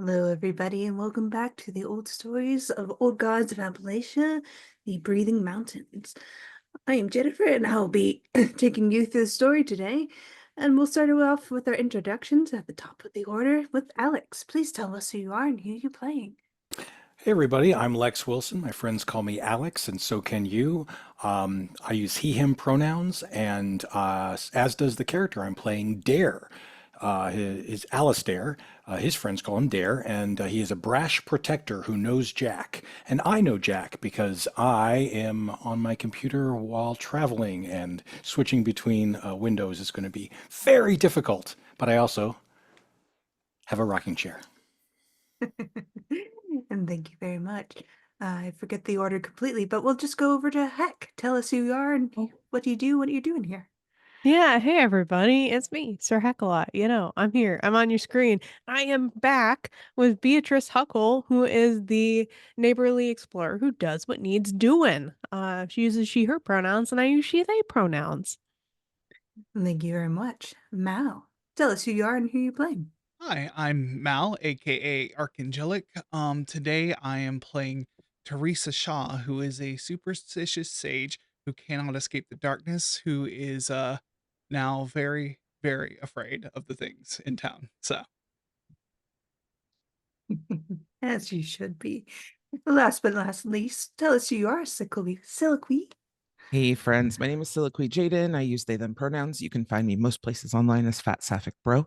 Hello, everybody, and welcome back to the old stories of old gods of Appalachia, the Breathing Mountains. I am Jennifer, and I'll be taking you through the story today. And we'll start off with our introductions at the top of the order with Alex. Please tell us who you are and who you're playing. Hey everybody, I'm Lex Wilson. My friends call me Alex, and so can you. I use he/him pronouns, and as does the character I'm playing, Dare. Is Alistair. His friends call him Dare, and he is a brash protector who knows Jack. And I know Jack because I am on my computer while traveling, and switching between windows is going to be very difficult. But I also have a rocking chair. And thank you very much. I forget the order completely, but we'll just go over to Heck. Tell us who you are and what you do, what you're doing here. Yeah, hey everybody, it's me, Sir Heckalot. I'm here. I'm on your screen. I am back with Beatrice Huckle, who is the neighborly explorer who does what needs doing. She uses she, her pronouns, and I use she, they pronouns. Thank you very much. Mal, tell us who you are and who you're playing. Hi, I'm Mal, aka Archangelic. Today I am playing Teresa Shaw, who is a superstitious sage who cannot escape the darkness, who is now very, very afraid of the things in town. So As you should be. Last but not least, tell us who you are, Siliqui. Hey friends, my name is Siliqui Jaden. I use they them pronouns. You can find me most places online as Fat Sapphic Bro.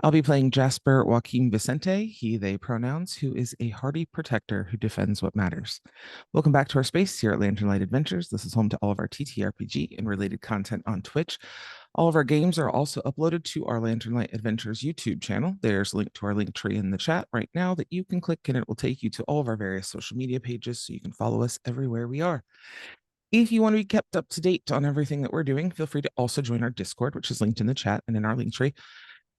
I'll be playing Jasper Joaquin Vicente, he they pronouns, who is a hardy protector who defends what matters. Welcome back to our space here at Lantern Light Adventures. This is home to all of our TTRPG and related content on Twitch. All of our games are also uploaded to our Lantern Light Adventures YouTube channel. There's a link to our link tree in the chat right now that you can click, and it will take you to all of our various social media pages so you can follow us everywhere we are. If you want to be kept up to date on everything that we're doing, feel free to also join our Discord, which is linked in the chat and in our link tree.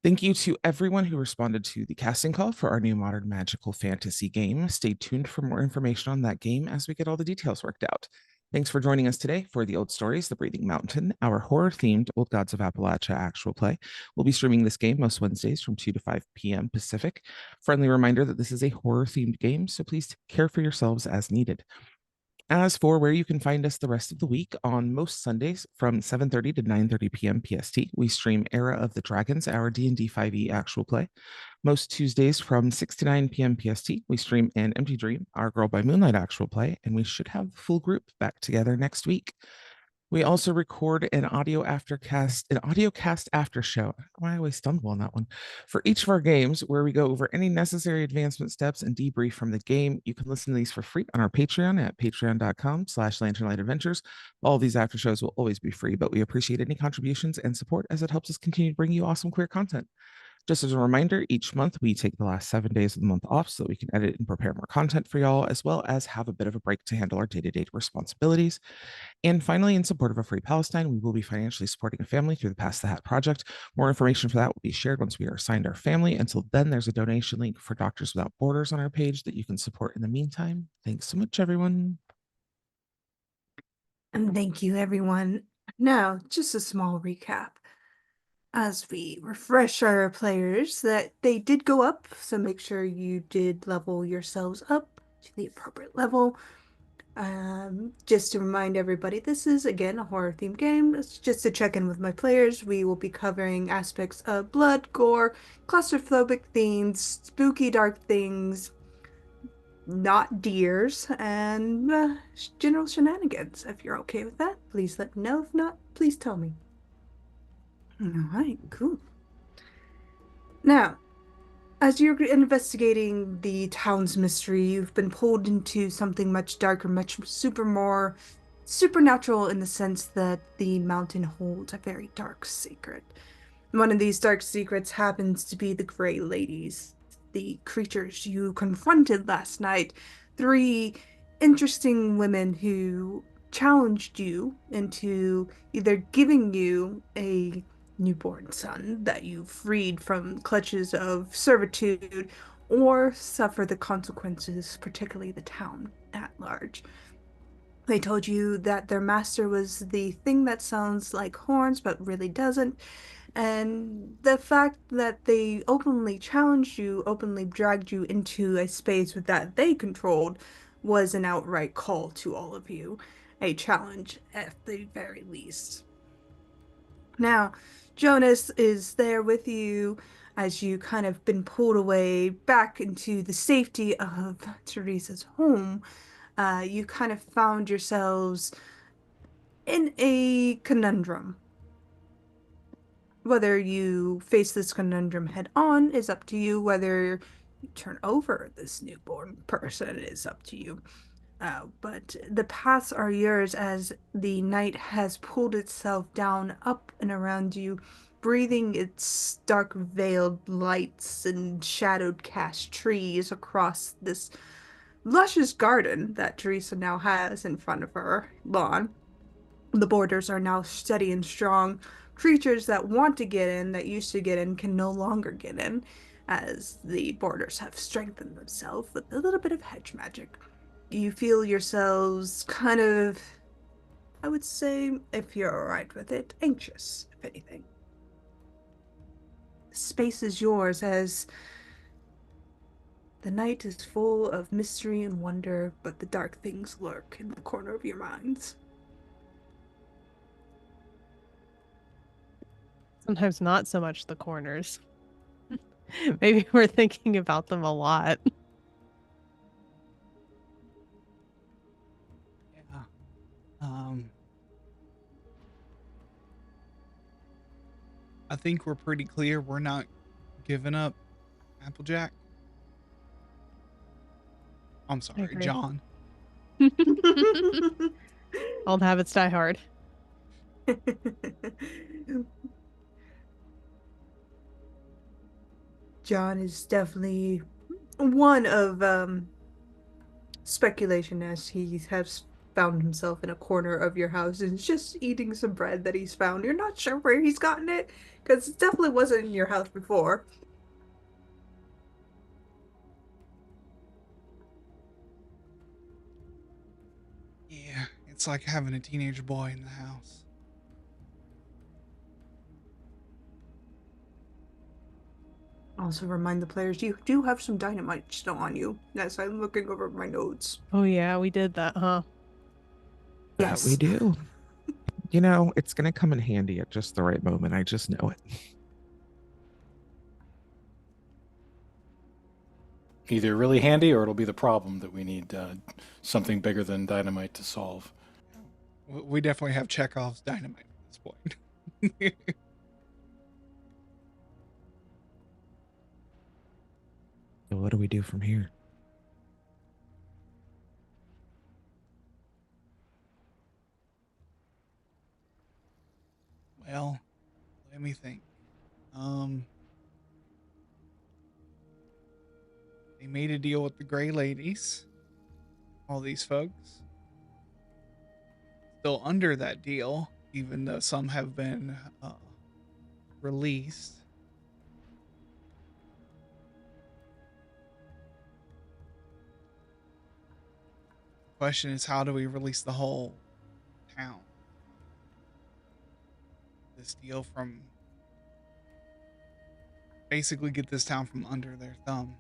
Thank you to everyone who responded to the casting call for our new modern magical fantasy game. Stay tuned for more information on that game as we get all the details worked out. Thanks for joining us today for the Old Stories, The Breathing Mountain, our horror-themed Old Gods of Appalachia actual play. We'll be streaming this game most Wednesdays from 2 to 5 p.m. Pacific. Friendly reminder that this is a horror-themed game, so please care for yourselves as needed. As for where you can find us the rest of the week, on most Sundays from 7:30 to 9:30 p.m. PST, we stream Era of the Dragons, our D&D 5e actual play. Most Tuesdays from 6 to 9 p.m. PST, we stream An Empty Dream, our Girl by Moonlight actual play, and we should have the full group back together next week. We also record an audio cast after show. I always stumble on that one. For each of our games, where we go over any necessary advancement steps and debrief from the game. You can listen to these for free on our Patreon at patreon.com/lanternlightadventures. All of these after shows will always be free, but we appreciate any contributions and support as it helps us continue to bring you awesome queer content. Just as a reminder, each month we take the last 7 days of the month off so that we can edit and prepare more content for y'all, as well as have a bit of a break to handle our day-to-day responsibilities. And finally, in support of a free Palestine, we will be financially supporting a family through the Pass the Hat project. More information for that will be shared once we are assigned our family. Until then, there's a donation link for Doctors Without Borders on our page that you can support in the meantime. Thanks so much, everyone. And thank you, everyone. Now, just a small recap. As we refresh our players that they did go up, so make sure you did level yourselves up to the appropriate level. Just to remind everybody, this is again a horror themed game. It's just to check in with my players. We will be covering aspects of blood, gore, claustrophobic themes, spooky dark things, not deers, and general shenanigans. If you're okay with that, please let me know. If not, please tell me. All right, cool. Now, as you're investigating the town's mystery, you've been pulled into something much darker, much more supernatural in the sense that the mountain holds a very dark secret. One of these dark secrets happens to be the Gray Ladies, the creatures you confronted last night. Three interesting women who challenged you into either giving you a newborn son that you freed from clutches of servitude or suffer the consequences, particularly the town at large. They told you that their master was the thing that sounds like horns but really doesn't, And the fact that they openly challenged you, openly dragged you into a space that they controlled, was an outright call to all of you. A challenge at the very least. Now, Jonas is there with you as you kind of been pulled away back into the safety of Teresa's home. You kind of found yourselves in a conundrum. Whether you face this conundrum head on is up to you. Whether you turn over this newborn person is up to you. But the paths are yours as the night has pulled itself down up and around you, breathing its dark veiled lights and shadowed cast trees across this luscious garden that Teresa now has in front of her lawn. The borders are now steady and strong. Creatures that want to get in, that used to get in, can no longer get in, as the borders have strengthened themselves with a little bit of hedge magic. You feel yourselves kind of, I would say, if you're alright with it, anxious, if anything. Space is yours as the night is full of mystery and wonder, but the dark things lurk in the corner of your minds. Sometimes not so much the corners. Maybe we're thinking about them a lot. Yeah. Um, I think we're pretty clear we're not giving up Applejack. I'm I sorry, agree. John. Old habits die hard. John is definitely one of speculation as he has found himself in a corner of your house and is just eating some bread that he's found. You're not sure where he's gotten it because it definitely wasn't in your house before. Yeah, it's like having a teenage boy in the house. Also remind the players you do have some dynamite still on you. As I'm looking over my notes. Oh yeah, we did that, huh? That we Yes. do. You know, it's going to come in handy at just the right moment. I just know it. Either really handy or it'll be the problem that we need something bigger than dynamite to solve. We definitely have Chekhov's dynamite at this point. So what do we do from here? Well, let me think. Um, they made a deal with the Gray Ladies. All these folks still under that deal, even though some have been released. Question is, how do we release the whole town? This deal from basically get this town from under their thumb.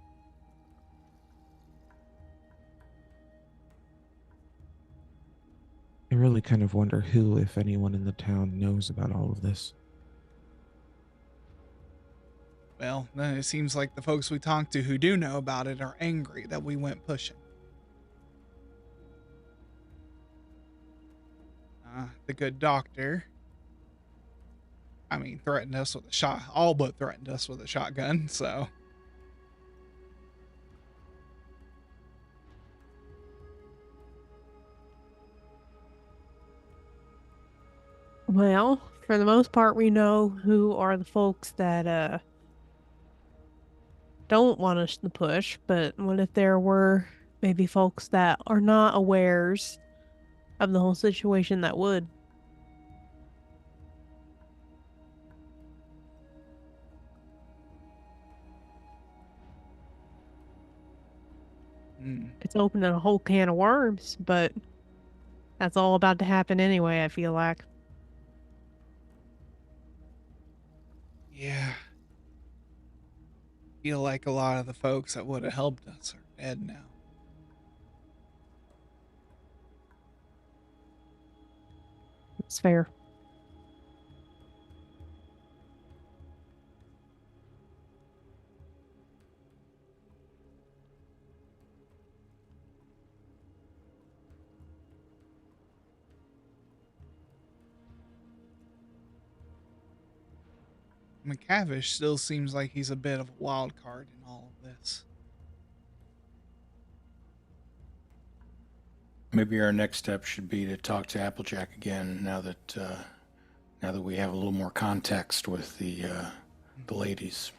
I really kind of wonder who, if anyone in the town, knows about all of this. Well, then it seems like the folks we talked to who do know about it are angry that we went pushing. The good doctor, I mean, threatened us with a shot, all but threatened us with a shotgun, so. Well, for the most part, we know who are the folks that don't want us to push, but what if there were maybe folks that are not awares of the whole situation that would? Hmm. It's opening a whole can of worms, but that's all about to happen anyway, I feel like. Yeah. Feel like a lot of the folks that would have helped us are dead now. It's fair. McCavish still seems like he's a bit of a wild card in all of this. Maybe our next step should be to talk to Applejack again now that we have a little more context with the ladies.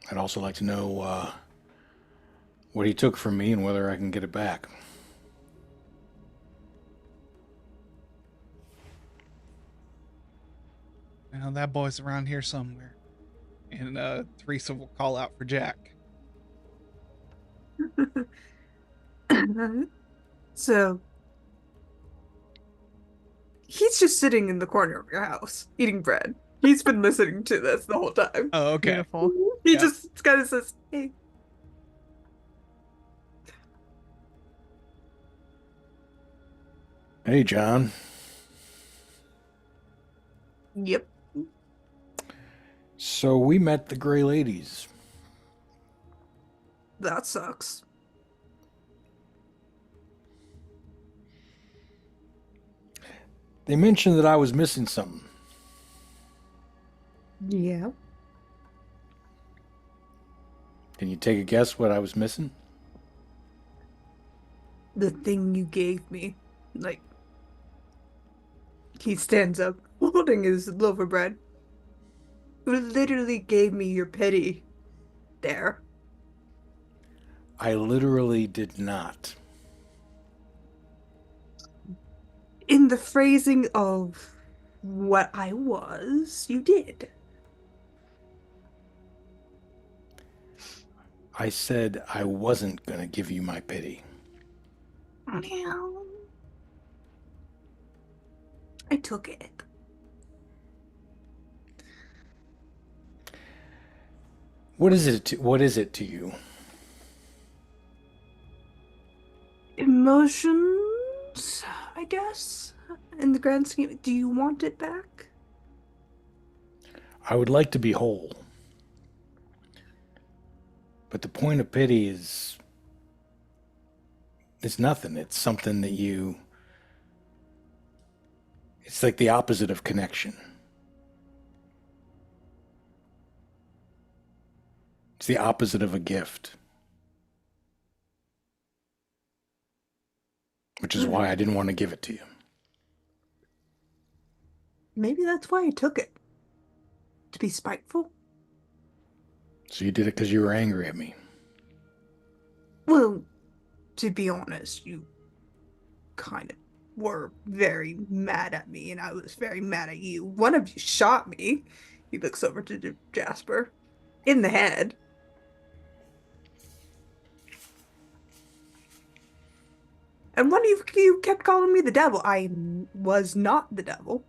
I'd also like to know what he took from me and whether I can get it back. Now that boy's around here somewhere. And Teresa will call out for Jack. So he's just sitting in the corner of your house eating bread. He's been listening to this the whole time. Oh, okay. Beautiful. He Yep. just kind of says, "Hey, Hey, John. yep, So we met the Gray Ladies. that sucks." They mentioned that I was missing something. Yeah. Can you take a guess what I was missing? The thing you gave me. Like, he stands up, holding his loaf of bread. You literally gave me your pity there. I literally did not. In the phrasing of what I was, you did. I said I wasn't going to give you my pity. Meow. I took it. What is it to you? Emotions, I guess, in the grand scheme. Do you want it back? I would like to be whole. But the point of pity is it's nothing. It's something that it's like the opposite of connection. It's the opposite of a gift. Which is why I didn't want to give it to you. Maybe that's why I took it. To be spiteful? So you did it because you were angry at me. Well, to be honest, you kind of were very mad at me, and I was very mad at you. One of you shot me. He looks over to Jasper. In the head. And one of you kept calling me the devil. I was not the devil.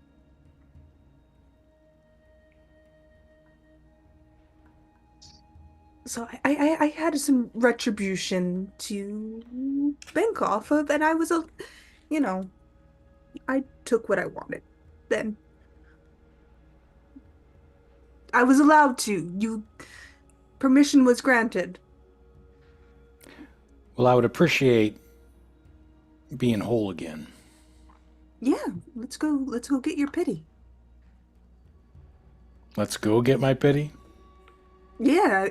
So I had some retribution to bank off of, and I was you know, I took what I wanted. Then I was allowed to. Permission was granted. Well, I would appreciate being whole again. Yeah, let's go get your pity. Let's go get my pity. Yeah,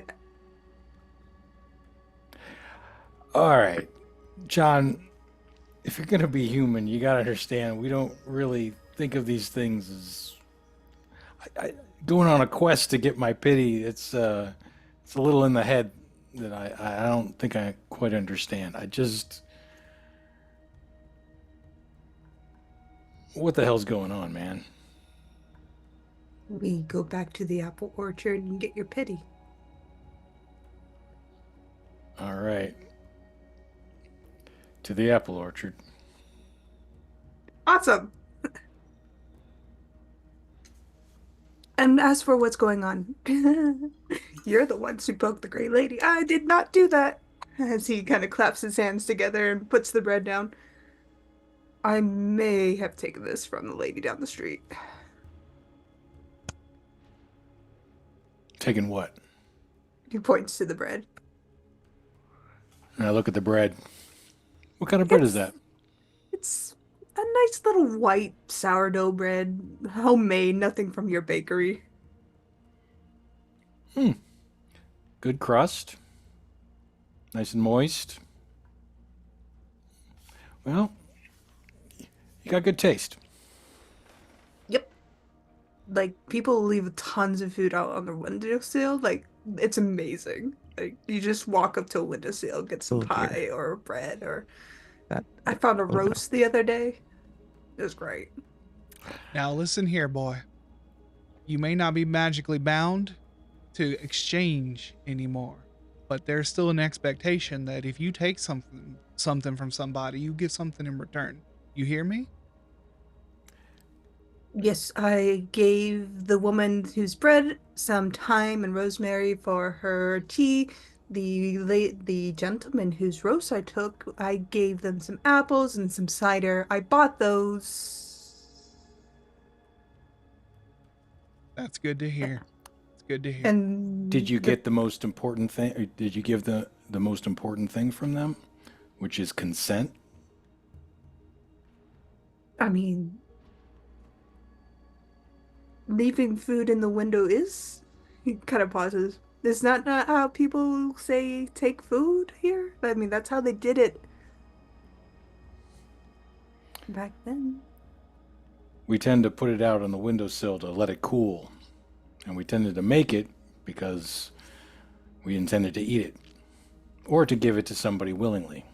All right, John, if you're going to be human, you got to understand we don't really think of these things as going on a quest to get my pity. It's a little in the head that I don't think I quite understand. What the hell's going on, man? we go back to the apple orchard and get your pity. All right, to the apple orchard. Awesome. And as for what's going on, you're the ones who poked the gray lady. I did not do that. As he kind of claps his hands together and puts the bread down. I may have taken this from the lady down the street. Taking what? He points to the bread. And I look at the bread. What kind of bread is It's that? it's a nice little white sourdough bread, homemade, nothing from your bakery. Hmm. Good crust. Nice and moist. Well, you got good taste. Yep. Like people leave tons of food out on their windowsill. Like it's amazing. Like you just walk up to a windowsill, get some Oh dear. pie or bread or That I found a oh no. roast the other day. It was great. Now listen here, boy. You may not be magically bound to exchange anymore, but there's still an expectation that if you take something from somebody, you give something in return. You hear me? Yes, I gave the woman whose bread some thyme and rosemary for her tea. The gentleman whose roast I took, I gave them some apples and some cider. I bought those. That's good to hear. It's good to hear. Did And you the get the most important thing? Or did you give the most important thing from them, which is consent? I mean, leaving food in the window is he kind of pauses. Is that not how people say take food here? I mean, that's how they did it back then. We tend to put it out on the windowsill to let it cool, and we tended to make it because we intended to eat it or to give it to somebody willingly.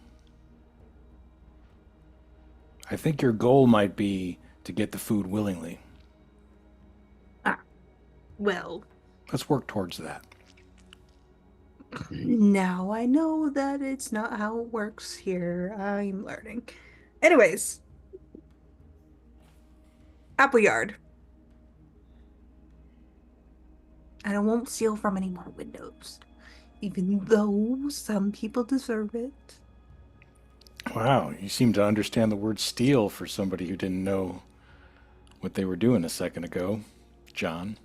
I think your goal might be to get the food willingly. Ah, well, Let's work towards that. now I know that it's not how it works here. I'm learning. Anyways, Appleyard. And I won't steal from any more windows, even though some people deserve it. Wow, you seem to understand the word steal for somebody who didn't know what they were doing a second ago, John.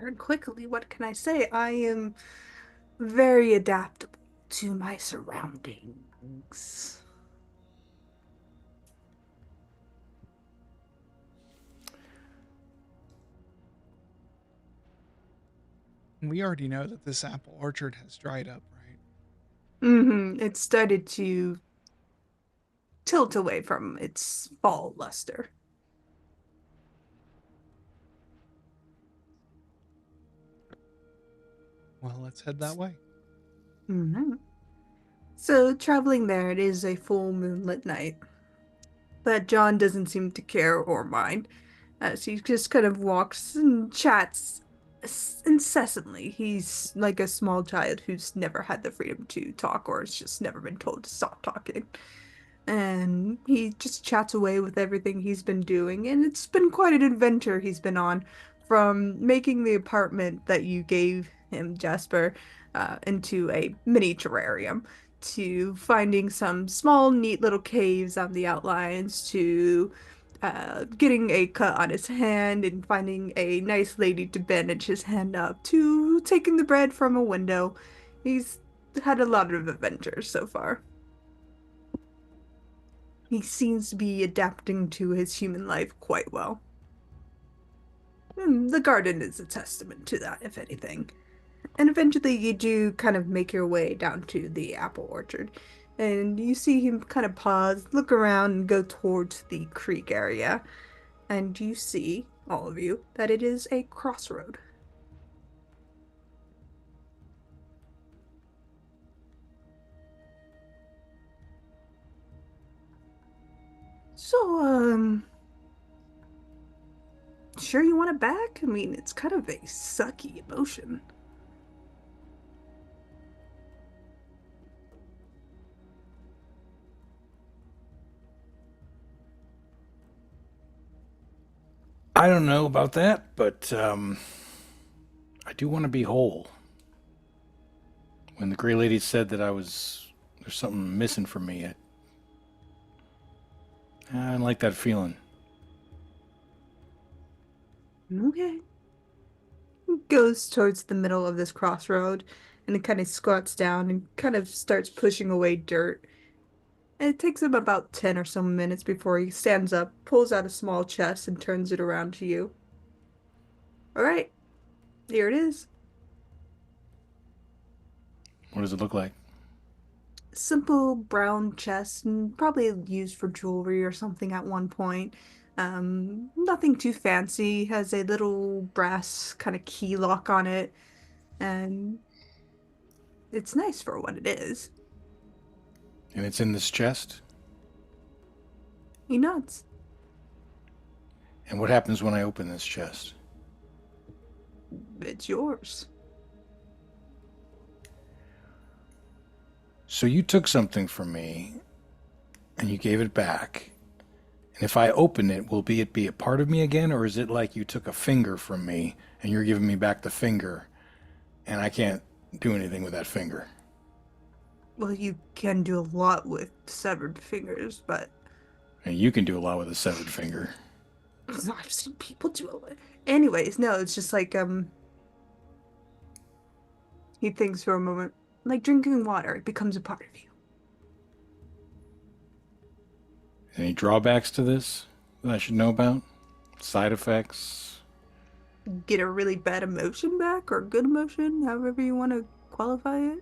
Learn quickly, what can I say? I am very adaptable to my surroundings. We already know that this apple orchard has dried up, right? It started to tilt away from its fall luster. Well, let's head that way. hmm So, traveling there, it is a full moonlit night. But John doesn't seem to care or mind as he just kind of walks and chats incessantly. He's like a small child who's never had the freedom to talk or has just never been told to stop talking. And he just chats away with everything he's been doing, and it's been quite an adventure he's been on, from making the apartment that you gave him, Jasper, into a mini terrarium, to finding some small, neat little caves on the outlines, to getting a cut on his hand and finding a nice lady to bandage his hand up, to taking the bread from a window. He's had a lot of adventures so far. He seems to be adapting to his human life quite well. The garden is a testament to that, if anything. And eventually you do kind of make your way down to the apple orchard. And you see him kind of pause, look around, and go towards the creek area. And you see, all of you, that it is a crossroad. So, sure you want it back? I mean, it's kind of a sucky emotion. I don't know about that, but I do want to be whole. When the Gray Lady said that there's something missing from me, I don't like that feeling. Okay. Goes towards the middle of this crossroad and it kind of squats down and kind of starts pushing away dirt. And it takes him about 10 or so minutes before he stands up, pulls out a small chest, and turns it around to you. All right, here it is. What does it look like? Simple brown chest and probably used for jewelry or something at one point. Nothing too fancy. Has a little brass kind of key lock on it, and it's nice for what it is. And it's in this chest? He nods. And what happens when I open this chest? It's yours. So you took something from me and you gave it back. And if I open it, will it be a part of me again? Or is it like you took a finger from me and you're giving me back the finger and I can't do anything with that finger? Well, you can do a lot with severed fingers, but And you can do a lot with a severed finger. I've seen people do a lot. Anyways, no, it's just like he thinks for a moment. Like drinking water, it becomes a part of you. Any drawbacks to this that I should know about? Side effects? Get a really bad emotion back or good emotion, however you want to qualify it.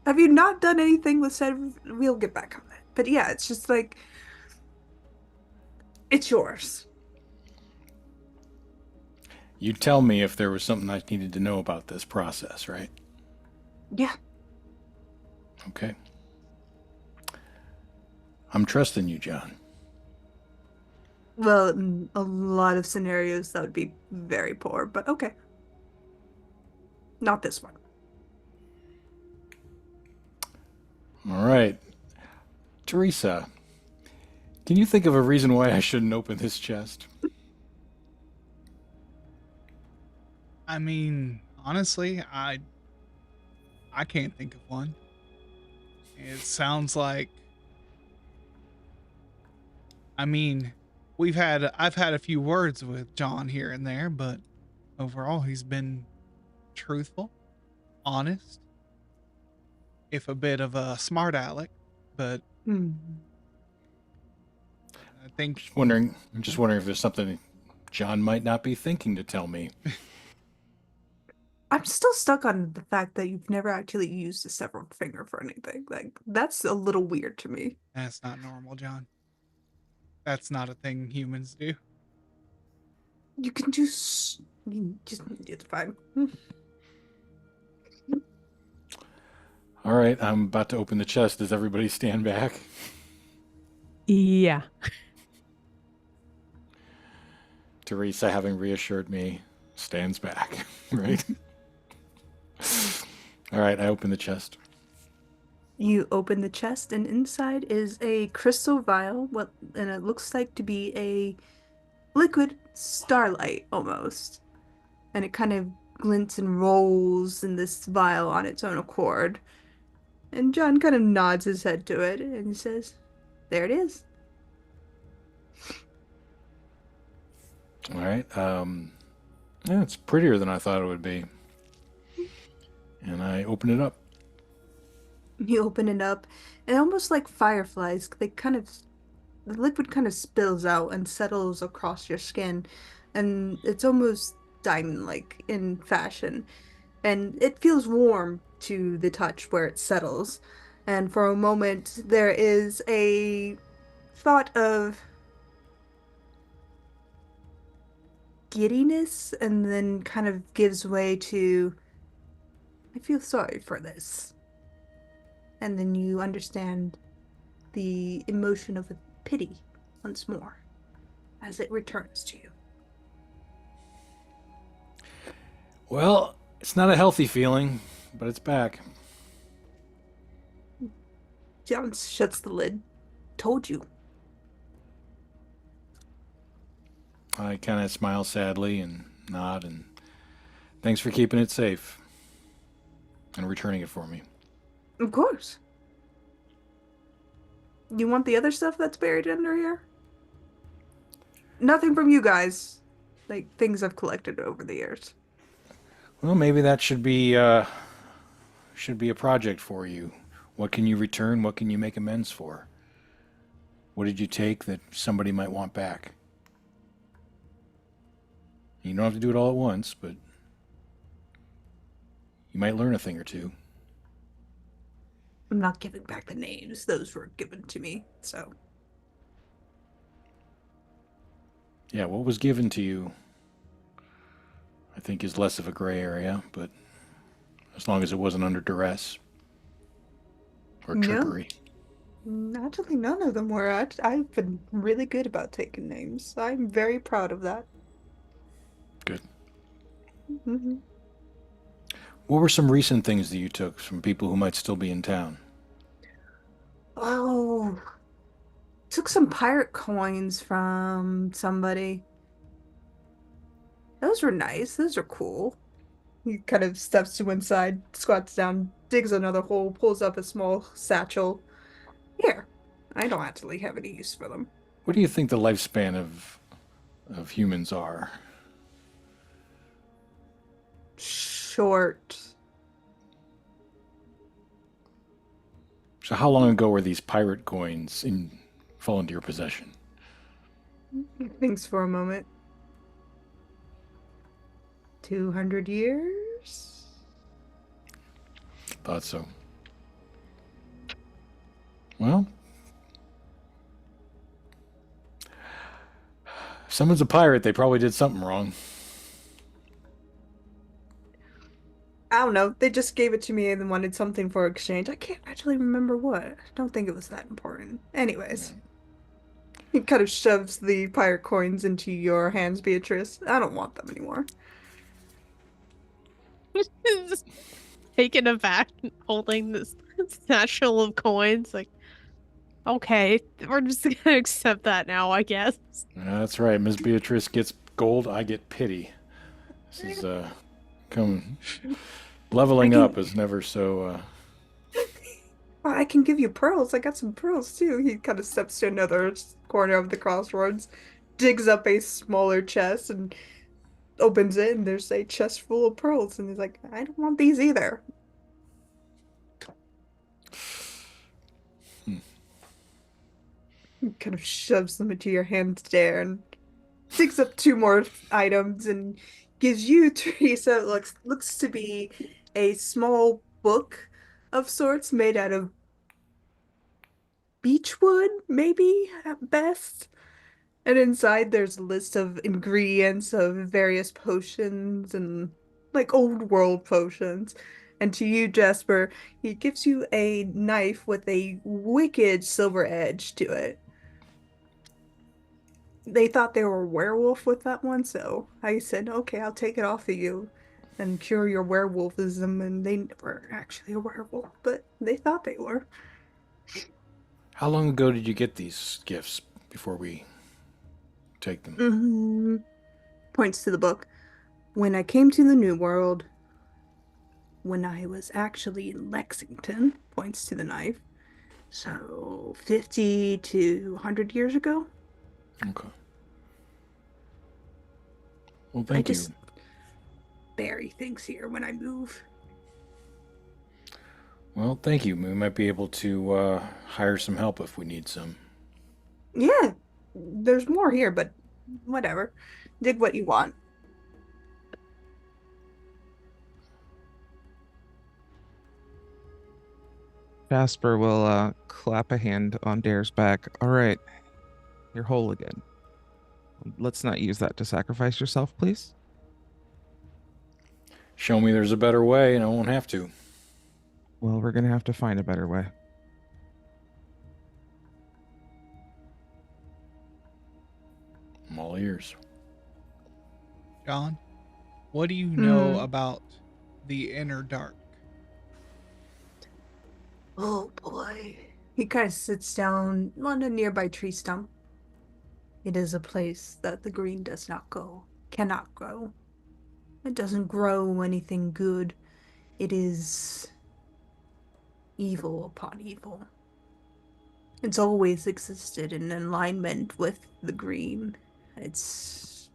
Have you not done anything with said? We'll get back on that. But yeah, it's just like it's yours. You'd tell me if there was something I needed to know about this process, right? Yeah. Okay. I'm trusting you, John. Well, in a lot of scenarios that would be very poor, but okay. Not this one. All right. Teresa, can you think of a reason why I shouldn't open this chest? I mean, honestly, I can't think of one. It sounds like, I mean, I've had a few words with John here and there, but overall he's been truthful, honest, if a bit of a smart aleck, but Hmm. I think I'm just wondering if there's something John might not be thinking to tell me. I'm still stuck on the fact that you've never actually used a severed finger for anything. Like, that's a little weird to me. that's not normal, John. That's not a thing humans do. You can do it's fine. All right, I'm about to open the chest. Does everybody stand back? Yeah. Teresa, having reassured me, stands back, right? All right, I open the chest. You open the chest, and inside is a crystal vial, and it looks like to be a liquid starlight almost. And it kind of glints and rolls in this vial on its own accord. And John kind of nods his head to it and he says, "There it is." All right. Yeah, it's prettier than I thought it would be. And I open it up. You open it up, and almost like fireflies, the liquid kind of spills out and settles across your skin, and it's almost diamond-like in fashion. And it feels warm to the touch where it settles. And for a moment, there is a thought of giddiness, and then kind of gives way to, I feel sorry for this. And then you understand the emotion of pity once more as it returns to you. Well, it's not a healthy feeling, but it's back. John shuts the lid. Told you. I kind of smile sadly and nod, and thanks for keeping it safe and returning it for me. Of course. You want the other stuff that's buried under here? Nothing from you guys. Like things I've collected over the years. Well, maybe that should be a project for you. What can you return? What can you make amends for? What did you take that somebody might want back? You don't have to do it all at once, but you might learn a thing or two. I'm not giving back the names. Those were given to me. So, Yeah, what was given to you, I think, is less of a gray area, but as long as it wasn't under duress or no. trickery. Actually, none of them were. I've been really good about taking names. I'm very proud of that. Good. Hmm. What were some recent things that you took from people who might still be in town? Oh, took some pirate coins from somebody. Those were nice. Those are cool. He kind of steps to one side, squats down, digs another hole, pulls up a small satchel. Here. I don't actually have any use for them. What do you think the lifespan of humans are? Short. So how long ago were these pirate coins fall into your possession? He thinks for a moment. 200 years? Thought so. Well, if someone's a pirate, they probably did something wrong. I don't know. They just gave it to me and then wanted something for exchange. I can't actually remember what. I don't think it was that important. Yeah. Anyways, he kind of shoves the pirate coins into your hands, Beatrice. I don't want them anymore. Just taken aback, holding this satchel of coins. Like, okay, we're just gonna accept that now, I guess. That's right. Miss Beatrice gets gold. I get pity. This is come I leveling can up is never so. well, I can give you pearls. I got some pearls too. He kind of steps to another corner of the crossroads, digs up a smaller chest and opens it, and there's a chest full of pearls. And he's like, I don't want these either. Hmm. He kind of shoves them into your hands there and digs up two more items and gives you, Teresa, looks to be a small book of sorts made out of beechwood, maybe at best. And inside there's a list of ingredients of various potions and like old world potions. And to you, Jasper, he gives you a knife with a wicked silver edge to it. They thought they were a werewolf with that one, so I said, okay, I'll take it off of you and cure your werewolfism. And they were actually a werewolf, but they thought they were. How long ago did you get these gifts before we take them? Hmm. Points to the book. When I came to the New World, when I was actually in Lexington, points to the knife. So 50 to 100 years ago. Okay. Well, I thank you. just bury things here when I move. Well, thank you. We might be able to hire some help if we need some. Yeah, there's more here, but whatever. Dig what you want. Jasper will clap a hand on Dare's back. All right, you're whole again. Let's not use that to sacrifice yourself, please. Show me there's a better way, and I won't have to. Well, we're gonna have to find a better way. I'm all ears. John, what do you know Hmm. about the inner dark? Oh boy. He kind of sits down on a nearby tree stump. It is a place that the green does not go, cannot grow. It doesn't grow anything good. It is evil upon evil. It's always existed in alignment with the green. It's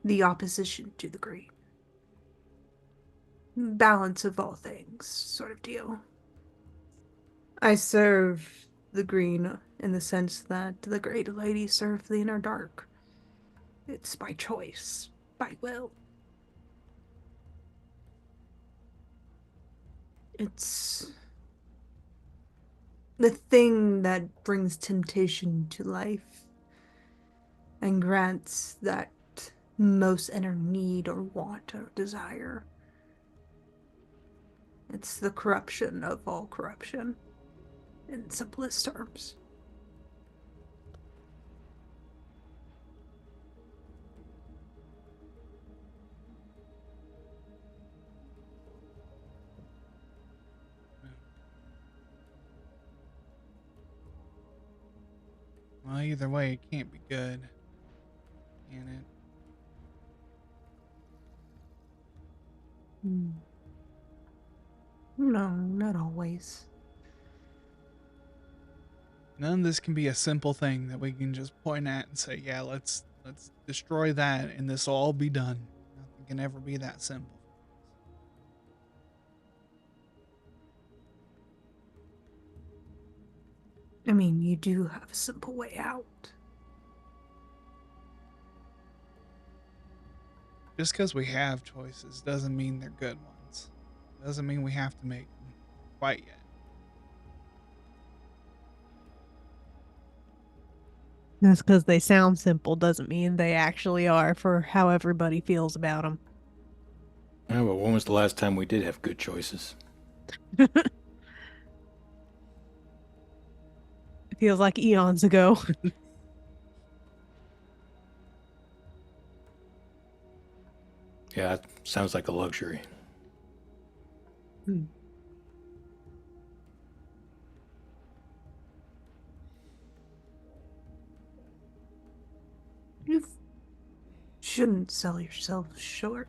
the opposition to the green. Balance of all things, sort of deal. I serve the green in the sense that the great lady served the inner dark. It's by choice, by will. It's the thing that brings temptation to life and grants that most inner need or want or desire. It's the corruption of all corruption, in simplest terms. Well, either way, it can't be good, can it? No, not always. None of this can be a simple thing that we can just point at and say, "Yeah, let's destroy that, and this will all be done." Nothing can ever be that simple. I mean, you do have a simple way out. Just because we have choices doesn't mean they're good ones. Doesn't mean we have to make them quite yet. Just because they sound simple doesn't mean they actually are for how everybody feels about them. Yeah, but when was the last time we did have good choices? It feels like eons ago. Yeah, that sounds like a luxury. Hmm. You shouldn't sell yourself short.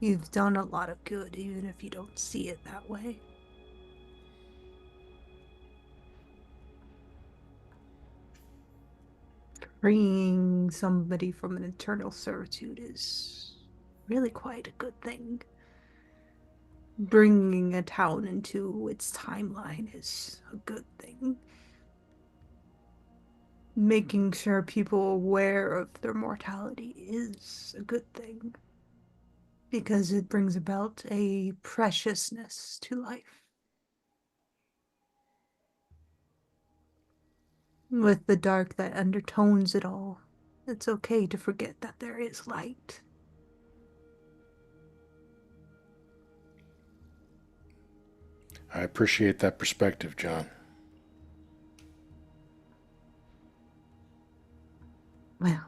You've done a lot of good, even if you don't see it that way. Freeing somebody from an eternal servitude is really quite a good thing. Bringing a town into its timeline is a good thing. Making sure people are aware of their mortality is a good thing because it brings about a preciousness to life. With the dark that undertones it all, it's okay to forget that there is light. I appreciate that perspective, John. Well,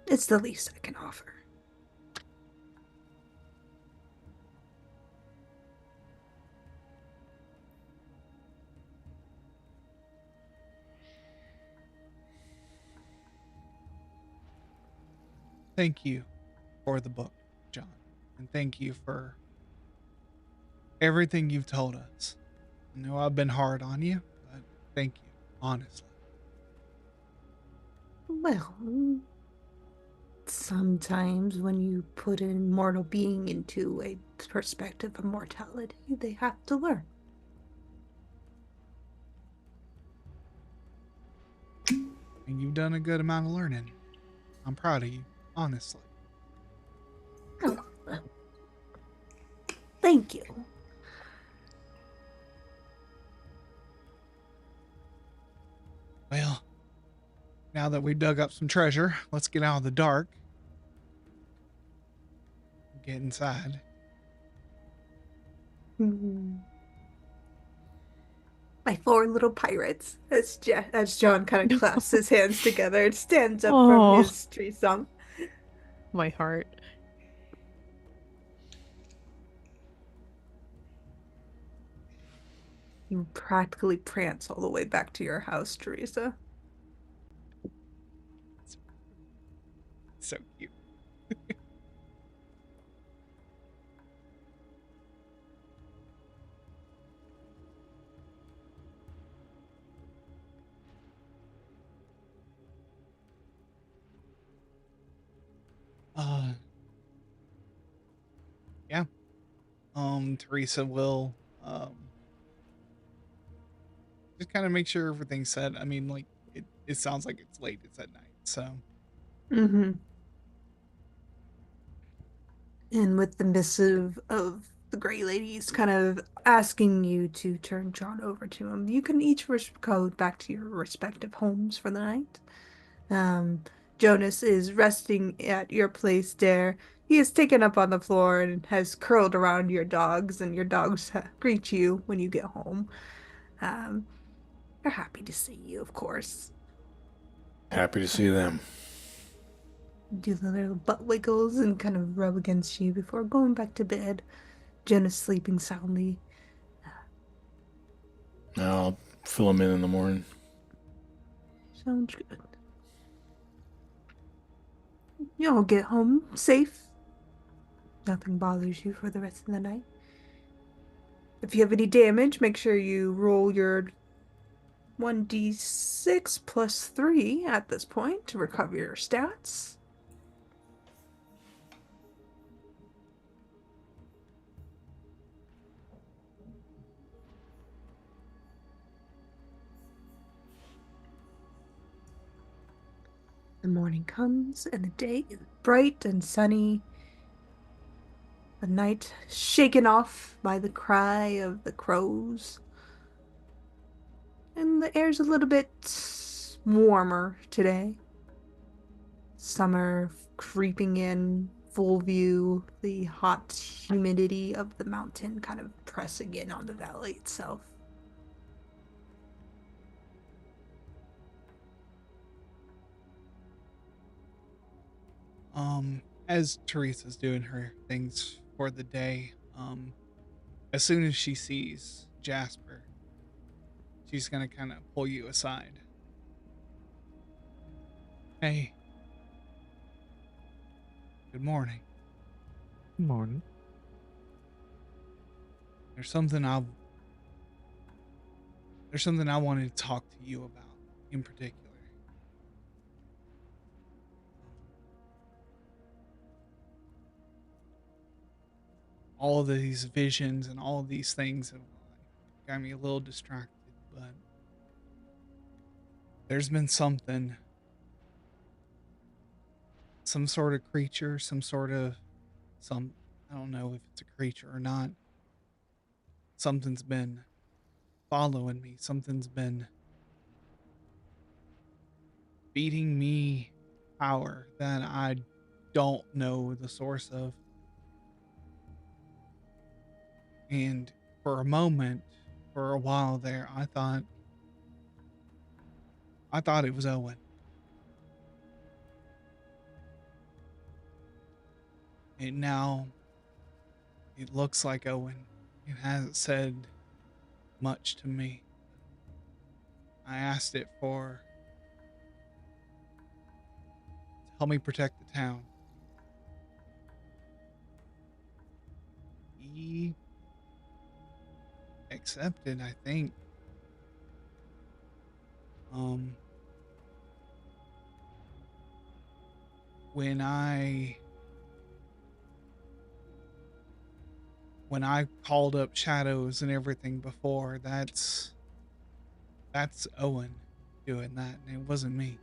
it's the least I can offer. Thank you for the book, John, and thank you for everything you've told us. I know I've been hard on you, but thank you, honestly. Well, sometimes when you put an immortal being into a perspective of mortality, they have to learn. And you've done a good amount of learning. I'm proud of you, honestly. Oh, thank you. Well, now that we dug up some treasure, let's get out of the dark. Get inside. Mm. My four little pirates, as John kind of clasps his hands together and stands up from Oh, his tree stump. my heart. You practically prance all the way back to your house, Teresa. It's so cute. Uh, yeah. Teresa will just kind of make sure everything's set. I mean, like it sounds like it's late. It's at night, so Mm-hmm. And with the missive of the Gray Ladies kind of asking you to turn John over to him, you can each go back to your respective homes for the night. Um, Jonas is resting at your place there. He is taken up on the floor and has curled around your dogs, and your dogs greet you when you get home. Um, they're happy to see you, of course. Happy to see them. Do the little butt wiggles and kind of rub against you before going back to bed. Jonas sleeping soundly. I'll fill them in the morning. Sounds good. You'll get home safe. Nothing bothers you for the rest of the night. If you have any damage, make sure you roll your 1d6 plus 3 at this point to recover your stats. The morning comes and the day is bright and sunny. The night shaken off by the cry of the crows. And the air's a little bit warmer today. Summer creeping in, full view, the hot humidity of the mountain kind of pressing in on the valley itself. as Teresa's doing her things for the day, as soon as she sees Jasper, she's gonna kind of pull you aside. Hey, good morning. Good morning. There's something I there's something I wanted to talk to you about in particular. All of these visions and all of these things have got me a little distracted, but there's been something, some sort of creature, some sort of some I don't know if it's a creature or not. Something's been following me. Something's been feeding me power that I don't know the source of. And for a moment, for a while there, I thought it was Owen. And now it looks like Owen. It hasn't said much to me. I asked it for to help me protect the town. He accepted, I think. Um when I when I called up shadows and everything before, that's Owen doing that, and it wasn't me.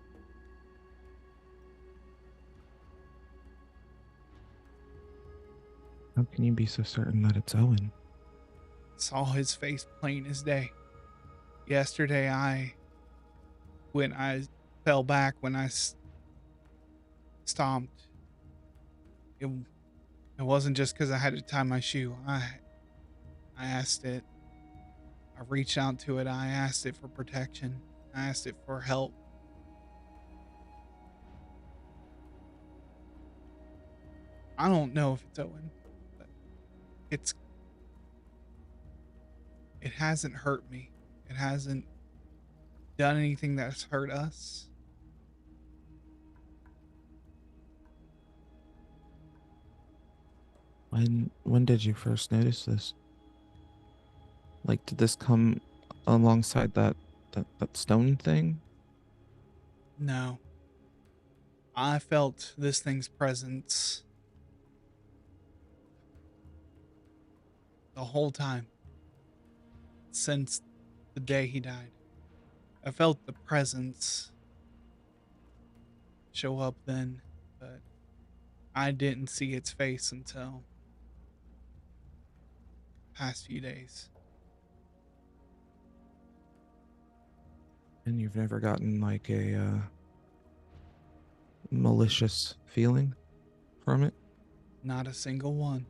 How can you be so certain that it's Owen? Saw his face plain as day. Yesterday, when I fell back, when I stomped, it it wasn't just because I had to tie my shoe. I asked it. I reached out to it. I asked it for protection. I asked it for help. I don't know if it's Owen, but it's It hasn't hurt me. It hasn't done anything that's hurt us. When did you first notice this? Like, did this come alongside that stone thing? No. I felt this thing's presence the whole time since the day he died. I felt the presence show up then, but I didn't see its face until past few days. And you've never gotten like a malicious feeling from it? Not a single one.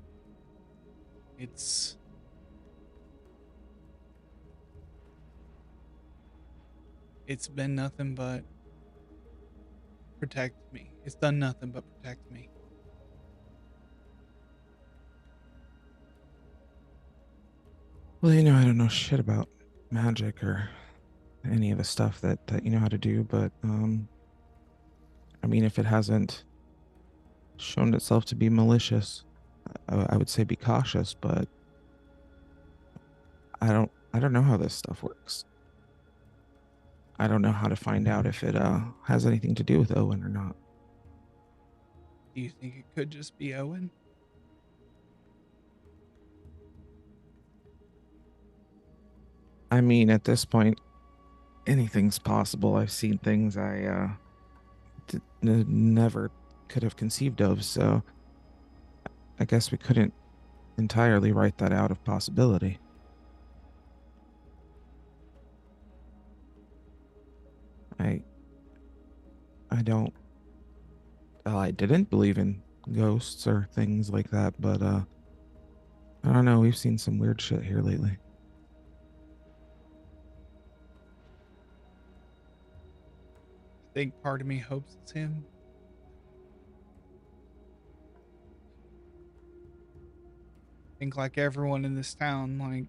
It's it's been nothing but protect me. It's done nothing but protect me. Well, I don't know shit about magic or any of the stuff that you know how to do, but I mean, if it hasn't shown itself to be malicious, I would say be cautious, but I don't know how this stuff works. I don't know how to find out if it has anything to do with Owen or not. Do you think it could just be Owen? I mean, at this point, anything's possible. I've seen things I never could have conceived of, so I guess we couldn't entirely write that out of possibility. I I don't I didn't believe in ghosts or things like that, but I don't know, we've seen some weird shit here lately. I think part of me hopes it's him. I think like everyone in this town, like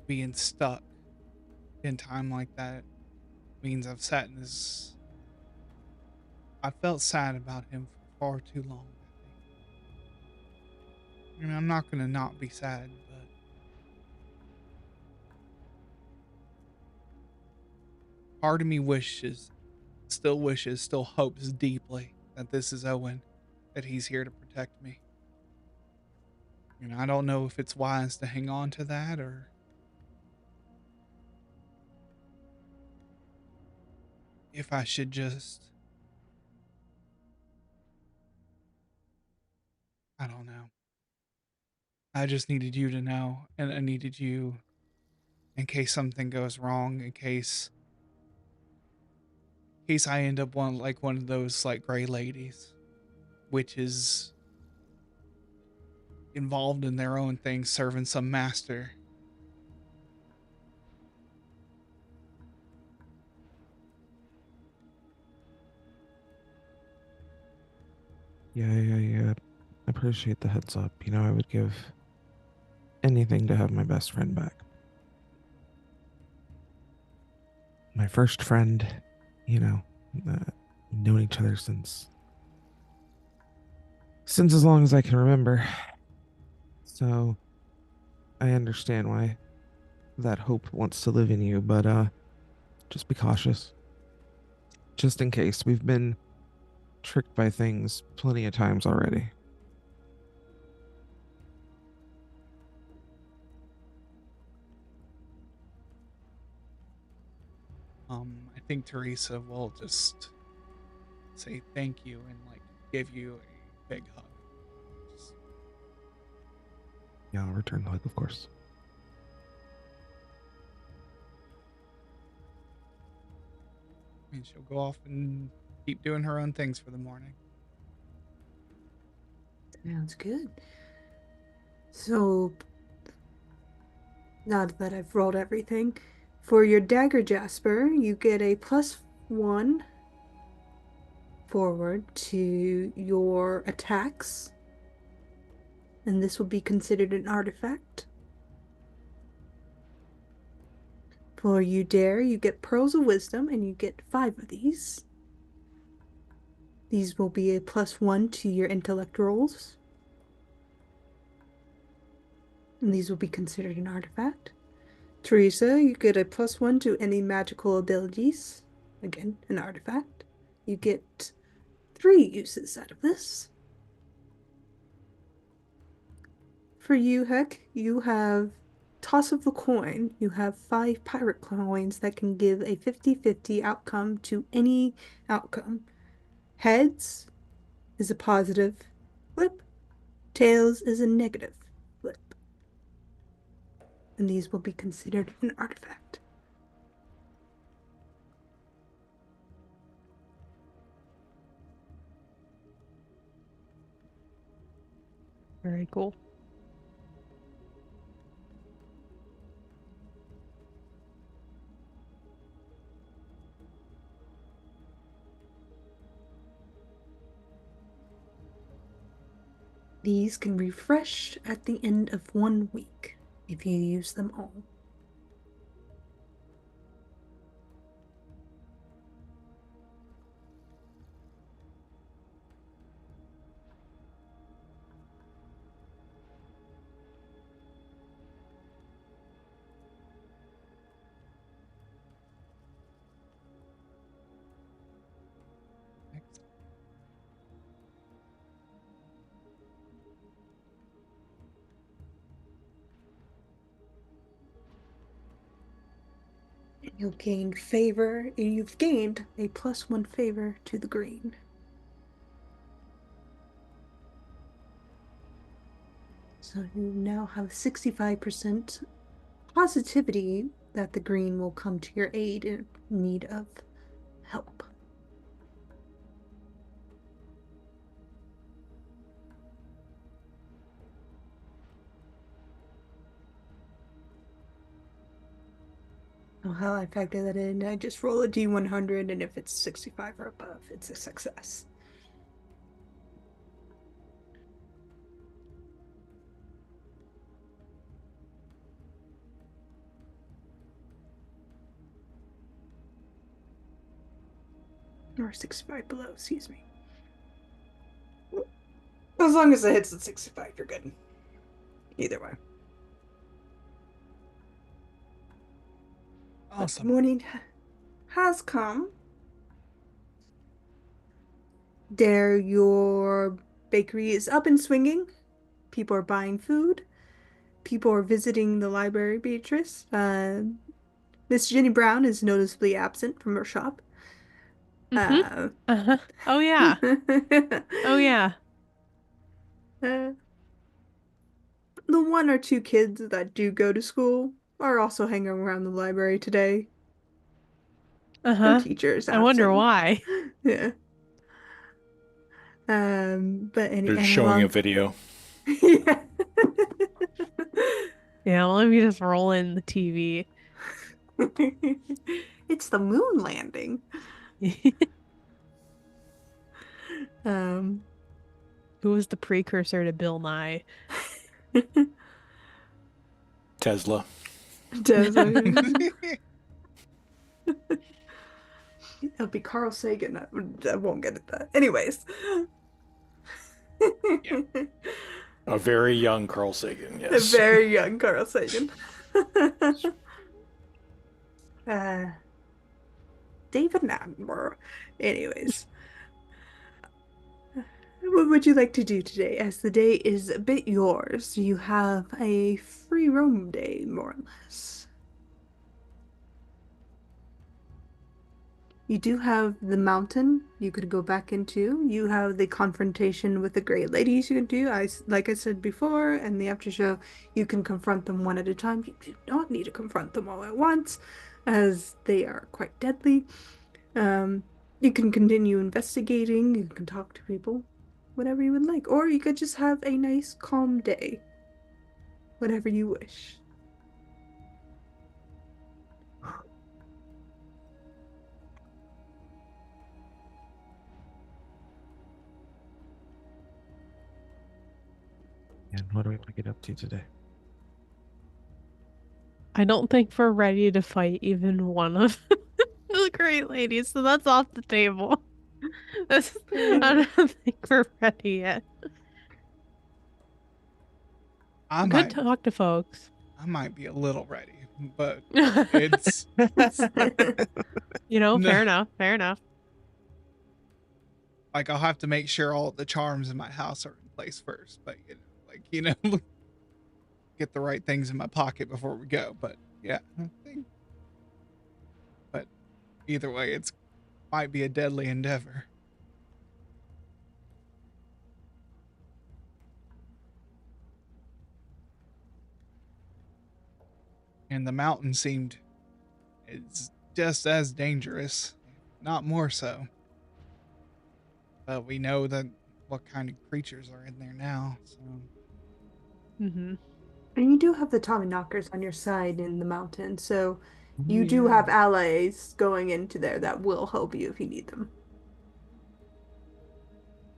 being stuck in time like that means I've sat in this. I felt sad about him for far too long. I mean, I'm not gonna not be sad, but part of me still hopes deeply that this is Owen, that he's here to protect me. I don't know if it's wise to hang on to that or if I should just, I don't know. I just needed you to know, and I needed you in case something goes wrong, in case I end up one of those like gray ladies, which is involved in their own thing, serving some master. Yeah. I appreciate the heads up. I would give anything to have my best friend back. My first friend, you know, uh, known each other since as long as I can remember. So I understand why that hope wants to live in you, but just be cautious. Just in case. We've been tricked by things plenty of times already. I think Teresa will just say thank you and like give you a big hug. Just, Yeah, I'll return the hug, of course. I mean, she'll go off and keep doing her own things for the morning. Sounds good. So, now that I've rolled everything, for your dagger, Jasper, you get a +1 forward to your attacks, and this will be considered an artifact. For you dare, you get pearls of wisdom, and you get 5 of these. These will be a +1 to your intellect rolls, and these will be considered an artifact. Teresa, you get a +1 to any magical abilities. Again, an artifact. You get 3 uses out of this. For you, Heck, you have toss of the coin. You have 5 pirate coins that can give a 50-50 outcome to any outcome. Heads is a positive flip, tails is a negative flip, and these will be considered an artifact. Very cool. These can refresh at the end of 1 week if you use them all. Excellent. You'll gain favor, and you've gained a +1 favor to the green. So you now have 65% positivity that the green will come to your aid in need of help. How I factor that in, I just roll a D100, and if it's 65 or above, it's a success. Or 65 below, excuse me. As long as it hits at 65, you're good. Either way. But the Awesome. morning has come. There, your bakery is up and swinging. People are buying food. People are visiting the library, Beatrice. Miss Jenny Brown is noticeably absent from her shop. Mm-hmm. Uh, Uh-huh. Oh yeah. Oh yeah. uh, the 1 or 2 kids that do go to school are also hanging around the library today. No Uh-huh. teacher is I wonder absent. why. Yeah. But They're and showing a along, video. yeah. Yeah, well, let me just roll in the TV. It's the moon landing. Um, Who was the precursor to Bill Nye? Tesla. Desmond. It'll be Carl Sagan. I won't get at that. Anyways. Yeah. A very young Carl Sagan, A yes. very young Carl Sagan. uh, David Attenborough. Anyways, what would you like to do today? As the day is a bit yours, you have a free roam day, more or less. You do have the mountain you could go back into. You have the confrontation with the great ladies you can do. Like I said before, and the after show, you can confront them one at a time. You do not need to confront them all at once, as they are quite deadly. Um, you can continue investigating. You can talk to people, whatever you would like, or you could just have a nice, calm day. Whatever you wish. And what do we want to get up to today? I don't think we're ready to fight even one of the great ladies, so that's off the table. I don't think we're ready yet. I Good might talk to folks. I might be a little ready, but it's no, Fair enough, fair enough. like I'll have to make sure all the charms in my house are in place first. But get the right things in my pocket before we go. But yeah, I think. But either way, it's might be a deadly endeavor. And the mountain seemed it's just as dangerous, not more so. But we know that what kind of creatures are in there now. So Hmm. And you do have the Tommy Knockers on your side in the mountain, so Oh, you do yeah. have allies going into there that will help you if you need them.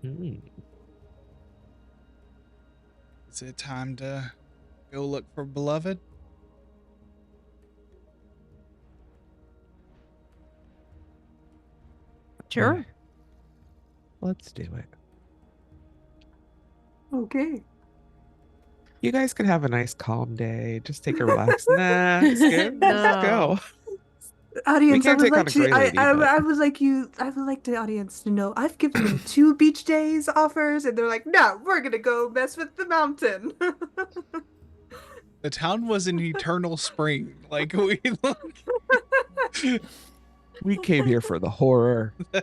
Hmm. is it time to go look for beloved? Yeah, Sure. let's do it. Okay. You guys could have a nice calm day. Just take a relax. Nah, just No. go. We Audience, I can't would take on like a to gray lady, but I would like you I would like the audience to know I've given them 2 beach days offers and they're like, no, we're gonna go mess with the mountain. The town was an eternal spring. Like we look. we came here for the horror. I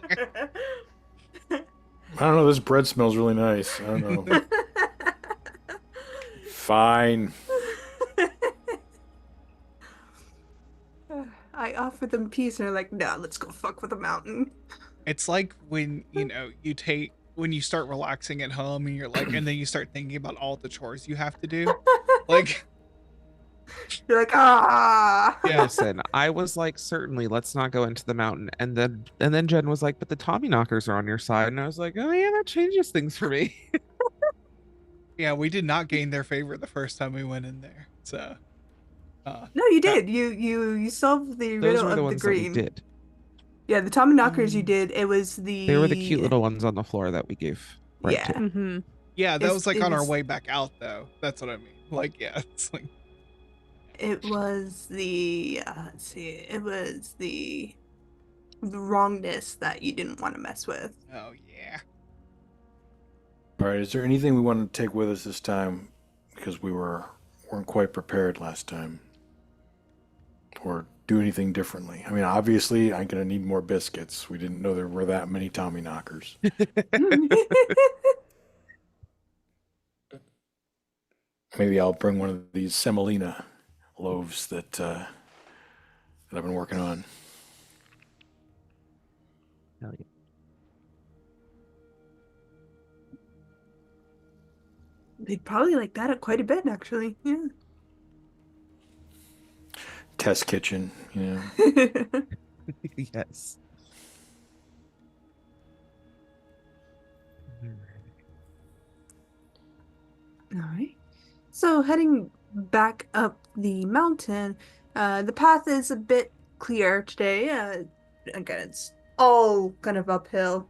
don't know. This bread smells really nice. I don't know. Fine. I offer them peace and they're like, no, let's go fuck with the mountain. It's like when you take when you start relaxing at home and you're like, and then you start thinking about all the chores you have to do. Like, You're like, ah. yeah, Listen, I was like, certainly, let's not go into the mountain. And then Jen was like, but the Tommy knockers are on your side. And I was like, oh yeah, that changes things for me. yeah, we did not gain their favor the first time we went in there. So, No, you that did. You solved the Those riddle were the of the ones that we green. did. Yeah, the Tommy Knockers you Mm. did. It was They were the cute the little ones on the floor that we gave bread to. yeah. Hmm. yeah, that was like It on our was way back out though. That's what I mean. Like, yeah, it's like, it was the let's see, it was the wrongness that you didn't want to mess with. oh yeah. All right. Is there anything we want to take with us this time? Because weren't quite prepared last time, or do anything differently. I mean, obviously, I'm gonna need more biscuits. We didn't know there were that many Tommy knockers. Maybe I'll bring one of these semolina loaves that I've been working on. Hell yeah. They'd probably like that quite a bit, actually. Yeah. Test kitchen, you know. Yes. All right. So heading back up the mountain, the path is a bit clearer today. Again, it's all kind of uphill.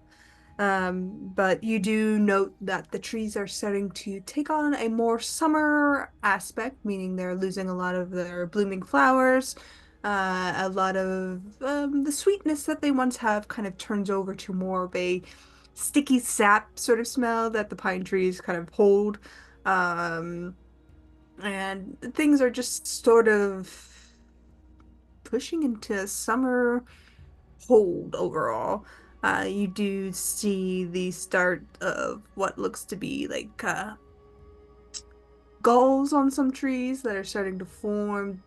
But you do note that the trees are starting to take on a more summer aspect, meaning they're losing a lot of their blooming flowers. A lot of the sweetness that they once have kind of turns over to more of a sticky sap sort of smell that the pine trees kind of hold. Um, and things are just sort of pushing into summer hold overall. You do see the start of what looks to be like galls on some trees that are starting to form.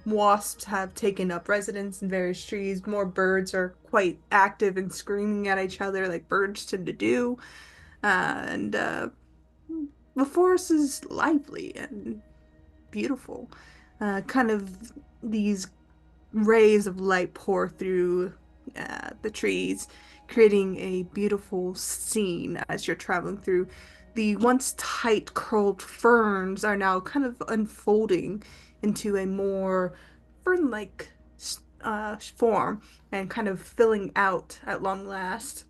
Wasps have taken up residence in various trees. More birds are quite active and screaming at each other like birds tend to do. And the forest is lively and beautiful. Kind of these rays of light pour through the trees, creating a beautiful scene as you're traveling through. The once tight curled ferns are now kind of unfolding into a more fern-like form and kind of filling out at long last.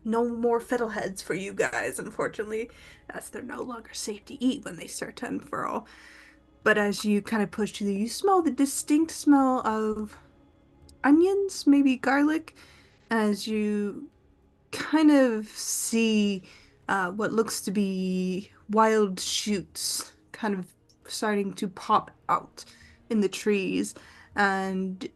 No more fiddleheads for you guys, unfortunately, as they're no longer safe to eat when they start to unfurl. But as you kind of push through, you smell the distinct smell of onions, maybe garlic, as you kind of see what looks to be wild shoots kind of starting to pop out in the trees. And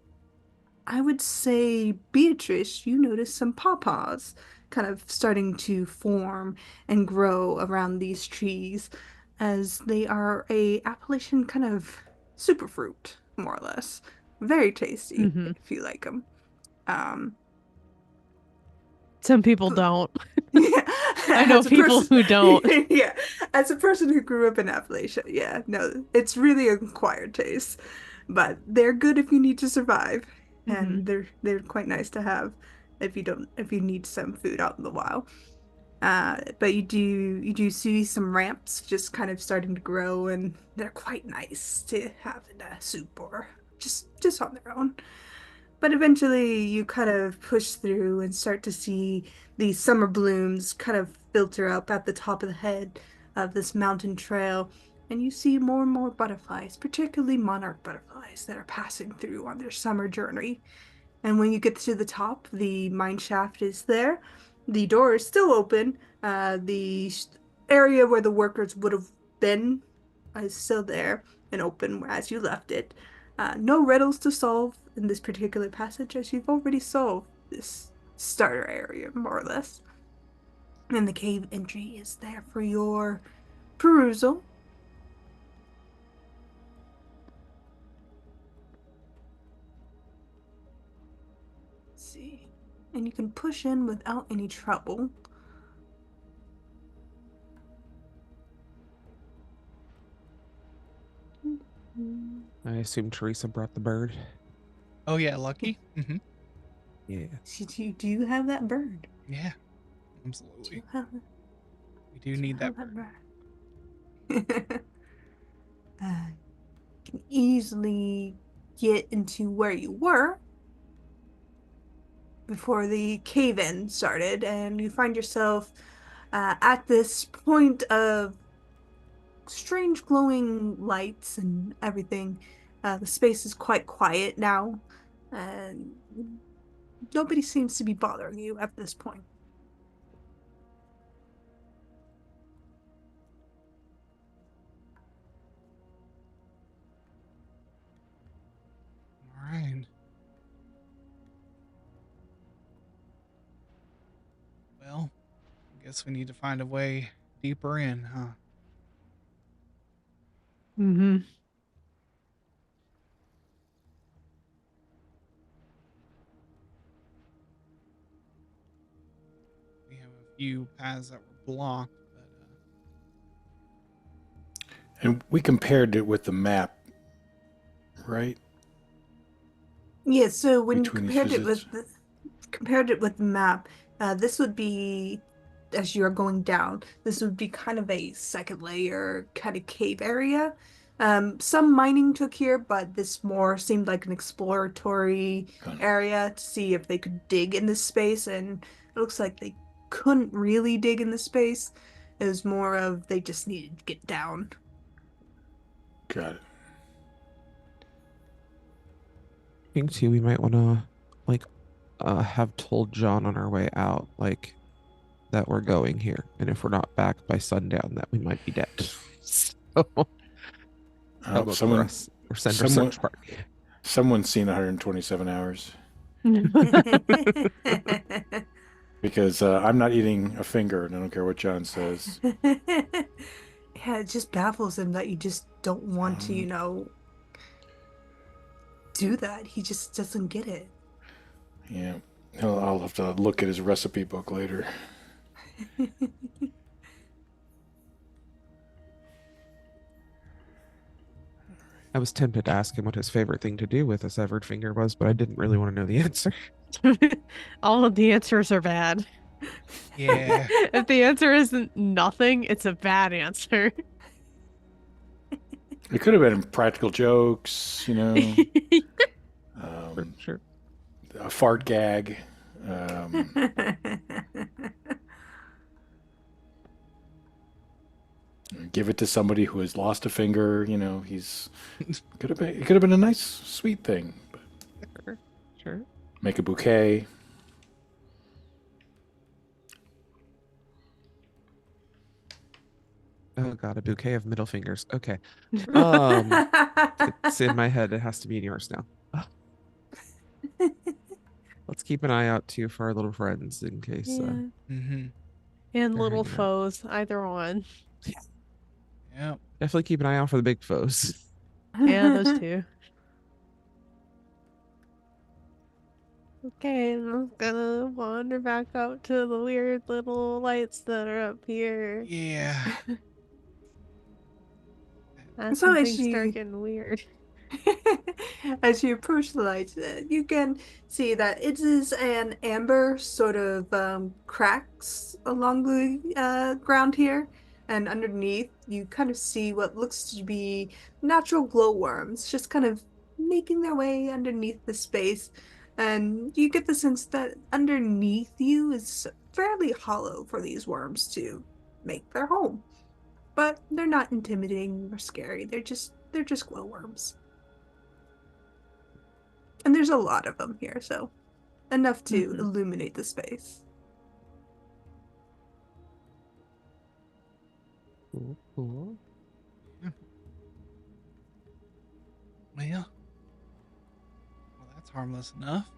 I would say, Beatrice, you notice some pawpaws kind of starting to form and grow around these trees as they are a Appalachian kind of superfruit, more or less. Very tasty Hmm. if you like them. Um, Some people but don't. yeah, I know as a people person, who don't. yeah, as a person who grew up in Appalachia, yeah, no, it's really an acquired taste, but they're good if you need to survive, Hmm. and they're quite nice to have if you need some food out in the wild. But you do see some ramps just kind of starting to grow, and they're quite nice to have in a soup or just on their own. But eventually you kind of push through and start to see these summer blooms kind of filter up at the top of the head of this mountain trail. And you see more and more butterflies, particularly monarch butterflies that are passing through on their summer journey. And when you get to the top, the mine shaft is there. The door is still open. The area where the workers would have been is still there and open as you left it. No riddles to solve in this particular passage, as you've already solved this starter area, more or less. And the cave entry is there for your perusal. Let's see. And you can push in without any trouble. I assume Teresa brought the bird. Oh yeah, lucky. Yeah. Do you have that bird? Yeah, Do you absolutely. have, We do do you need have that that bird. bird? Can easily get into where you were before the cave-in started, and you find yourself at this point of strange glowing lights and everything. The space is quite quiet now, and nobody seems to be bothering you at this point. All right. Well, I guess we need to find a way deeper in, huh? Hmm. We have a few paths that were blocked, but And we compared it with the map, right? Yeah, so when you Between these visits. compared it with the map, this would be as you're going down, this would be kind of a second layer kind of cave area. Some mining took here, but this more seemed like an exploratory Got it. area to see if they could dig in this space, and it looks like they couldn't really dig in this space. It was more of they just needed to get down. Got it. I think too, we might want to like have told John on our way out, like that we're going here, and if we're not back by sundown, that we might be dead. So they'll Oh, look for us or send our someone, search party. someone's seen 127 hours because I'm not eating a finger, and I don't care what John says. Yeah, it just baffles him that you just don't want to, Um, do that. He just doesn't get it. yeah, I'll have to look at his recipe book later. I was tempted to ask him what his favorite thing to do with a severed finger was, but I didn't really want to know the answer. All of the answers are bad. yeah. If the answer isn't nothing, it's a bad answer. It could have been practical jokes, um, Sure. a fart gag. Um, give it to somebody who has lost a finger. He's could have been. It could have been a nice, sweet thing. But Sure. Sure. make a bouquet. Oh God, a bouquet of middle fingers. Okay. Um, it's in my head. It has to be in yours now. Let's keep an eye out too for our little friends in case Yeah. Mm-hmm. And they're little hanging out. foes, either one. Yeah. Definitely keep an eye out for the big foes. Yeah, those two. Okay, I'm gonna wander back out to the weird little lights that are up here. Yeah. That's So when as things start you getting weird. as you approach the light, you can see that it is an amber sort of cracks along the ground here, and underneath you kind of see what looks to be natural glowworms, just kind of making their way underneath the space, and you get the sense that underneath you is fairly hollow for these worms to make their home. But they're not intimidating or scary. They're just glowworms. And there's a lot of them here, so enough to Mhm. illuminate the space. Cool, cool. Yeah. Well, that's harmless enough.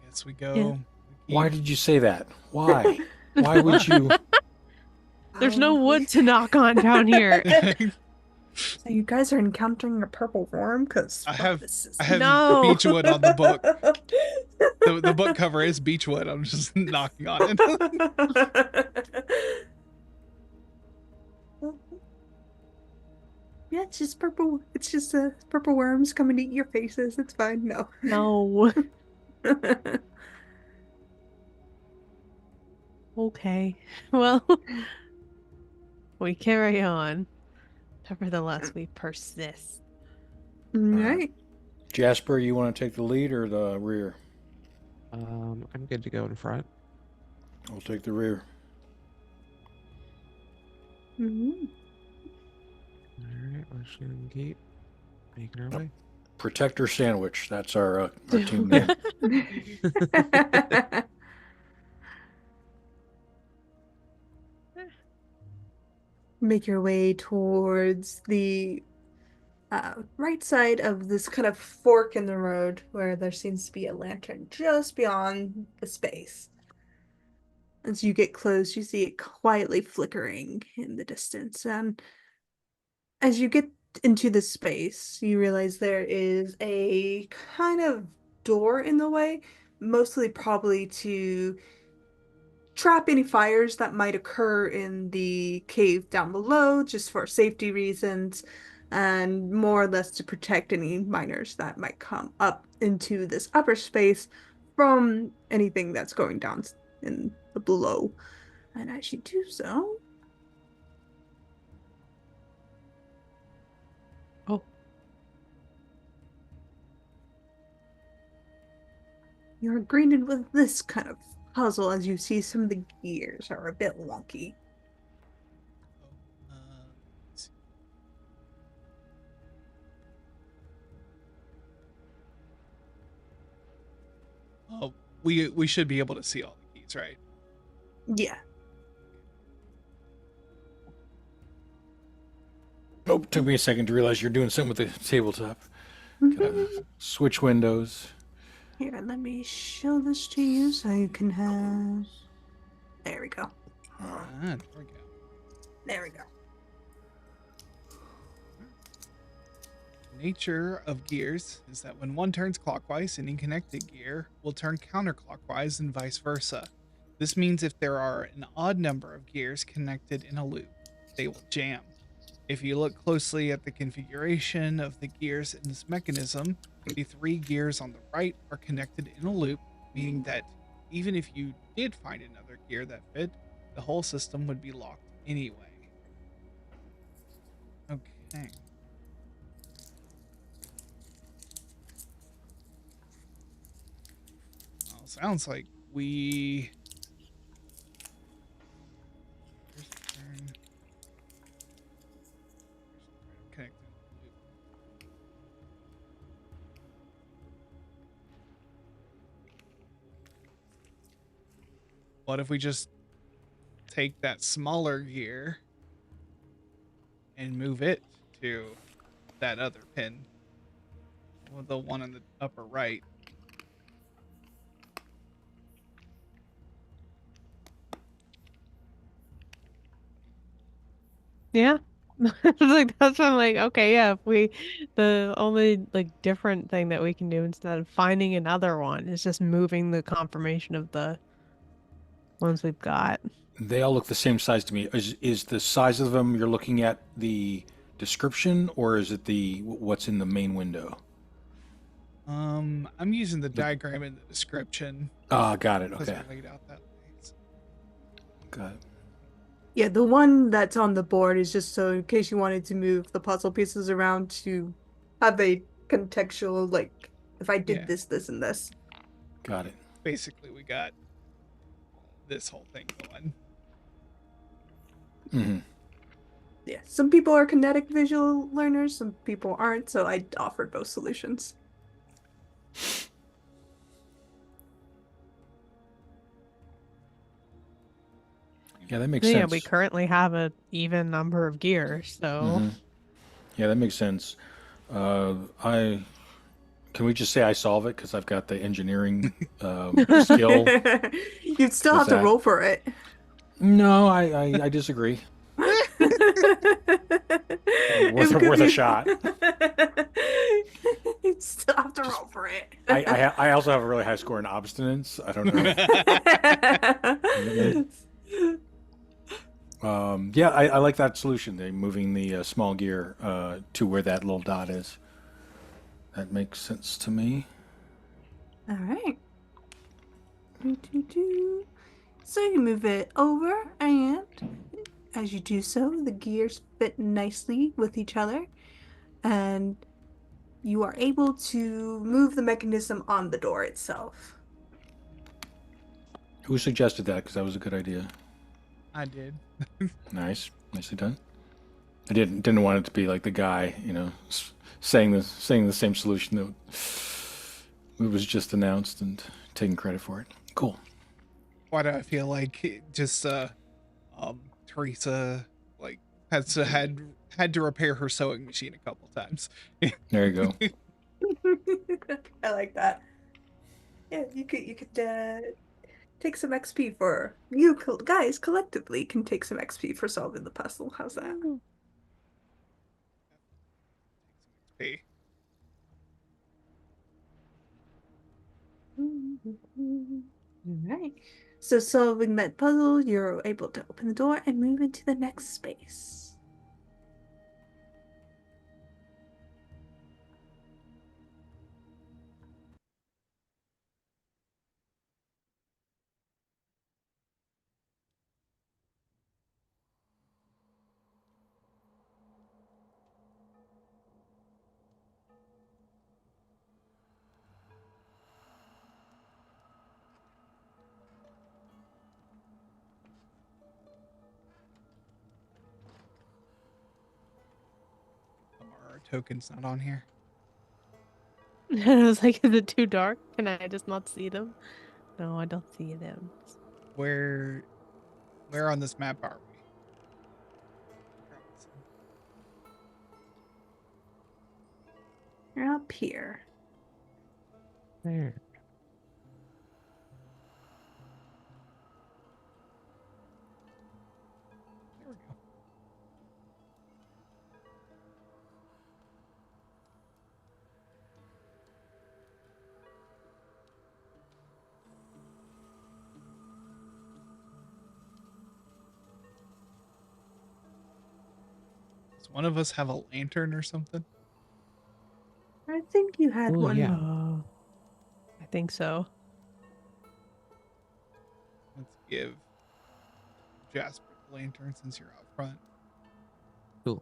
I guess we Yeah. go. We Why keep. did you say that? Why? Why would you? There's no Oh. wood to knock on down here. So you guys are encountering a purple worm? Because, I well, have this is... I have No. beechwood on the book. The book cover is beechwood. I'm just knocking on it. Yeah, it's just purple. It's just purple worms coming to eat your faces. It's fine. No. No. Okay. Well, we carry on. Nevertheless, we persist. All All right. right. Jasper, you want to take the lead or the rear? I'm good to go in front. I'll take the rear. Mhm. All right, let's keep making our Yep. way. Protector Sandwich. That's our team name. Make your way towards the right side of this kind of fork in the road where there seems to be a lantern just beyond the space. As you get close, you see it quietly flickering in the distance. And as you get into the space, you realize there is a kind of door in the way, mostly probably to trap any fires that might occur in the cave down below, just for safety reasons, and more or less to protect any miners that might come up into this upper space from anything that's going down in the below. And as you do so, Oh, you're greeted with this kind of puzzle as you see some of the gears are a bit wonky. Let's see. Oh, we should be able to see all the keys, right? Yeah. Oh, took me a second to realize you're doing something with the tabletop. Gotta switch windows. Here, let me show this to you so you can have. There we go. There we go. There we go. Nature of gears is that when one turns clockwise, any connected gear will turn counterclockwise and vice versa. This means if there are an odd number of gears connected in a loop, they will jam. If you look closely at the configuration of the gears in this mechanism, the 3 gears on the right are connected in a loop, meaning that even if you did find another gear that fit, the whole system would be locked anyway. Okay. Well, sounds like we. Here's the turn. Here's the turn. Connecting the loop. What if we just take that smaller gear and move it to that other pin? Well, the one in the upper right. Yeah. Like that's what I'm like, okay, yeah, if we the only like different thing that we can do instead of finding another one is just moving the confirmation of the ones we've got. They all look the same size to me. Is the size of them you're looking at the description, or is it the what's in the main window? I'm using the The, diagram in the description got it. because Okay, they're laid out that way. got it. Yeah, the one that's on the board is just so in case you wanted to move the puzzle pieces around to have a contextual, like, if I did Yeah, this, this, and this. Got it. basically we got this whole thing going. Hmm. Yeah, some people are kinetic visual learners, some people aren't, so I offered both solutions. Yeah, that makes Yeah, we sense. currently have a even number of gears, so Hmm. Yeah, that makes sense. I can we just say I solve it because I've got the engineering skill. You'd still Does have to that? roll for it. No, I disagree. It could Worth a be. shot. You'd still have to Just roll for it. I also have a really high score in obstinance. I don't know. Yeah, I like that solution. They moving the small gear to where that little dot is. That makes sense to me. All right. So you move it over, and as you do so, the gears fit nicely with each other, and you are able to move the mechanism on the door itself. Who suggested that? Because that was a good idea. I did. Nice, nicely done. I didn't want it to be like the guy, saying the same solution that it was just announced and taking credit for it. Cool. Why do I feel like just Teresa like had to repair her sewing machine a couple times. There you go. I like that. Yeah, you could take some XP for guys collectively can take some XP for solving the puzzle. How's that? Ooh. Hey, All right. So solving that puzzle, you're able to open the door and move into the next space. our token's not on here. I was like, is it too dark? Can I just not see them? No, I don't see them. Where where on this map are we? You're up here. There. There we go. Does one of us have a lantern or something? I think you had Oh, one. yeah. Oh, I think so. Let's give Jasper the lantern since you're out front. Cool.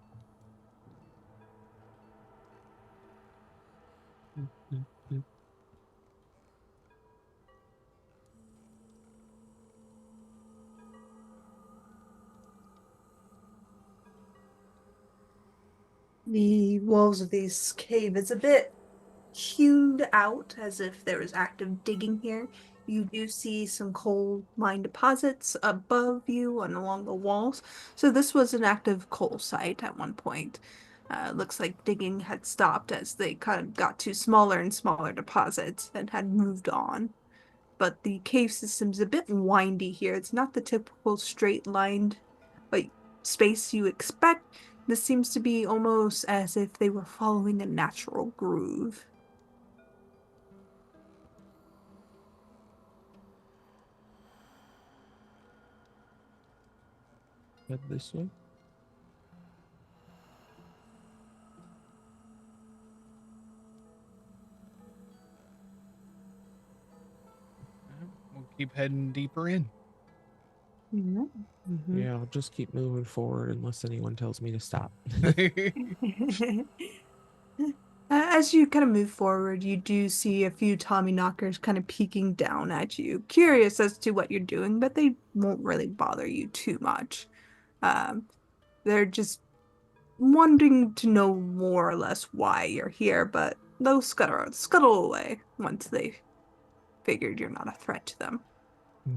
The walls of this cave is a bit hewed out as if there was active digging here. You do see some coal mine deposits above you and along the walls. So this was an active coal site at one point. Looks like digging had stopped as they kind of got to smaller and smaller deposits and had moved on. But the cave system's a bit windy here. It's not the typical straight lined like space you expect. This seems to be almost as if they were following a natural groove. Head this way. We'll keep heading deeper in. Mm-hmm. Yeah, I'll just keep moving forward unless anyone tells me to stop. As you kind of move forward, you do see a few Tommy knockers kind of peeking down at you, curious as to what you're doing, but they won't really bother you too much. Um, they're just wanting to know more or less why you're here, but they'll scuttle away once they figured you're not a threat to them.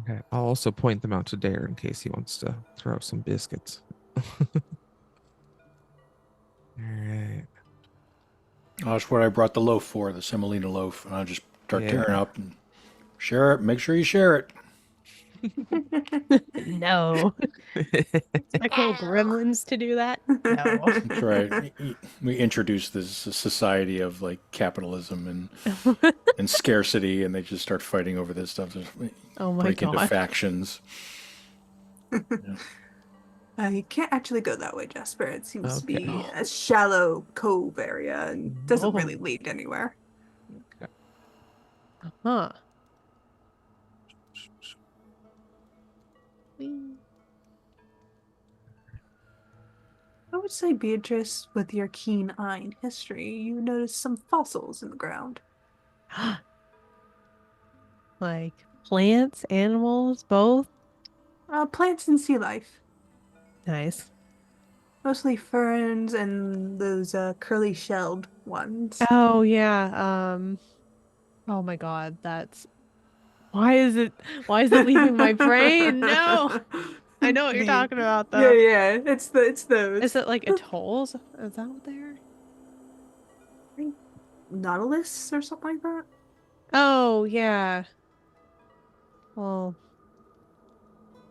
Okay. I'll also point them out to Dare in case he wants to throw some biscuits. All right. Oh, that's what I brought the loaf for, the semolina loaf. And I'll just start tearing Yeah. up and share it. Make sure you share it. No. Expect little gremlins to do that? No. That's right. We introduced this society of like capitalism and scarcity, and they just start fighting over this stuff. Just Oh my break into god. factions. Yeah. You can't actually go that way, Jasper. It seems to Okay. be a shallow cove area and doesn't really Oh. lead anywhere. Huh. Whee. I would say, Beatrice, with your keen eye and history, you notice some fossils in the ground. Like plants, animals, both? Plants and sea life. Nice. Mostly ferns and those curly shelled ones. Oh yeah. Oh my god, that's why is it leaving my brain? No. I know what you're The talking about yeah, though. yeah, it's Is those. it like atolls? Is that what they are? Nautilus or something like that. Oh yeah. Well,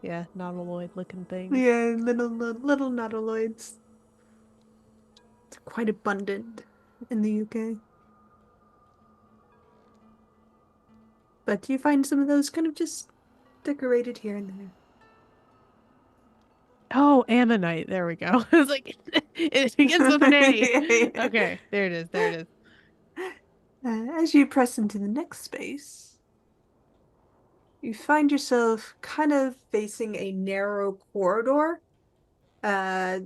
yeah, nautiloid looking things. Yeah, little nautiloids. It's quite abundant in the UK. But you find some of those kind of just decorated here and there. Oh, ammonite. There we go. I was like, it begins with an A. Okay, there it is. There it is. As you press into the next space, you find yourself kind of facing a narrow corridor. Uh,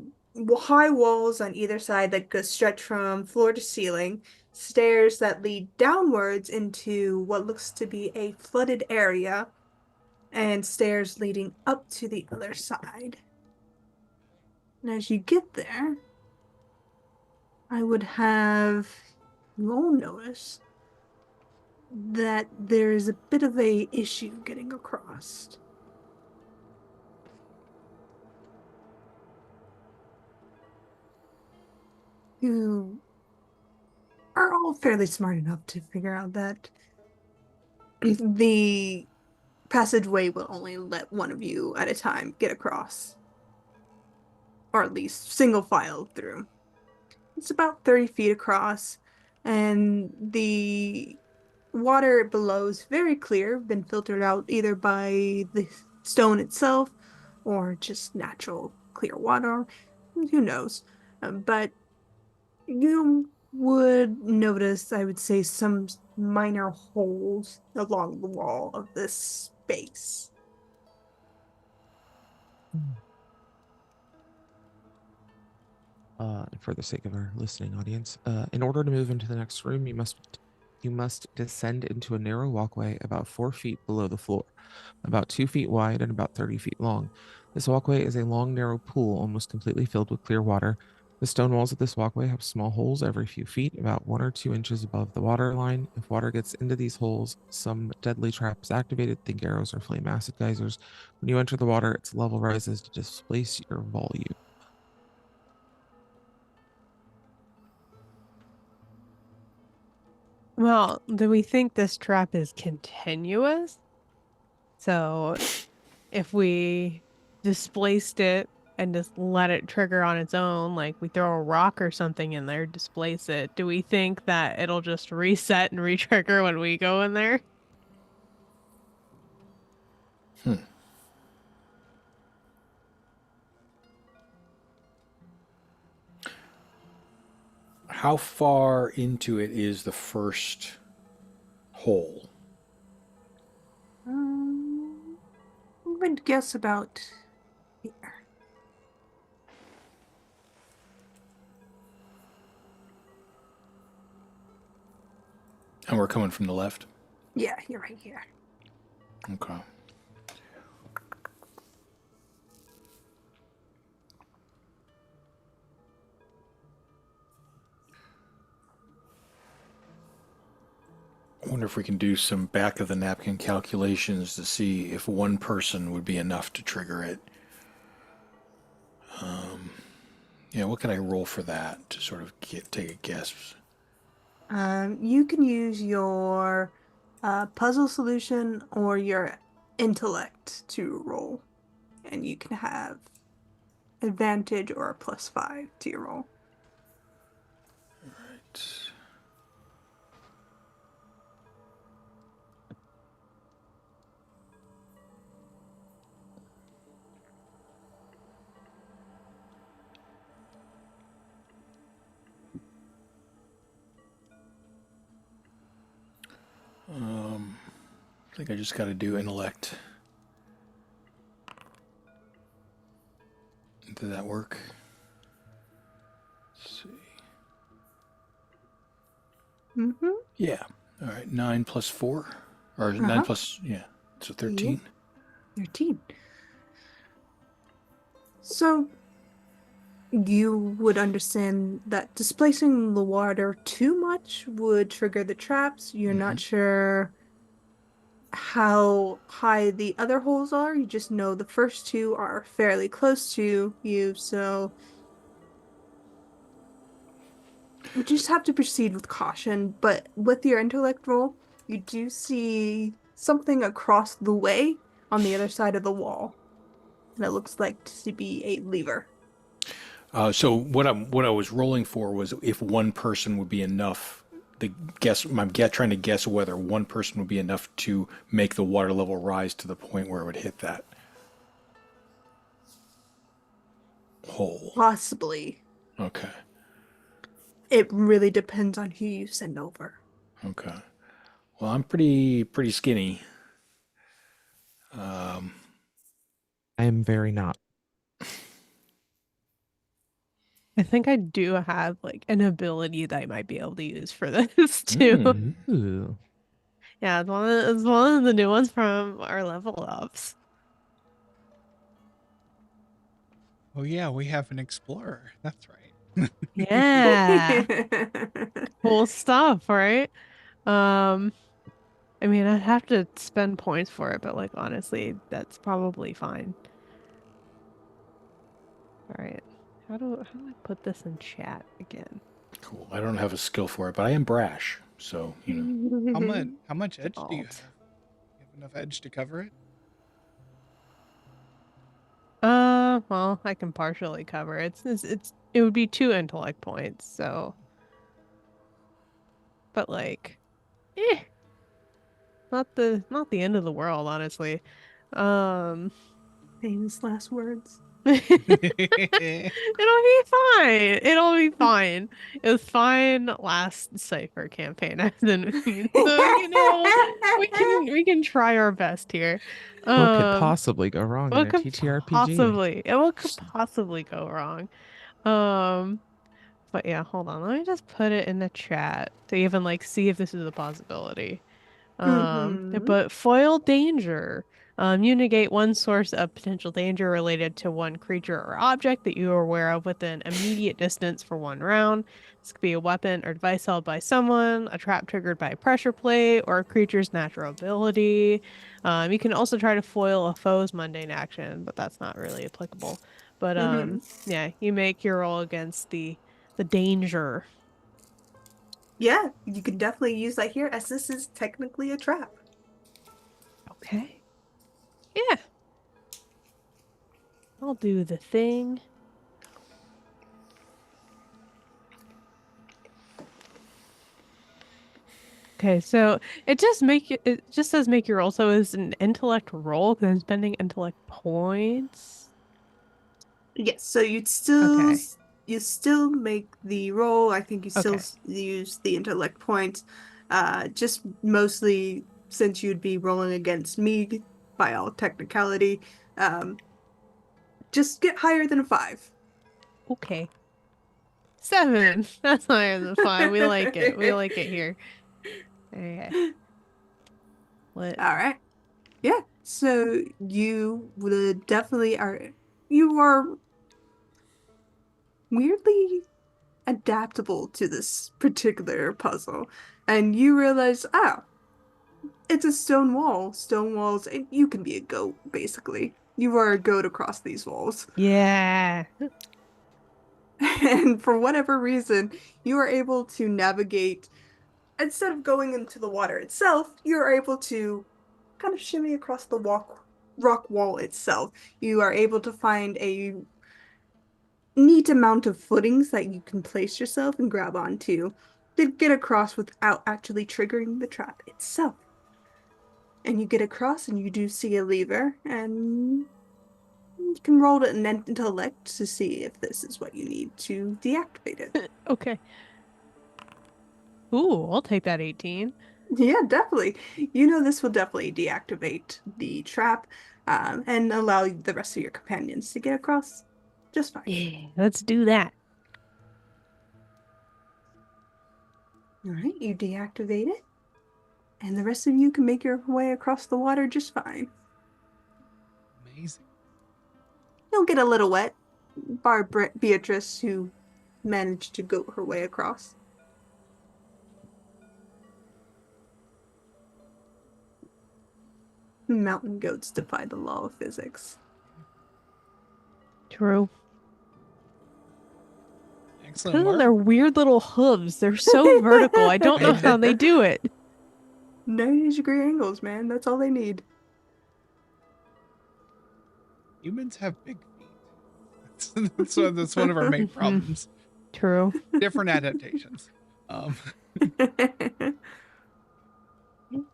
High walls on either side that go stretch from floor to ceiling, stairs that lead downwards into what looks to be a flooded area, and stairs leading up to the other side. And as you get there, I would have you all notice that there is a bit of a issue getting across. You are all fairly smart enough to figure out that the passageway will only let one of you at a time get across, or at least single file through. It's about 30 feet across, and the water below is very clear, been filtered out either by the stone itself or just natural clear water. Who knows? But you would notice, I would say, some minor holes along the wall of this space. For the sake of our listening audience, in order to move into the next room, you must You must descend into a narrow walkway about 4 feet below the floor, about 2 feet wide and about 30 feet long. This walkway is a long, narrow pool almost completely filled with clear water. The stone walls of this walkway have small holes every few feet, about 1 or 2 inches above the water line. If water gets into these holes, some deadly trap is activated. Think arrows or flame acid geysers. When you enter the water, its level rises to displace your volume. Well, do we think this trap is continuous? So if we displaced it and just let it trigger on its own, like we throw a rock or something in there, displace it, do we think that it'll just reset and re-trigger when we go in there? Hmm. How far into it is the first hole? I'm going to guess about here. And we're coming from the left. Yeah, you're right here. Okay. I wonder if we can do some back of the napkin calculations to see if one person would be enough to trigger it. Yeah, what can I roll for that to sort of take a guess? You can use your puzzle solution or your intellect to roll, and you can have advantage or a +5 to your roll. Right. I think I just got to do intellect. Did that work? Let's see. Mm-hmm. Yeah. All right. 9 plus 4. Or 9 Uh-huh. plus, yeah. So Yeah, 13. 13. So you would understand that displacing the water too much would trigger the traps. You're Mm-hmm. not sure how high the other holes are. You just know the first two are fairly close to you, so you just have to proceed with caution. But with your intellect roll, you do see something across the way on the other side of the wall, and it looks like to be a lever. So what I was rolling for was if one person would be enough. The guess trying to guess whether one person would be enough to make the water level rise to the point where it would hit that hole. Possibly. Okay. It really depends on who you send over. Okay. Well, I'm pretty skinny. I am very not. I think I do have like an ability that I might be able to use for this too. Mm. Ooh. Yeah, it's one of the new ones from our level ups. Oh yeah, we have an explorer. That's right. Yeah. Cool stuff, right? Um, I mean, I'd have to spend points for it, but like honestly, that's probably fine. All right. How do I put this in chat again? Cool. I don't have a skill for it, but I am brash, so you know. How much edge do you have? Alt. You have enough edge to cover it? Well, I can partially cover it. It would be 2 intellect points, so but like eh, not the end of the world, honestly. Um Famous last words. It'll be fine. It'll be fine. It was fine last Cypher campaign. I didn't mean so we can try our best here. What could Um possibly go wrong in what a could TTRPG? possibly go wrong? Um But yeah, hold on. Let me just put it in the chat to even like see if this is a possibility. Mm-hmm. But foil danger. You negate one source of potential danger related to one creature or object that you are aware of within immediate distance for 1 round. This could be a weapon or device held by someone, a trap triggered by a pressure plate, or a creature's natural ability. You can also try to foil a foe's mundane action, but that's not really applicable. But Mm-hmm. yeah, you make your roll against the danger. Yeah, you can definitely use that here as this is technically a trap. Okay. Yeah, I'll do the thing. Okay, so it just says make your roll, so is an intellect roll because I'm spending intellect points. Yes, so Okay. you still make the roll. I think you still Okay. use the intellect points. Just mostly since you'd be rolling against me by all technicality. Um, just get higher than a five. Okay. 7. That's higher than 5. We like it. We like it here. Okay. What? All right. Yeah. So you would definitely you are weirdly adaptable to this particular puzzle. And you realize, oh, it's a stone wall. Stone walls, and you can be a goat, basically. You are a goat across these walls. Yeah. And for whatever reason, you are able to navigate, instead of going into the water itself, you're able to kind of shimmy across the rock wall itself. You are able to find a neat amount of footings that you can place yourself and grab onto to get across without actually triggering the trap itself. And you get across and you do see a lever, and you can roll an intellect to see if this is what you need to deactivate it. Okay. Ooh, I'll take that 18. Yeah, definitely. You know this will definitely deactivate the trap, and allow the rest of your companions to get across just fine. Yeah, let's do that. All right, you deactivate it, and the rest of you can make your way across the water just fine. Amazing. You'll get a little wet, bar Beatrice, who managed to goat her way across. Mountain goats defy the law of physics. True. Excellent Because of work. their weird little hooves, they're so vertical. I don't know how they do it. 90-degree angles, man. That's all they need. Humans have big feet. That's one of our main Mhm. problems. True. Different adaptations. Um,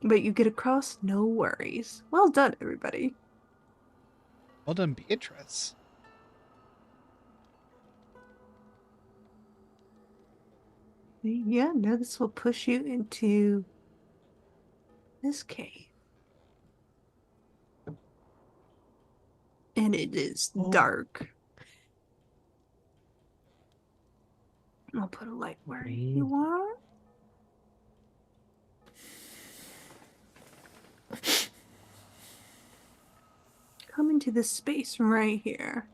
But you get across, no worries. Well done, everybody. well done, Beatrice. Yeah, now this will push you into this cave. And it is Oh. dark. I'll put a light where you are. Come into this space right here.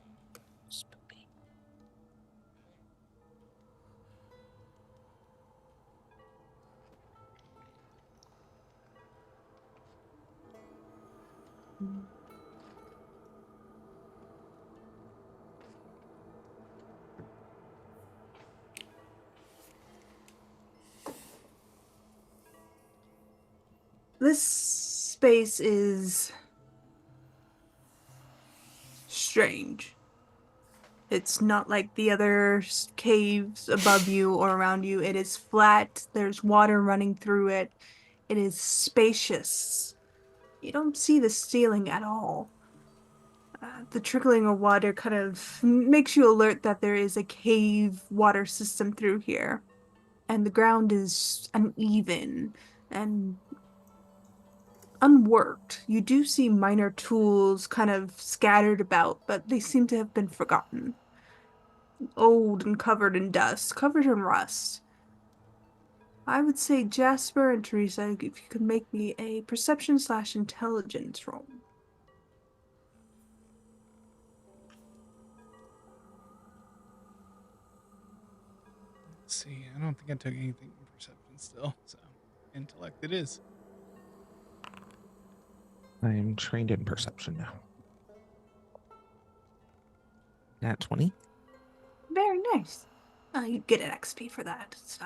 This space is strange. It's not like the other caves above you or around you. It is flat. There's water running through it. It is spacious. You don't see the ceiling at all. The trickling of water kind of makes you alert that there is a cave water system through here. And the ground is uneven and unworked. You do see minor tools kind of scattered about, but they seem to have been forgotten. old and covered in dust, covered in rust. I would say Jasper and Teresa, if you could make me a perception/intelligence roll. Let's see. I don't think I took anything in perception still, so intellect it is. I am trained in perception now. Nat 20. Very nice. You get an XP for that, so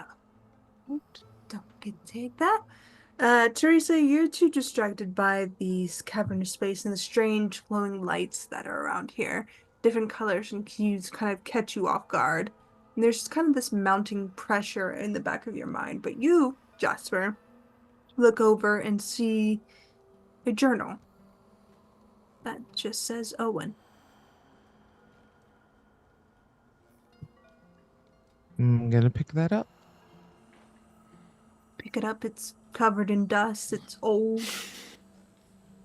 don't get to take that. Teresa, you're too distracted by these cavernous space and the strange glowing lights that are around here. Different colors and hues kind of catch you off guard. And there's kind of this mounting pressure in the back of your mind. But you, Jasper, look over and see a journal that just says Owen. I'm gonna pick that up. Pick it up, it's covered in dust, it's old,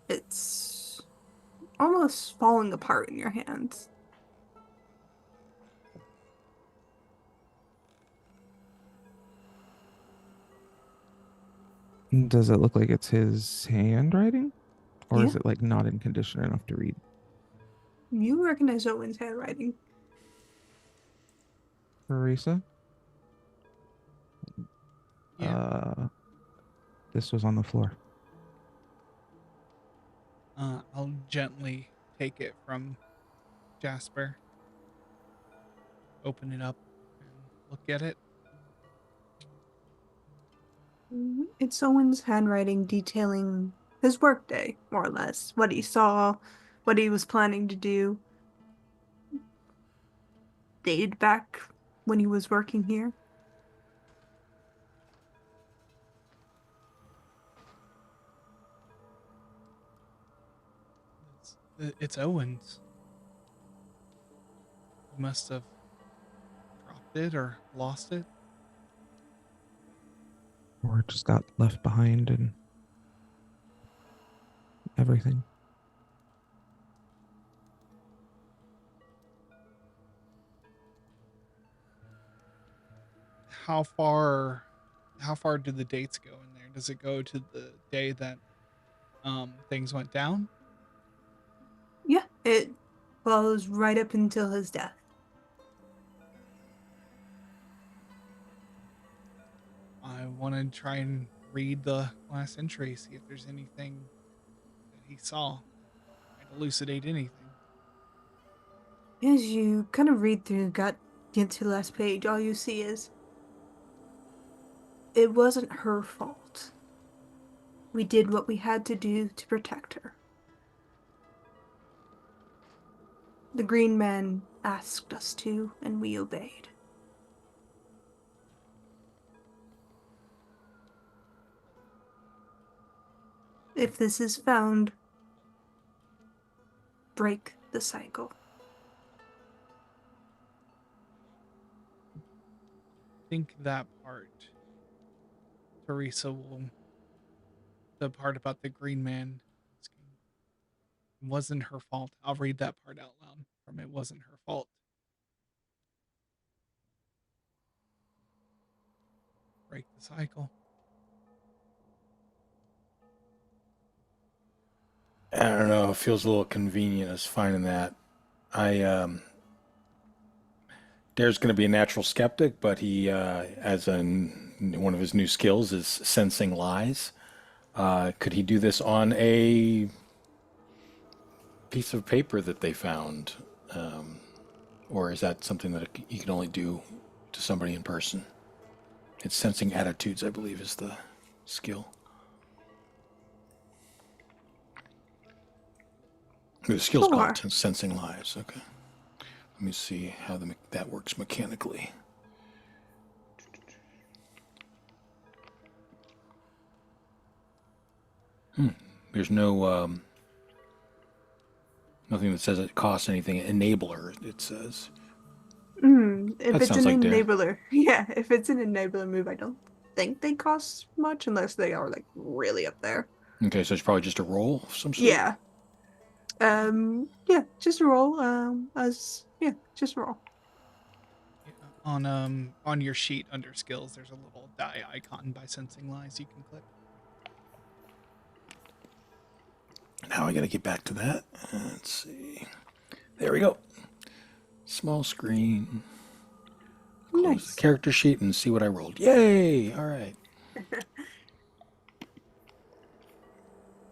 it's almost falling apart in your hands. Does it look like it's his handwriting? Or Yeah, is it like not in condition enough to read? you recognize Owen's handwriting. Teresa? Yeah. This was on the floor. I'll gently take it from Jasper, open it up, and look at it. It's Owen's handwriting detailing his workday, more or less. What he saw, what he was planning to do, dated back when he was working here. It's Owen's. He must have dropped it or lost it. Or it just got left behind and everything. How far do the dates go in there? Does it go to the day that things went down? Yeah, it follows right up until his death. I want to try and read the last entry, see if there's anything that he saw. Might elucidate anything. As you kind of read through, get to the last page, all you see is it wasn't her fault. We did what we had to do to protect her. The green man asked us to, and we obeyed. If this is found, break the cycle. I think that part, Teresa will. The part about the green man asking, it wasn't her fault. I'll read that part out loud from It Wasn't Her Fault. Break the cycle. I don't know. It feels a little convenient as finding that. I Dare's going to be a natural skeptic, but he, one of his new skills is sensing lies. Could he do this on a piece of paper that they found, or is that something that he can only do to somebody in person? It's sensing attitudes, I believe, is the skill. The skill's called Sure. sensing lies. Okay. Let me see how that works mechanically. There's nothing that says it costs anything. Enabler, it says. If That it's sounds an like Dare. enabler, yeah, if it's an enabler move, I don't think they cost much unless they are like really up there. Okay, so it's probably just a roll of some sort. Yeah. Yeah, just roll. Just roll. on your sheet under skills, there's a little die icon by sensing lies you can click. Now I got to get back to that. Let's see. There we go. Small screen. Close the Nice. character sheet and see what I rolled. Yay! All right.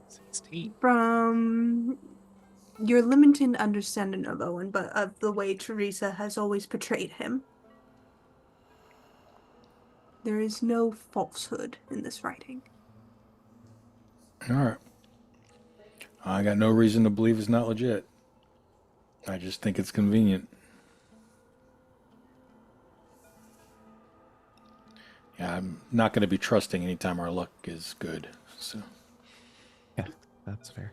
16. From your limited understanding of Owen, but of the way Teresa has always portrayed him, there is no falsehood in this writing. All right. I got no reason to believe it's not legit. I just think it's convenient. Yeah, I'm not going to be trusting anytime our luck is good. So Yeah, that's fair.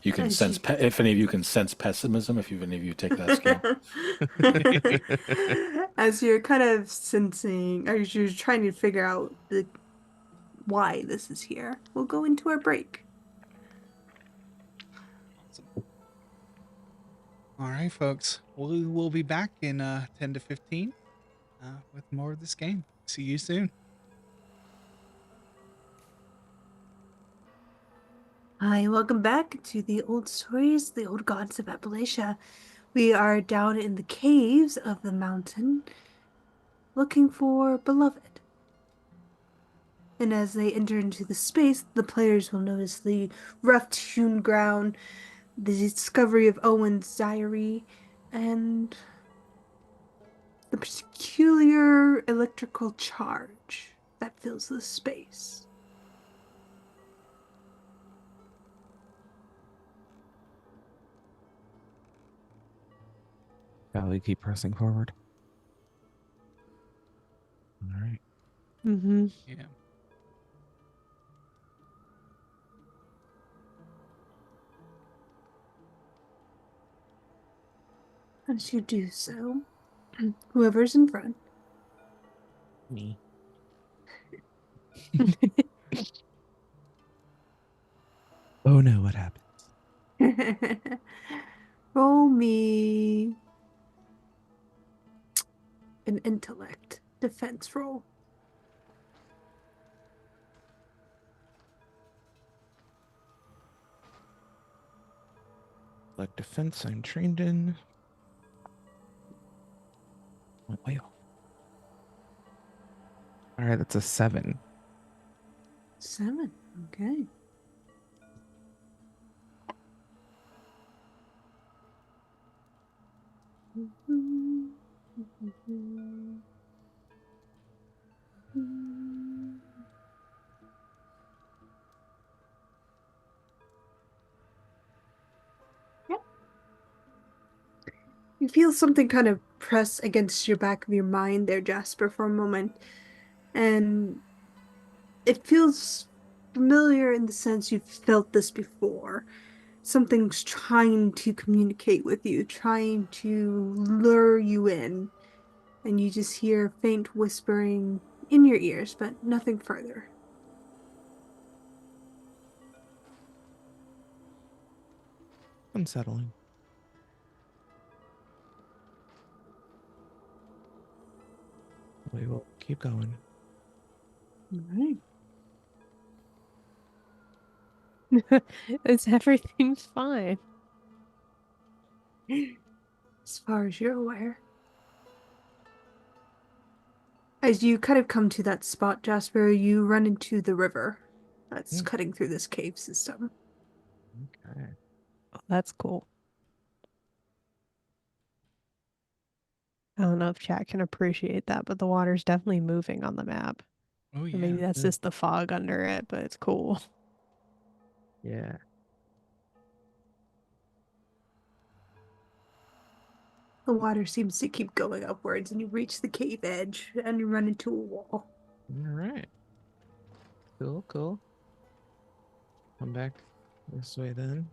you can And sense she- if any of you can sense pessimism. If any of you take that skill. As you're kind of sensing, or you're trying to figure out why this is here, we'll go into our break. Awesome. All right, folks. We will be back in 10 to 15 with more of this game. See you soon. Hi, welcome back to the old stories, the old gods of Appalachia. We are down in the caves of the mountain looking for Beloved. And as they enter into the space, the players will notice the rough-hewn ground, the discovery of Owen's diary, and the peculiar electrical charge that fills the space. Shall we keep pressing forward? All right. Mm-hmm. Yeah. As you do so, whoever's in front Me. Oh no, what happened? roll me an intellect defense roll. Like defense, I'm trained in. Oh, wait. All right, that's a 7. 7. Okay. Yep. You feel something kind of press against your back of your mind there, Jasper, for a moment. And it feels familiar in the sense you've felt this before. Something's trying to communicate with you, trying to lure you in, and you just hear faint whispering in your ears, but nothing further. Unsettling. We will keep going. All right. It's everything's fine. As far as you're aware. As you kind of come to that spot, Jasper, you run into the river that's Mm. cutting through this cave system. Okay. Oh, that's cool. I don't know if chat can appreciate that, but the water's definitely moving on the map. Oh, Or yeah. maybe that's Mm. just the fog under it, but it's cool. Yeah. The water seems to keep going upwards, and you reach the cave edge and you run into a wall. All right. Cool, cool. Come back this way then.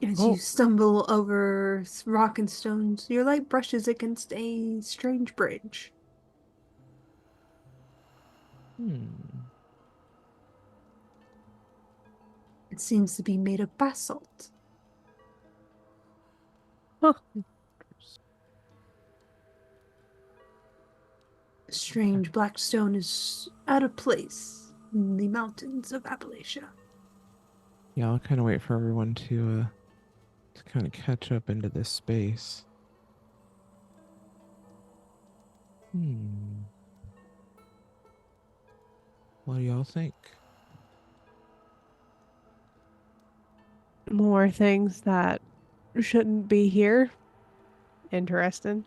As you Oh, stumble over rock and stones, your light brushes against a strange bridge. Hmm. It seems to be made of basalt. Huh. The strange black stone is out of place in the mountains of Appalachia. Yeah, I'll kind of wait for everyone to kind of catch up into this space. Hmm. What do y'all think? More things that shouldn't be here. Interesting.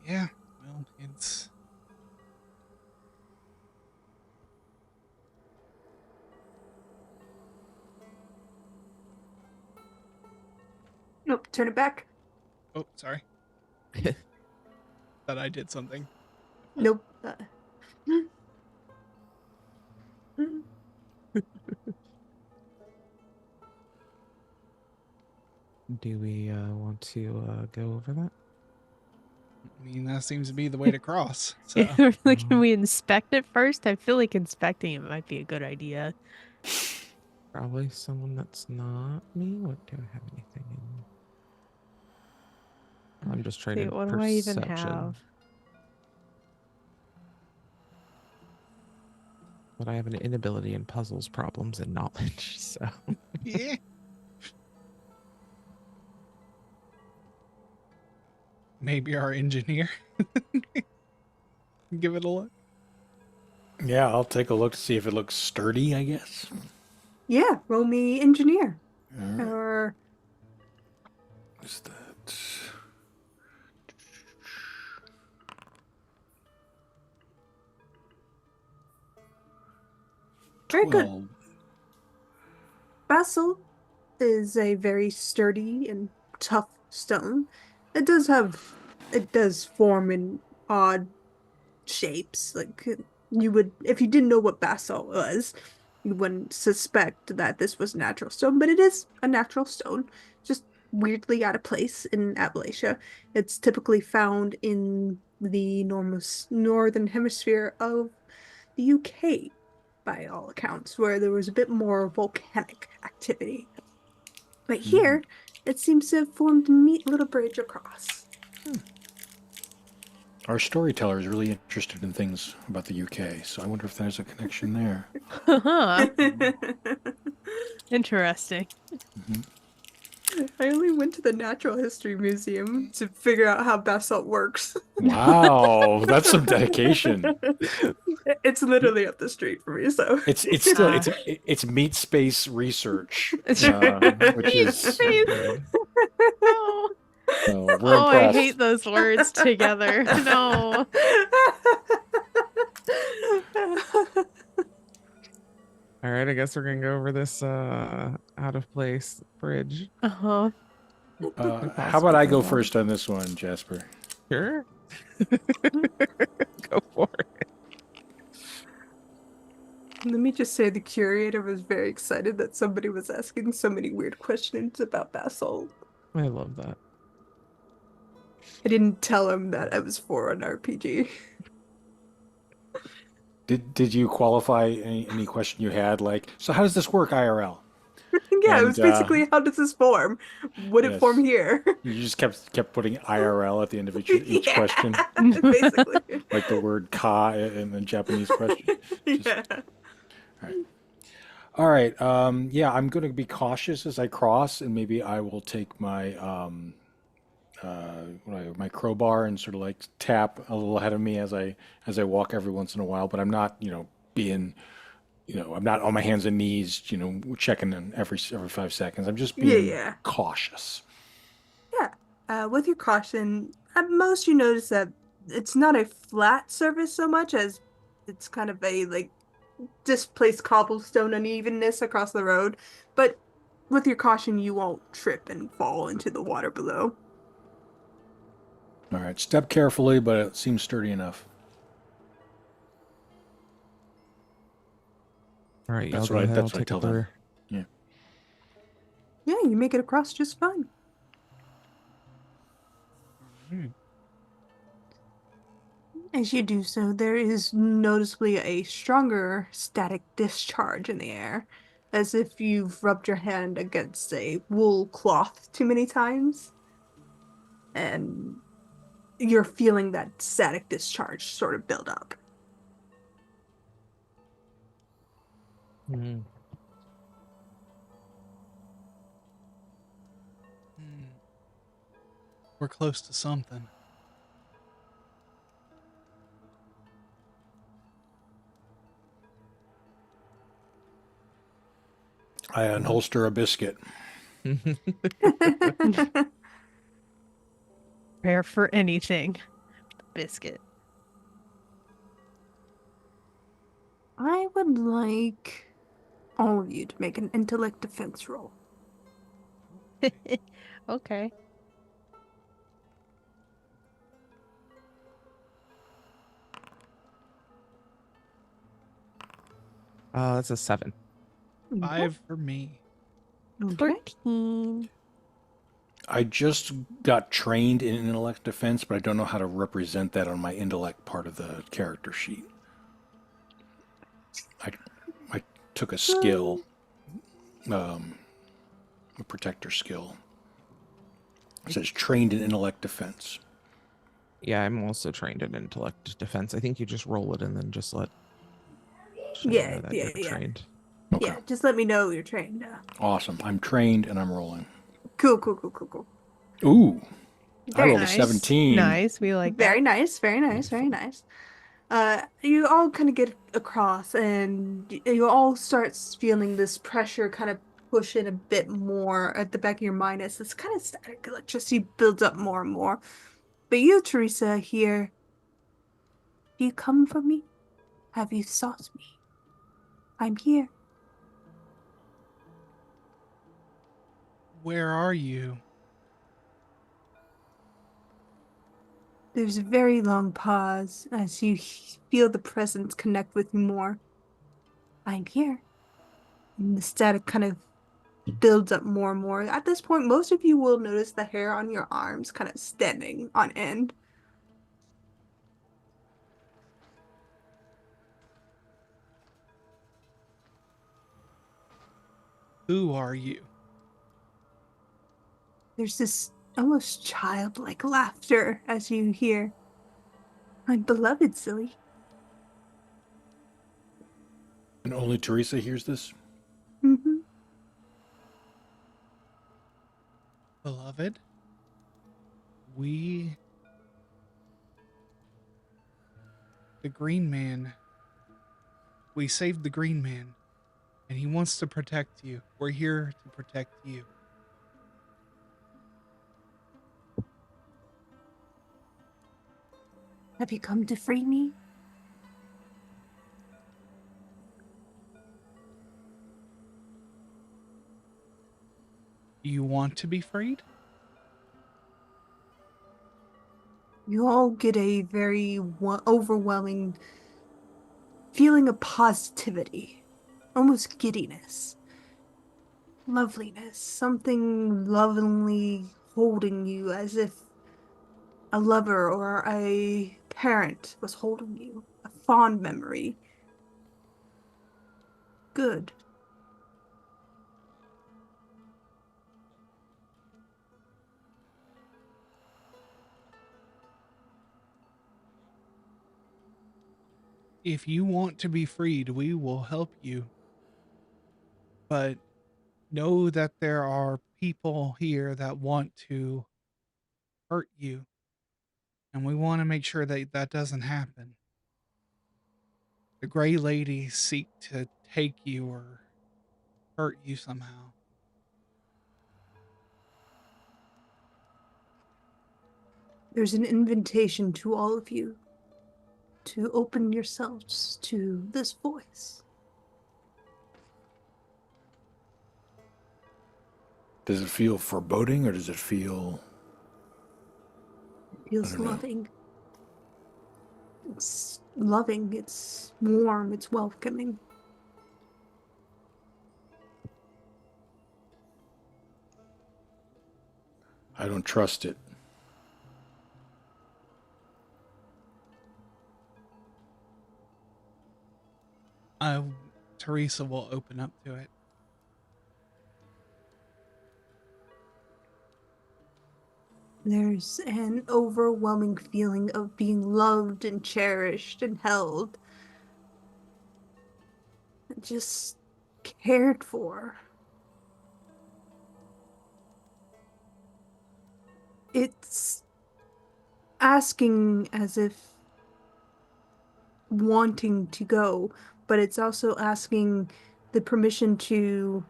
Yeah. Well, it's Nope, turn it back. oh, sorry. Thought I did something. Nope. Do we want to go over that? I mean, that seems to be the way to cross. Yeah, So, really, can we inspect it first? I feel like inspecting it might be a good idea. Probably someone that's not me. What do I have anything in? I'm just See, trading what do I even perception, have? but I have an inability in puzzles, problems, and knowledge. So yeah. Maybe our engineer. Give it a look. Yeah, I'll take a look to see if it looks sturdy, I guess. Yeah, roll me engineer. All right. Or What's that? very good. 12. Basalt is a very sturdy and tough stone. It does form in odd shapes. Like you would, if you didn't know what basalt was, you wouldn't suspect that this was natural stone, but it is a natural stone, just weirdly out of place in Appalachia. It's typically found in the northern hemisphere of the UK, by all accounts, where there was a bit more volcanic activity. But Mm. here, it seems to have formed a neat little bridge across. Our storyteller is really interested in things about the UK, so I wonder if there's a connection there. Huh. Interesting. Mhm. I only went to the Natural History Museum to figure out how basalt works. Wow, that's some dedication. It's literally up the street for me, so. It's still Uh, it's meat space research, it's which meat is space. No. so we're Oh, I impressed. hate those words together. No. all right, I guess we're gonna go over this out of place bridge. Uh-huh. Quickly How about possible I for go everyone. first on this one, Jasper? Sure. Go for it. Let me just say the curator was very excited that somebody was asking so many weird questions about basalt. I love that. I didn't tell him that I was for an RPG. Did you qualify any question you had like, so how does this work IRL? Yeah, it was And basically how does this form? Would it form yes, here? you just kept putting IRL at the end of each Yeah, question, basically. like the word ka in the Japanese question. Just Yeah. all right. All right. Yeah, I'm going to be cautious as I cross, and maybe I will take my my crowbar and sort of like tap a little ahead of me as I walk every once in a while. But I'm not, being, I'm not on my hands and knees, checking in every 5 seconds. I'm just Yeah, being yeah. cautious. Yeah. With your caution, at most you notice that it's not a flat surface so much as it's kind of a like displaced cobblestone unevenness across the road. But with your caution, you won't trip and fall into the water below. All right, step carefully, but it seems sturdy enough. All right, y'all That's go what I ahead. I'll that's what I take up tell the them. rear. Yeah. Yeah, you make it across just fine. Mm. As you do so, there is noticeably a stronger static discharge in the air, as if you've rubbed your hand against a wool cloth too many times, and you're feeling that static discharge sort of build up. Hmm. Mm. We're close to something. I unholster a biscuit. Prepare for anything. Biscuit. I would like all of you to make an intellect defense roll. Okay. That's a 7. Okay. 5 for me. Okay. 14. I just got trained in intellect defense, but I don't know how to represent that on my intellect part of the character sheet. I, I took a skill, um, a protector skill. It says trained in intellect defense. Yeah, I'm also trained in intellect defense. I think you just roll it and then just let Shay Yeah, know that yeah, you're yeah. trained. Okay. Yeah, just let me know you're trained. Awesome. I'm trained and I'm rolling. Cool, cool, cool, cool, cool. Ooh, I Very rolled a nice. Nice. 17. Nice. We like Very that. nice, very nice, very Beautiful. nice. You all kind of get across, and you all start feeling this pressure kind of push in a bit more at the back of your mind as this kind of static electricity builds up more and more. But you, Teresa, here, do you come for me? Have you sought me? I'm here. Where are you? There's a very long pause as you feel the presence connect with you more. I'm here. And the static kind of builds up more and more. At this point, most of you will notice the hair on your arms kind of standing on end. Who are you? There's this almost childlike laughter as you hear, my beloved silly. And only Teresa hears this? Hmm. Beloved? We, the Green Man, we saved the Green Man, and he wants to protect you. We're here to protect you. Have you come to free me? You want to be freed? You all get a very overwhelming feeling of positivity, almost giddiness, loveliness, something lovingly holding you as if a lover or a parent was holding you, a fond memory. Good. If you want to be freed, we will help you. But know that there are people here that want to hurt you, and we want to make sure that that doesn't happen. The Gray Ladies seek to take you or hurt you somehow. There's an invitation to all of you to open yourselves to this voice. Does it feel foreboding or does it feel, It I feels don't know? loving. It's loving, it's warm, it's welcoming. I don't trust it. Teresa will open up to it. There's an overwhelming feeling of being loved and cherished and held, and just cared for. It's asking as if wanting to go, but it's also asking the permission to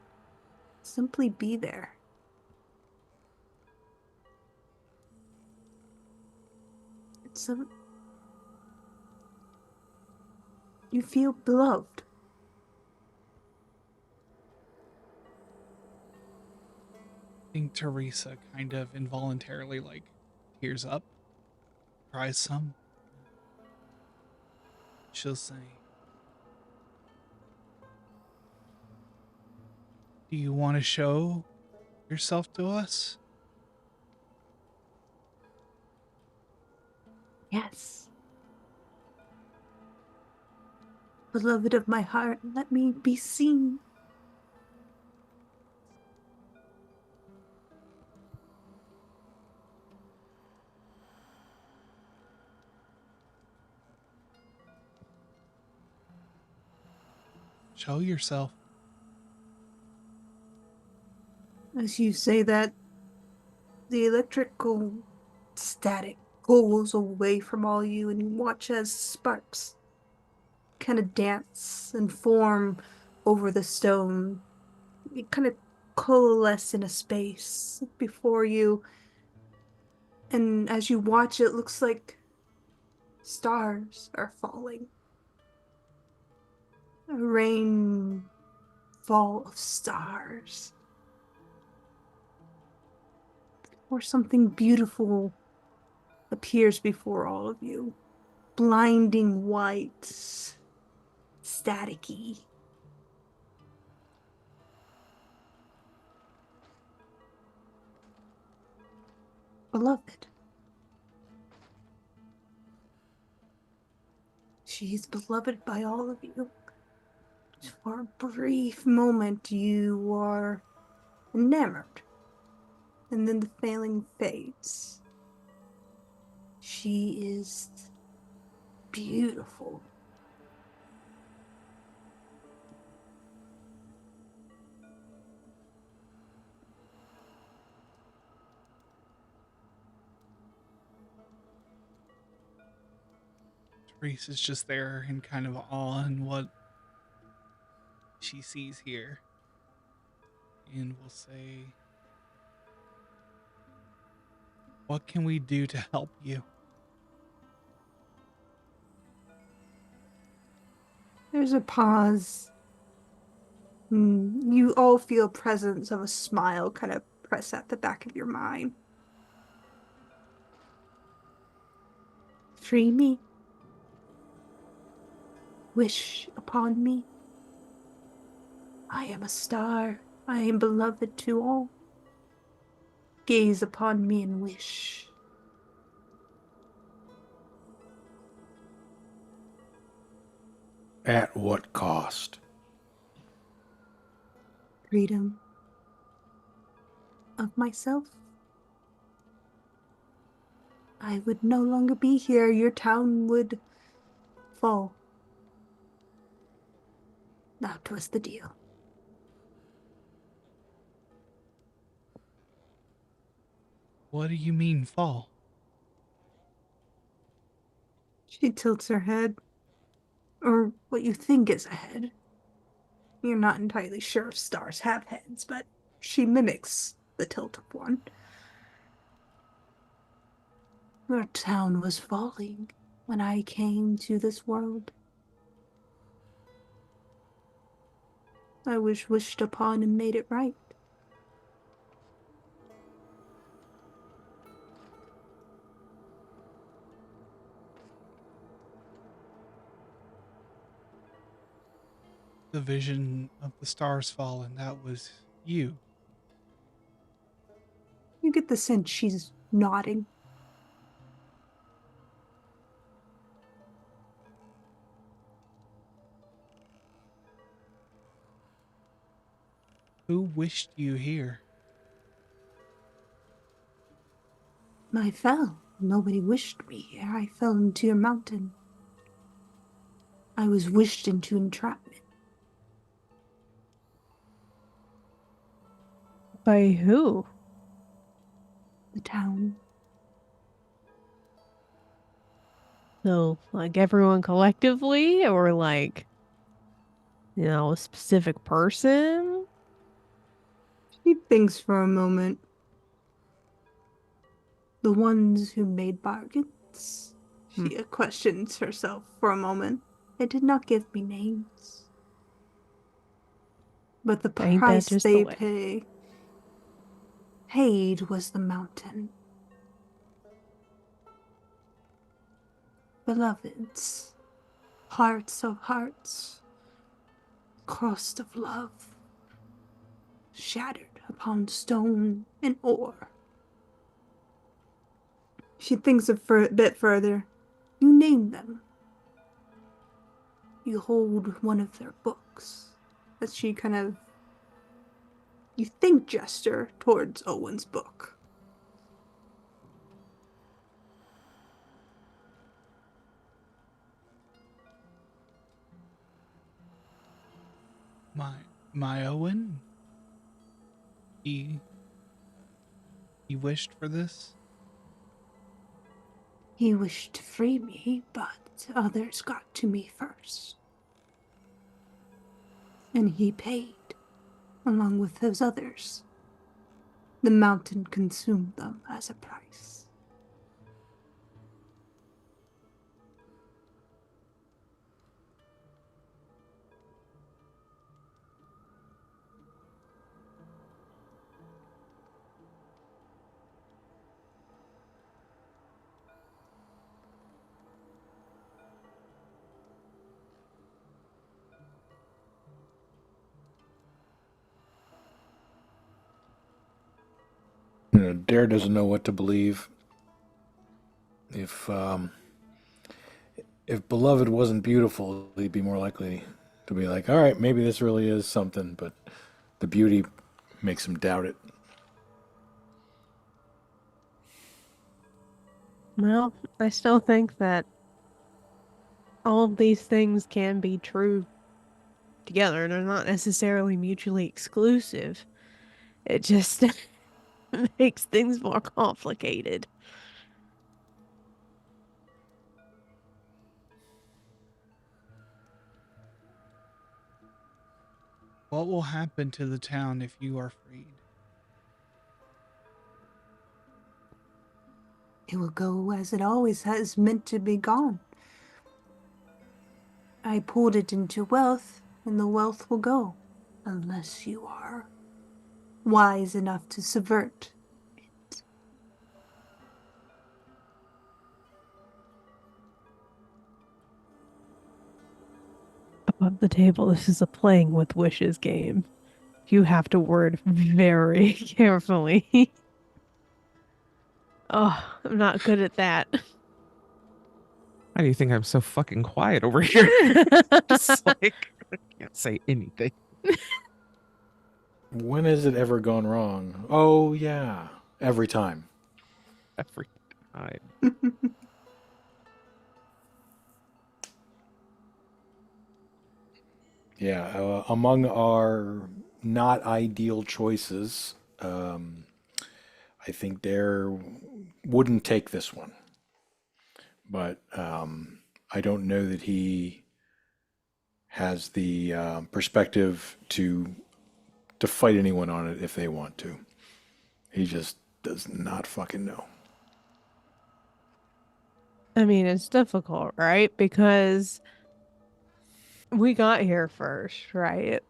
simply be there. It's a, you feel beloved. I think Teresa kind of involuntarily like tears up, cries some. She'll say, "Do you want to show yourself to us?" Yes. Beloved of my heart, let me be seen. Show yourself. As you say that, the electrical static pulls away from all you, and you watch as sparks kind of dance and form over the stone. It kind of coalesce in a space before you, and as you watch, it looks like stars are falling. A rainfall of stars. Or something beautiful appears before all of you. Blinding white, staticky. Beloved. She is beloved by all of you. For a brief moment, you are enamored, and then the feeling fades. She is beautiful. Teresa's just there in kind of awe in what she sees here. And will say, "What can we do to help you?" There's a pause. You all feel presence of a smile kind of press at the back of your mind. Free me. Wish upon me. I am a star. I am beloved to all. Gaze upon me and wish. At what cost? Freedom of myself. I would no longer be here. Your town would fall. That was the deal. "What do you mean, fall?" She tilts her head, or what you think is a head. You're not entirely sure if stars have heads, but she mimics the tilt of one. Your town was falling when I came to this world. I wished upon and made it right. The vision of the stars fall, and that was you. You get the sense she's nodding. Who wished you here? I fell. Nobody wished me here. I fell into your mountain. I was wished into entrapment. By who? The town. So, like everyone collectively, or like, a specific person? She thinks for a moment. The ones who made bargains. Hmm. She questions herself for a moment. They did not give me names, but the Ain't that price just the they way? paid was the mountain. Beloveds, hearts of hearts, cost of love, shattered upon stone and ore. She thinks a bit further. You name them. You hold one of their books. As she kind of, you think, gesture towards Owen's book. My Owen? He he wished for this? He wished to free me, but others got to me first. And he paid, along with those others. The mountain consumed them as a price. Dare doesn't know what to believe. If if beloved wasn't beautiful, he'd be more likely to be like, all right, maybe this really is something. But the beauty makes him doubt it. Well, I still think that all of these things can be true together. They're not necessarily mutually exclusive. It just makes things more complicated. What will happen to the town if you are freed? It will go as it always has meant to be gone. I poured it into wealth, and the wealth will go, unless you are wise enough to subvert. Above the table, this is a playing with wishes game. You have to word very carefully. Oh, I'm not good at that. Why do you think I'm so fucking quiet over here? Just like I can't say anything When has it ever gone wrong? Oh, yeah. Every time. every time. Yeah. Among our not ideal choices, I think Dare wouldn't take this one. But I don't know that he has the perspective to fight anyone on it if they want to. He just does not fucking know. I mean, it's difficult, right? Because we got here first, right?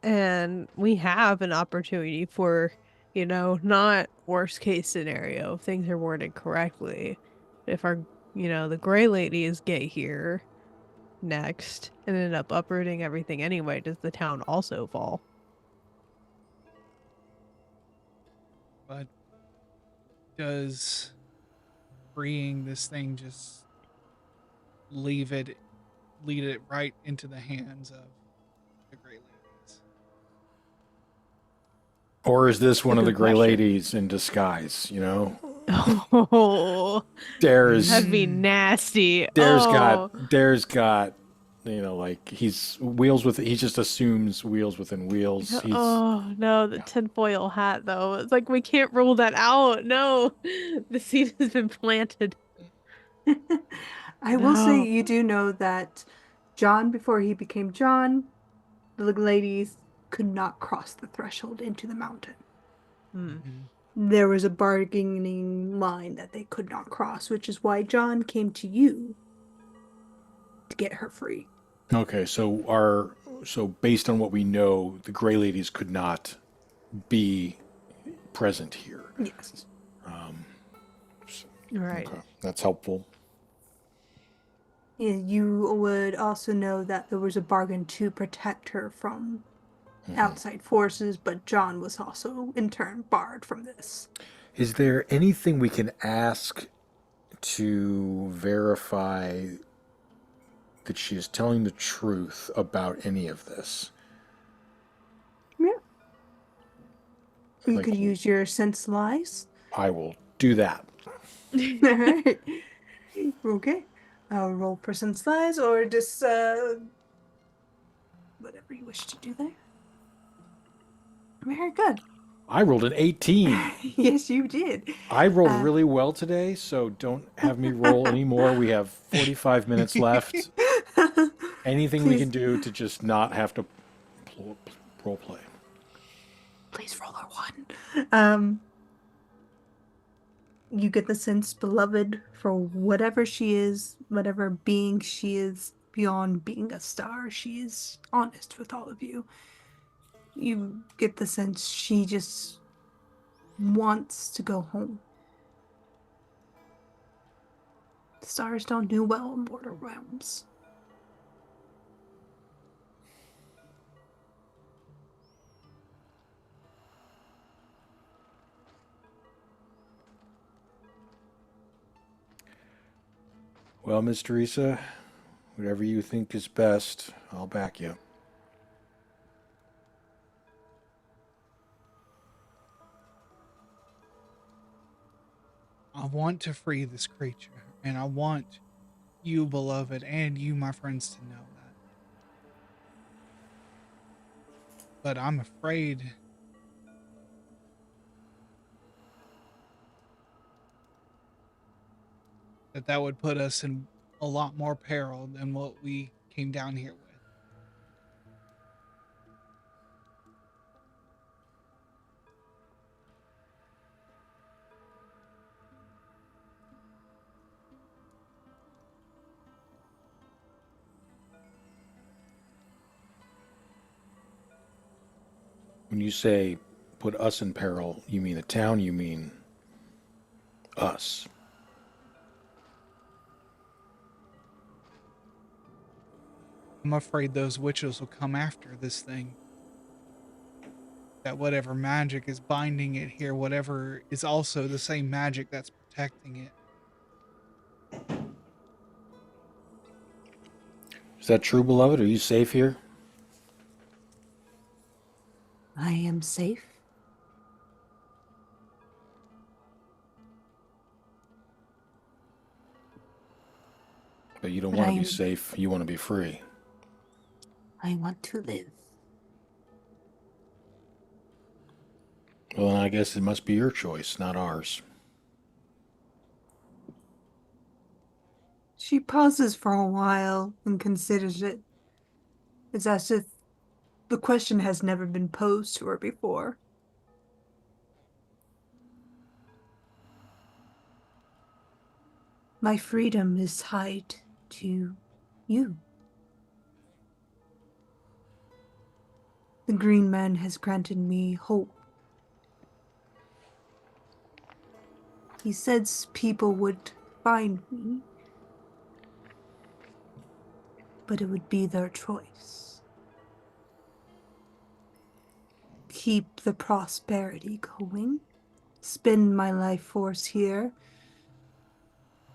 And we have an opportunity for, not worst case scenario if things are worded correctly. If the gray ladies get here next and end up uprooting everything anyway, does the town also fall? But does freeing this thing just leave it lead it right into the hands of the Grey Ladies? Or is this a one of the good Gray question. Ladies in disguise? You know, Oh, Dare's that'd be nasty. Dare's got Oh, Dare's got, like he just assumes wheels within wheels. oh no, the tinfoil hat though. It's like we can't rule that out. No, the seed has been planted. I will say No. you do know that John, before he became John, the ladies could not cross the threshold into the mountain. Hmm. Mhm. There was a bargaining line that they could not cross, which is why John came to you to get her free. Okay, so based on what we know, the Gray Ladies could not be present here. Yes. Right. Okay, that's helpful. Yeah, you would also know that there was a bargain to protect her from outside forces, but John was also in turn barred from this. Is there anything we can ask to verify that she is telling the truth about any of this? Yeah. You Like, could use your sense lies. I will do that. Alright. Okay. I'll roll for sense lies or just whatever you wish to do there. Very good. I rolled an 18. Yes, you did. I rolled Uh, really well today, so don't have me roll anymore. We have 45 minutes left. Anything we can please, do to just not have to role play. please roll a one. You get the sense, beloved, for whatever she is, whatever being she is, beyond being a star, she is honest with all of you. You get the sense she just wants to go home. Stars don't do well in mortal realms. Well, Miss Teresa, whatever you think is best, I'll back you. I want to free this creature, and I want you, beloved, and you, my friends, to know that. But I'm afraid that that would put us in a lot more peril than what we came down here with. When you say put us in peril, you mean the town, you mean us. I'm afraid those witches will come after this thing. That whatever magic is binding it here, whatever is also the same magic that's protecting it. Is that true, beloved? Are you safe here? I am safe. But you don't But want to be safe, you want to be free. I want to live. Well, then I guess it must be your choice, not ours. She pauses for a while and considers it. It's as if the question has never been posed to her before. My freedom is tied to you. The Green Man has granted me hope. He says people would find me, but it would be their choice. Keep the prosperity going, spend my life force here,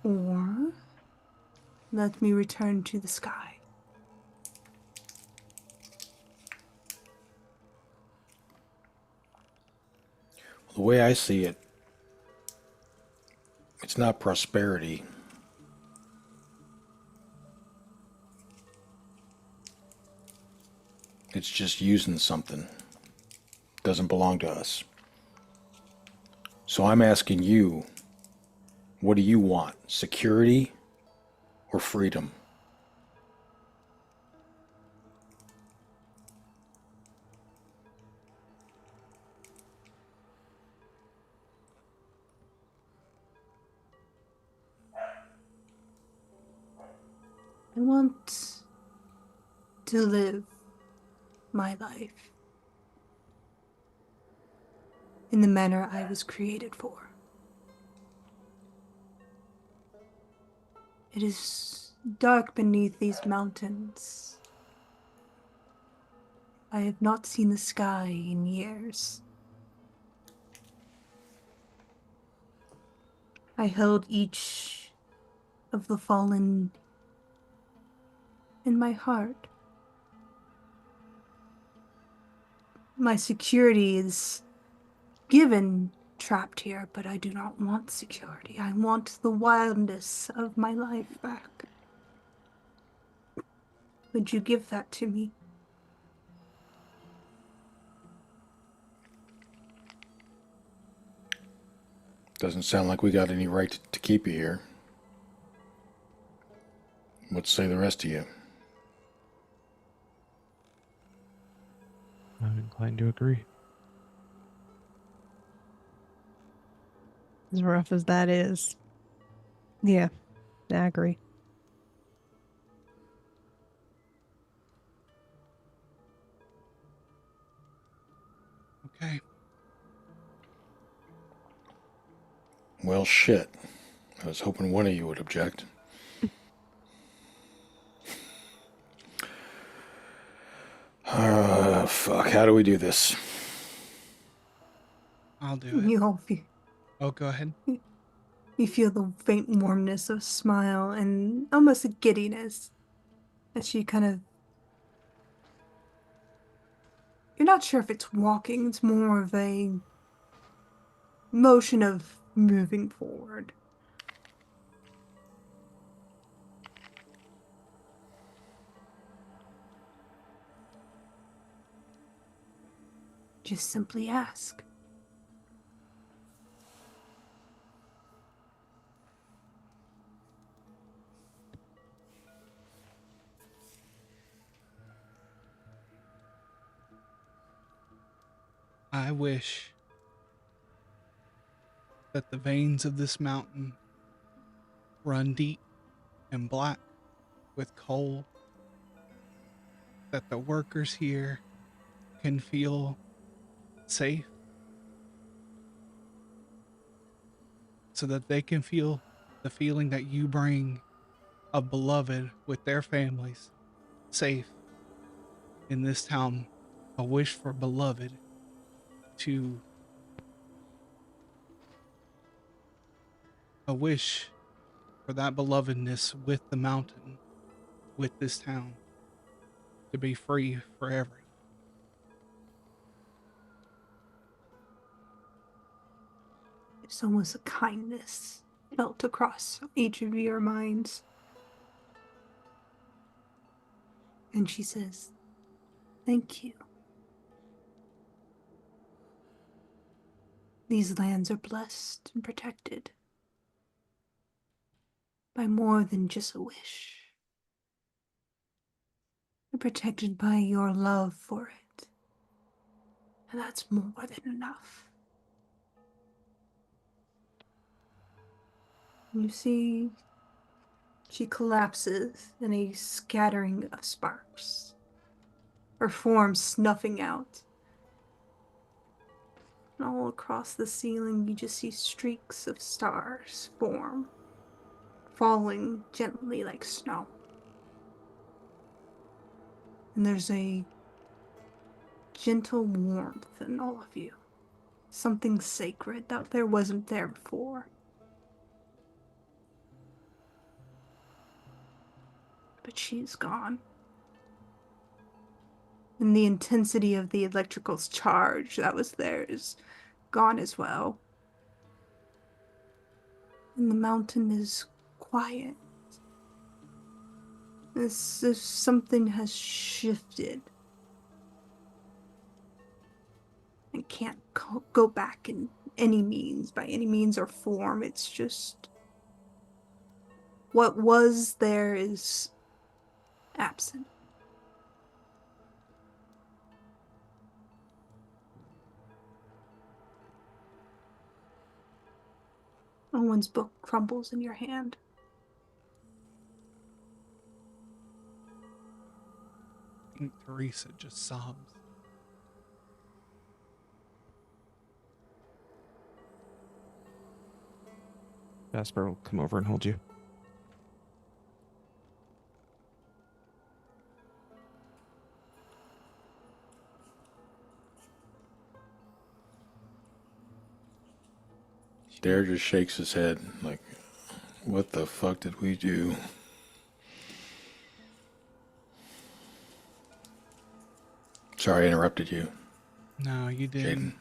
or let me return to the sky. The way I see it, it's not prosperity. It's just using something. Doesn't belong to us. So I'm asking you, what do you want? Security or freedom? I want to live my life in the manner I was created for. It is dark beneath these mountains. I have not seen the sky in years. I held each of the fallen in my heart. My security is given trapped here, but I do not want security. I want the wildness of my life back. Would you give that to me? Doesn't sound like we got any right to keep you here. What say the rest of you? I'm inclined to agree. As rough as that is. Yeah, I agree. Okay. Well, shit. I was hoping one of you would object. Fuck. How do we do this? I'll do it. You all feel, Oh, go ahead. you feel the faint warmness of a smile and almost a giddiness as she kind of. You're not sure if it's walking, it's more of a motion of moving forward. Just simply ask. I wish that the veins of this mountain run deep and black with coal, that the workers here can feel safe, so that they can feel the feeling that you bring of beloved with their families safe in this town. A wish for beloved to a wish for that belovedness with the mountain, with this town, to be free forever. There's almost a kindness felt across each of your minds. And she says, "Thank you. These lands are blessed and protected by more than just a wish. They're protected by your love for it. And that's more than enough." You see, she collapses in a scattering of sparks, her form snuffing out. And all across the ceiling, you just see streaks of stars form, falling gently like snow. And there's a gentle warmth in all of you. Something sacred that there wasn't there before. But she's gone. And the intensity of the electrical charge that was there is gone as well. And the mountain is quiet. As if something has shifted. I can't go back in any means, by any means or form. It's just what was there is absent. Owen's book crumbles in your hand. I think Teresa just sobs. Jasper will come over and hold you. Dare just shakes his head like, what the fuck did we do? Sorry I interrupted you, No, you Jaden. didn't.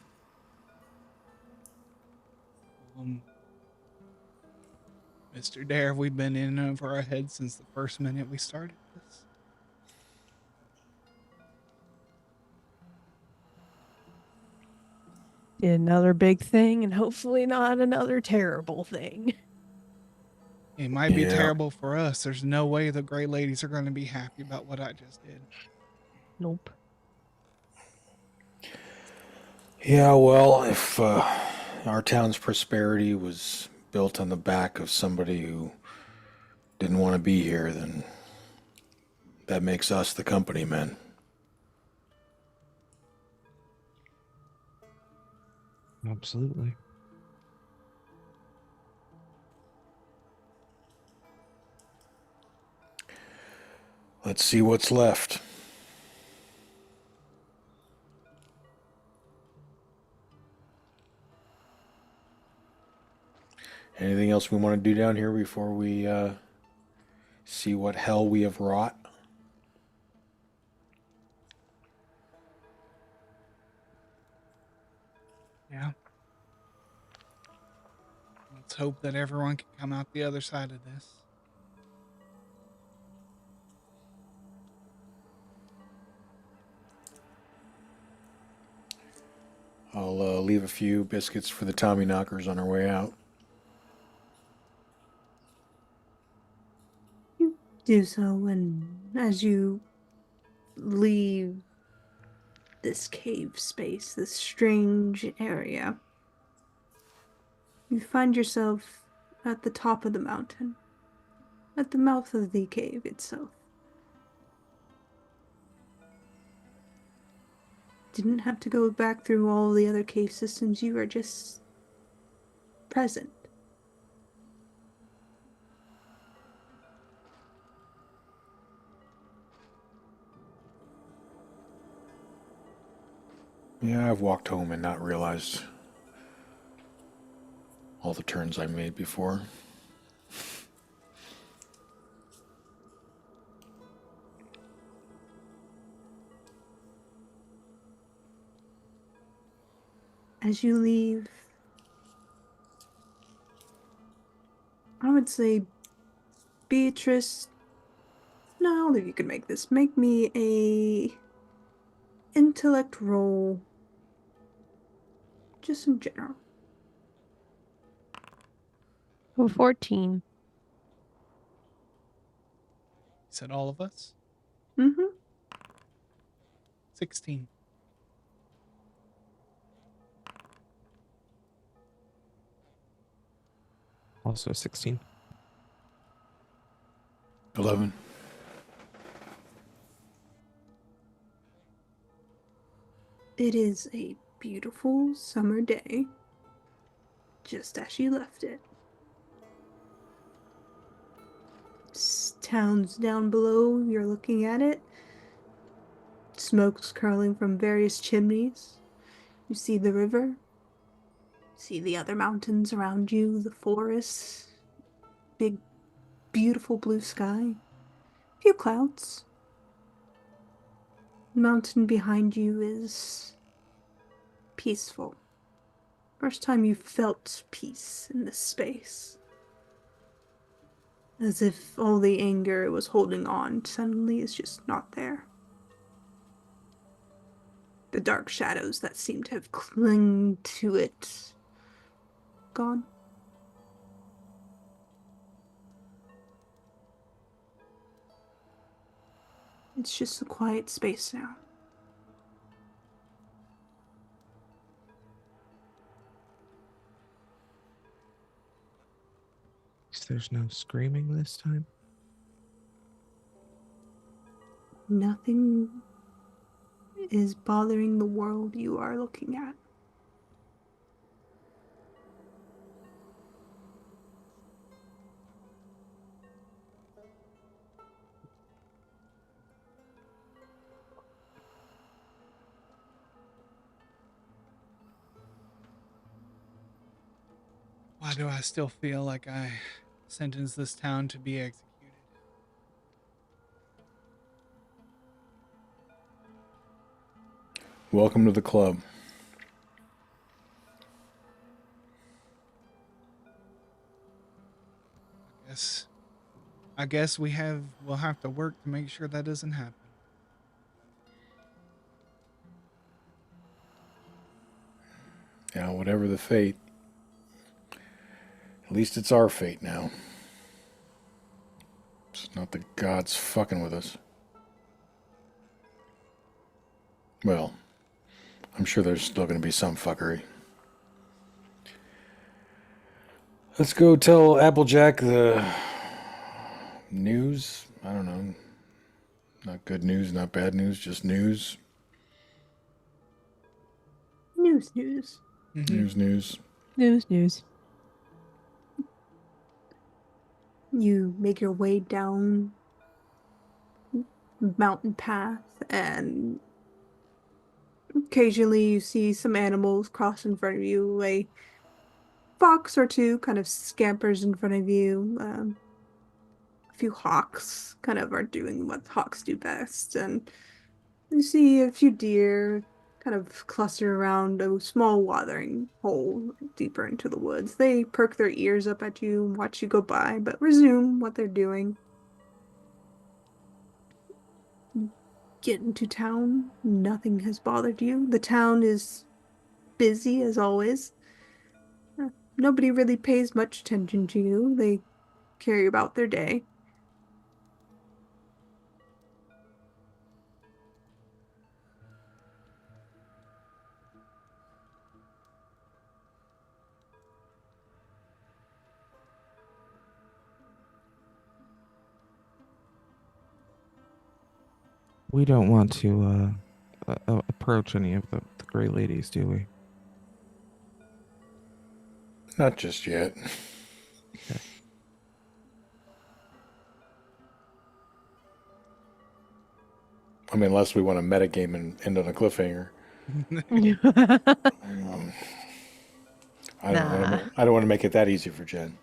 Mr. Dare, we've been in over our heads since the first minute we started this. Another big thing, and hopefully not another terrible thing. It might be Yeah. terrible for us. There's no way the Grey Ladies are going to be happy about what I just did. Nope. Yeah, well, if our town's prosperity was built on the back of somebody who didn't want to be here, then that makes us the company men. Absolutely. Let's see what's left. Anything else we want to do down here before we see what hell we have wrought? Yeah. Let's hope that everyone can come out the other side of this. I'll leave a few biscuits for the Tommy knockers on our way out. You do so, and as you leave this cave space, this strange area, you find yourself at the top of the mountain, at the mouth of the cave itself. Didn't have to go back through all the other cave systems, you are just present. Yeah, I've walked home and not realized all the turns I made before. As you leave, I would say, Beatrice, no, I don't think you can make this. Make me a intellect roll, just in general. Oh, 14. You said all of us? Mm-hmm. 16. Also 16. 11. It is a beautiful summer day, just as you left it. Towns down below, you're looking at it. Smoke's curling from various chimneys. You see the river, see the other mountains around you, the forests, big, beautiful blue sky, few clouds. The mountain behind you is peaceful. First time you felt peace in this space. As if all the anger it was holding on suddenly is just not there. The dark shadows that seem to have clung to it gone. It's just a quiet space now. There's no screaming this time. Nothing is bothering the world you are looking at. Why do I still feel like I sentenced this town to be executed? Welcome to the club. guess I guess we'll have to work to make sure that doesn't happen. Yeah, whatever the fate. At least it's our fate now. It's not the gods fucking with us. Well, I'm sure there's still going to be some fuckery. Let's go tell Applejack the news. I don't know. Not good news, not bad news, just news. News. Mm-hmm. News. News. You make your way down mountain path, and occasionally you see some animals cross in front of you. A fox or two kind of scampers in front of you. A few hawks kind of are doing what hawks do best, and you see a few deer kind of cluster around a small watering hole deeper into the woods. They perk their ears up at you and watch you go by, but resume what they're doing. Get into town. Nothing has bothered you. The town is busy as always. Nobody really pays much attention to you. They carry about their day. We don't want to approach any of the gray ladies, do we? Not just yet. Okay. I mean, unless we want to metagame and end on a cliffhanger. Nah. I don't want to make it that easy for Jen.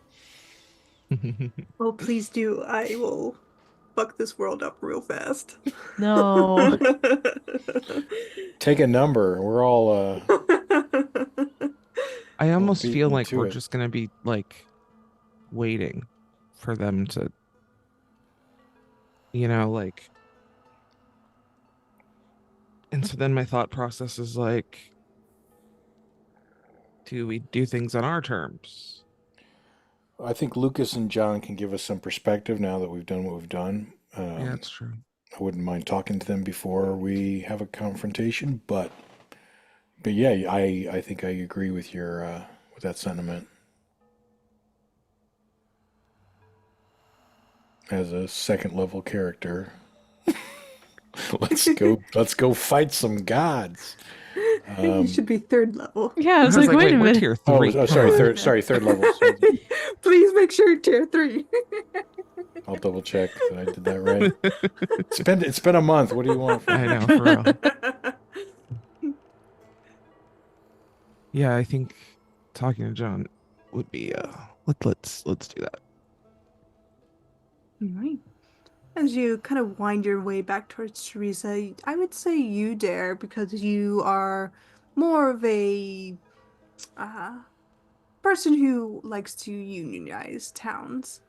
Oh, please do. I will fuck this world up real fast. No. Take a number. We're all I almost beating feel you like to we're it. just gonna be like waiting for them to, like. And so then my thought process is like, do we do things on our terms? I think Lucas and John can give us some perspective now that we've done what we've done. Yeah, that's true. I wouldn't mind talking to them before we have a confrontation, but yeah, I think I agree with your with that sentiment. As a second level character, let's go fight some gods. You should be third level. Yeah, I I was was like, like, wait wait, a we're minute. tier 3. Come Sorry, on. third level. Sorry. Please make sure tier 3. I'll double check that I did that right. It's been a month. What do you want from I me? know, for real. Yeah, I think talking to John would be let's do that. All right. As you kind of wind your way back towards Teresa, I would say you dare because you are more of a A person who likes to unionize towns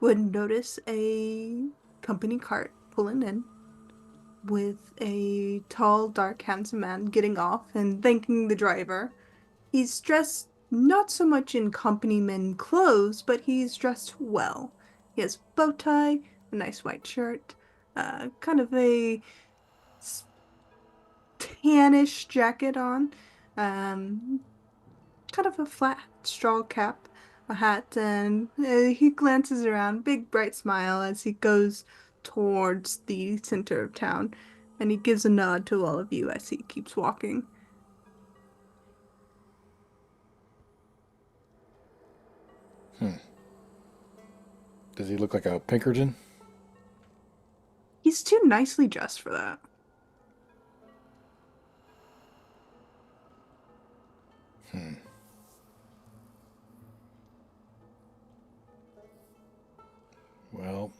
would notice a company cart pulling in with a tall, dark, handsome man getting off and thanking the driver. He's dressed not so much in company men clothes, but he's dressed well. He has a bow tie, a nice white shirt, kind of a tannish jacket on, um, kind of a flat straw cap, a hat, and he glances around, big bright smile as he goes towards the center of town, and he gives a nod to all of you as he keeps walking. Hmm. Does he look like a Pinkerton? He's too nicely dressed for that. Hmm. Well,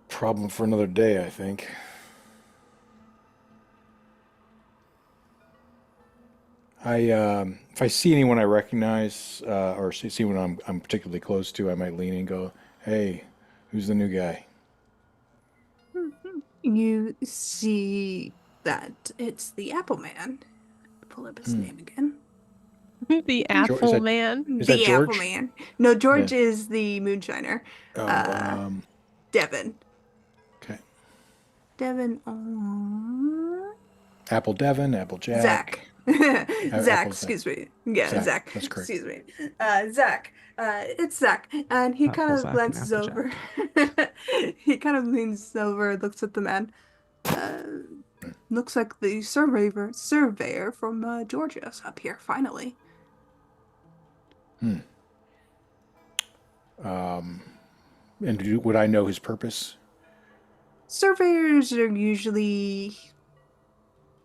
problem for another day, I think. If I see anyone I recognize, or see when I'm particularly close to, I might lean in and go, "Hey, who's the new guy?" Mhm. You see that it's the Apple Man. Pull up his Hmm. name again. The Is Apple that Man. The Apple George? Man. No, Yeah. George is the moonshiner. Oh, Uh, Devin. okay. Devin. Oh. Apple Devon, Apple Zach. Jack, Zach, Apple Zach. excuse me. Yeah, Zach. Zach. That's correct. Excuse me. Zach. It's Zach. And he kind of Applejack and glances over. Applejack. He kind of leans over, looks at the man. Uh, looks like the surveyor from Georgia's up here, finally. Hmm. And would I know his purpose? Surveyors are usually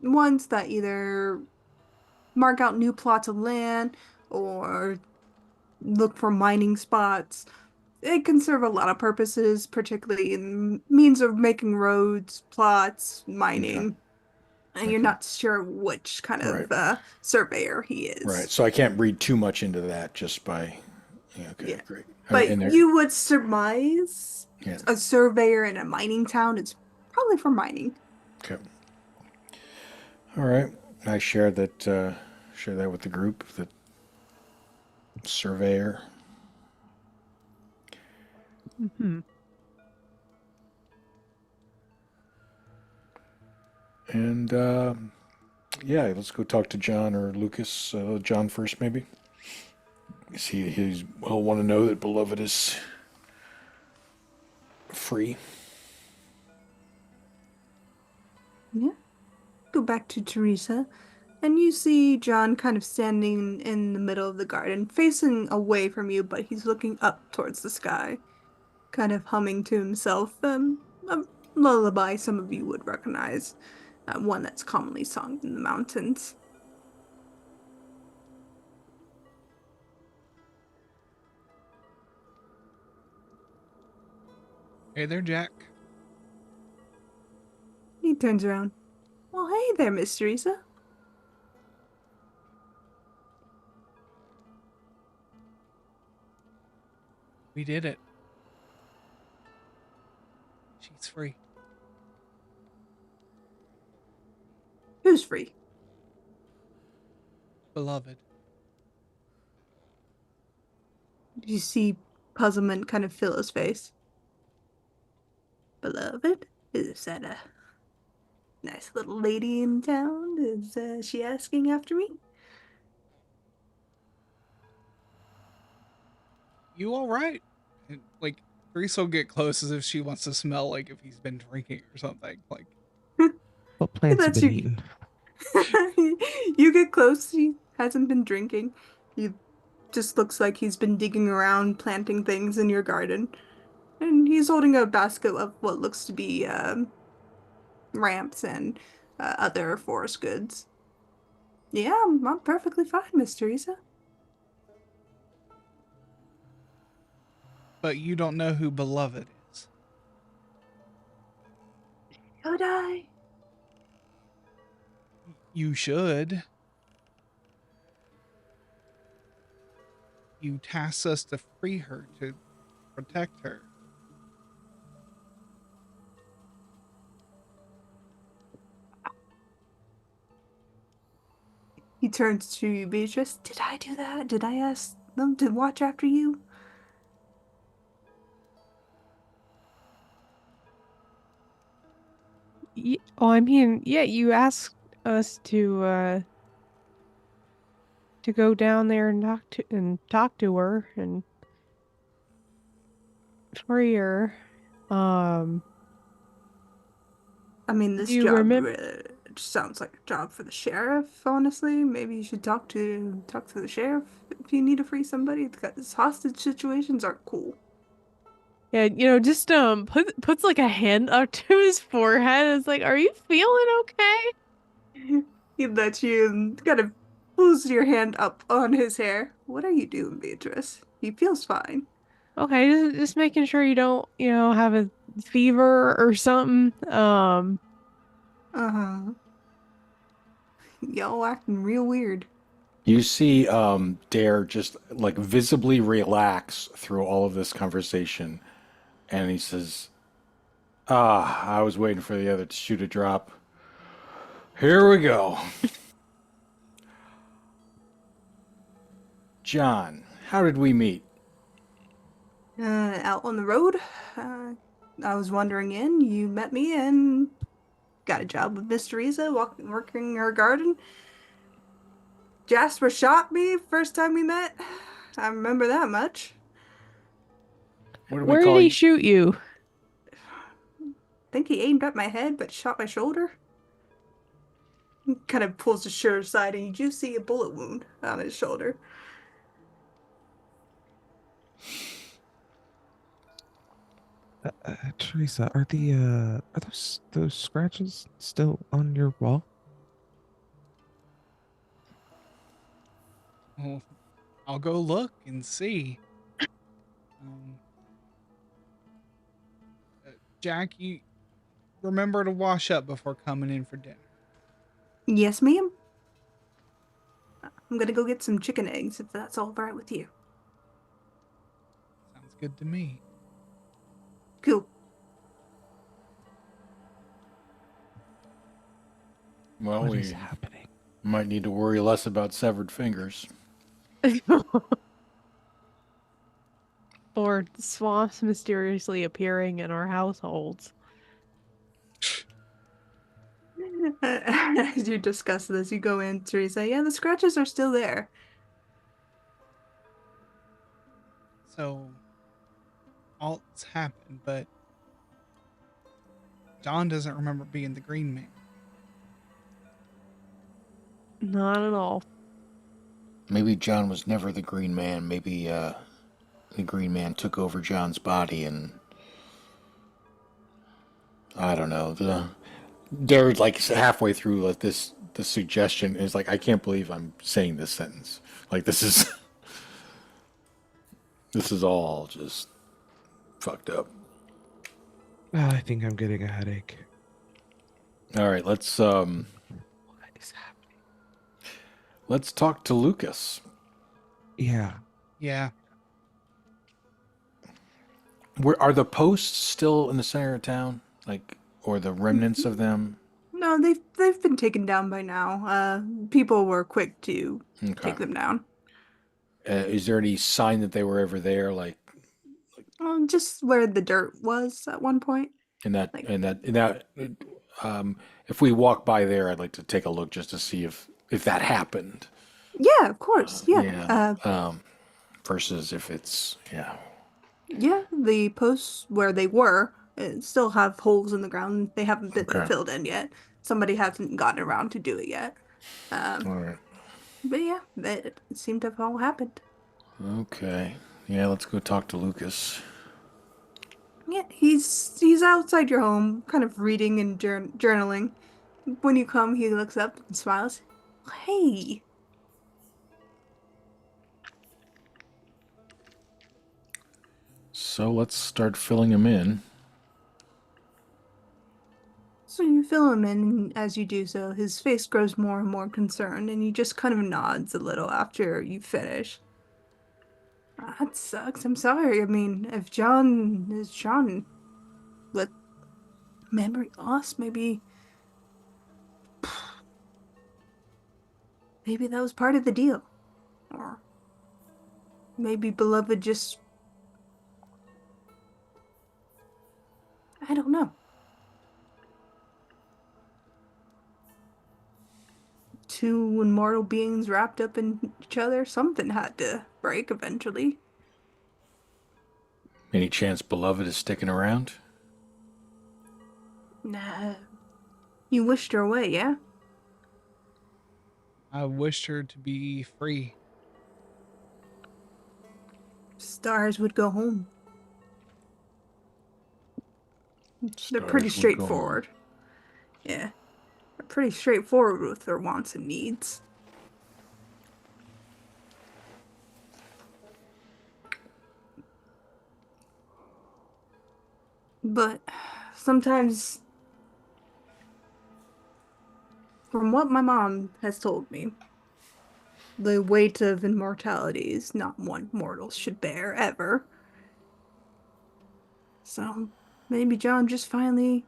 ones that either mark out new plots of land or look for mining spots. It can serve a lot of purposes, particularly in means of making roads, plots, Okay. mining. And you're Okay. not sure which kind Right. of surveyor he Right. is. So I can't read too much into that just by. Yeah. Okay. Yeah. Great. But And there. you would surmise Yeah. a surveyor in a mining town is probably for mining. Okay. All right. I share that. Share that with the group. The surveyor. Hmm. And yeah, let's go talk to John or Lucas. John first, maybe. He's will want to know that Beloved is free. Yeah. Go back to Teresa, and you see John kind of standing in the middle of the garden, facing away from you, but he's looking up towards the sky, kind of humming to himself, a lullaby some of you would recognize, one that's commonly sung in the mountains. Hey there, Jack. He turns around. Well, hey there, Miss Teresa. We did it. She's free. Who's free? Beloved. You see puzzlement kind of fill his face. Beloved? Is that a nice little lady in town? Is she asking after me? You all right? And, like, Teresa will get close as if she wants to smell, like, if he's been drinking or something. Like, What He plants have lets been you. eaten? You get close. He hasn't been drinking. He just looks like he's been digging around, planting things in your garden. And he's holding a basket of what looks to be ramps and other forest goods. Yeah, I'm perfectly fine, Miss Teresa. but you don't know who Beloved is. Could I? You should. You tasked us to free her, to protect her. He turns to you, Beatrice. Did I do that? Did I ask them to watch after you? Oh, I mean, yeah, you asked us to go down there and talk to her and free her. Um, I mean, do this you job remember? sounds like a job for the sheriff, honestly. Maybe you should talk to the sheriff if you need to free somebody. These hostage situations aren't cool. Yeah, just puts like a hand up to his forehead. It's like, are you feeling okay? He lets you and kind of pulls your hand up on his hair. What are you doing, Beatrice? He feels fine. Okay, just making sure you don't, have a fever or something. Uh-huh. Y'all acting real weird. You see Dare just like visibly relax through all of this conversation, and he says, "Ah, I was waiting for the other to shoot a drop. Here we go. John, how did we meet?" Out on the road. Uh, I was wandering in. You met me and got a job with Miss Teresa, working her garden. Jasper shot me first time we met. I remember that much. What do we Where did call he you? shoot you? Think he aimed at my head, but shot my shoulder. He kind of pulls his shirt aside, and you do see a bullet wound on his shoulder. Teresa, are those scratches still on your wall? Well, I'll go look and see. Um, Jack, you remember to wash up before coming in for dinner. Yes, ma'am. I'm gonna go get some chicken eggs if that's all right with you. Sounds good to me. Cool. Well, What is we happening? might need to worry less about severed fingers. Or swamps mysteriously appearing in our households. As you discuss this, you go in, Teresa. Yeah, the scratches are still there. So, all's happened, but John doesn't remember being the Green Man. Not at all. Maybe John was never the Green Man. Maybe the Green Man took over John's body, and I don't know. They're like halfway through like this. The suggestion is like, I can't believe I'm saying this sentence. Like this is this is all just fucked up. I think I'm getting a headache. All right, What is happening? let's talk to Lucas. Yeah. Yeah, Where are the posts still in the center of town? Like, or the remnants of them? No, they've been taken down by now. People were quick to Okay. take them down. Is there any sign that they were ever there? Like Just where the dirt was at one point. in that Like, if we walk by there, I'd like to take a look just to see if that happened. yeah, of course, yeah. Yeah. Versus if it's yeah. Yeah, the posts where they were still have holes in the ground. They haven't been Okay. filled in yet. Somebody hasn't gotten around to do it yet. Um, All right. but yeah, it seemed to have all happened. Okay. Yeah, let's go talk to Lucas. Yeah, he's outside your home, kind of reading and journaling. When you come, he looks up and smiles. Hey, So let's start filling him in. So you fill him in, and as you do so, his face grows more and more concerned, and he just kind of nods a little after you finish. That sucks. I'm sorry. I mean, if John is John with memory loss, maybe that was part of the deal. Or maybe Beloved just, I don't know. Two immortal beings wrapped up in each other, something had to break eventually. Any chance Beloved is sticking around? Nah, you wished her away, yeah? I wished her to be free. Stars would go home. They're pretty Stars would go home. straightforward. Yeah, they're pretty straightforward with their wants and needs. But sometimes, from what my mom has told me, the weight of immortality is not one mortals should bear ever. So maybe John just finally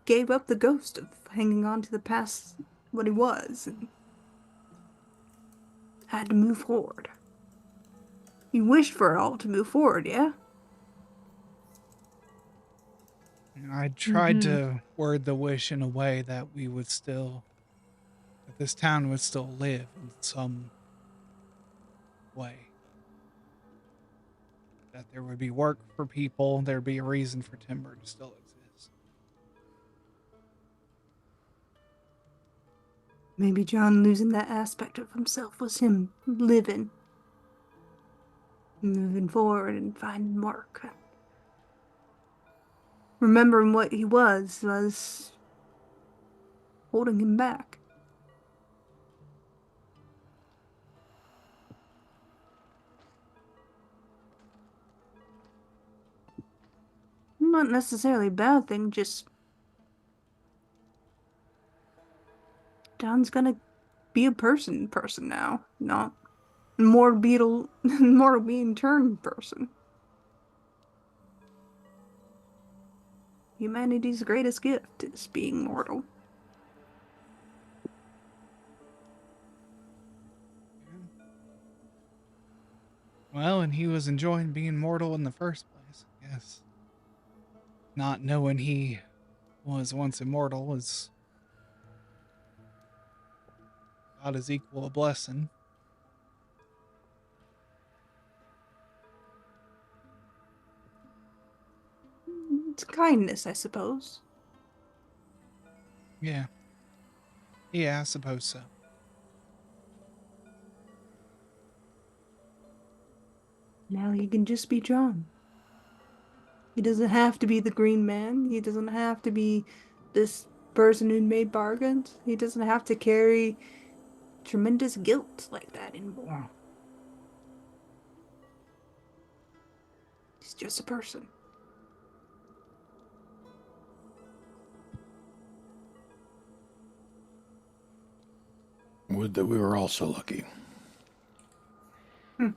gave up the ghost of hanging on to the past, what he was, and had to move forward. You wished for it all to move forward, yeah? I tried Mm-hmm. to word the wish in a way that we would still, that this town would still live in some way. That there would be work for people, there'd be a reason for timber to still exist. Maybe John losing that aspect of himself was him living, moving forward and finding work. Remembering what he was holding him back. Not necessarily a bad thing, just John's gonna be a person now, not mortal beetle mortal being turned person. Humanity's greatest gift is being mortal. Yeah. Well, and he was enjoying being mortal in the first place, I guess. Not knowing he was once immortal was about as equal a blessing. It's kindness, I suppose. Yeah. Yeah, I suppose so. Now he can just be John. He doesn't have to be the Green Man. He doesn't have to be this person who made bargains. He doesn't have to carry tremendous guilt like that anymore. He's just a person. Would that we were all so lucky. Hmm.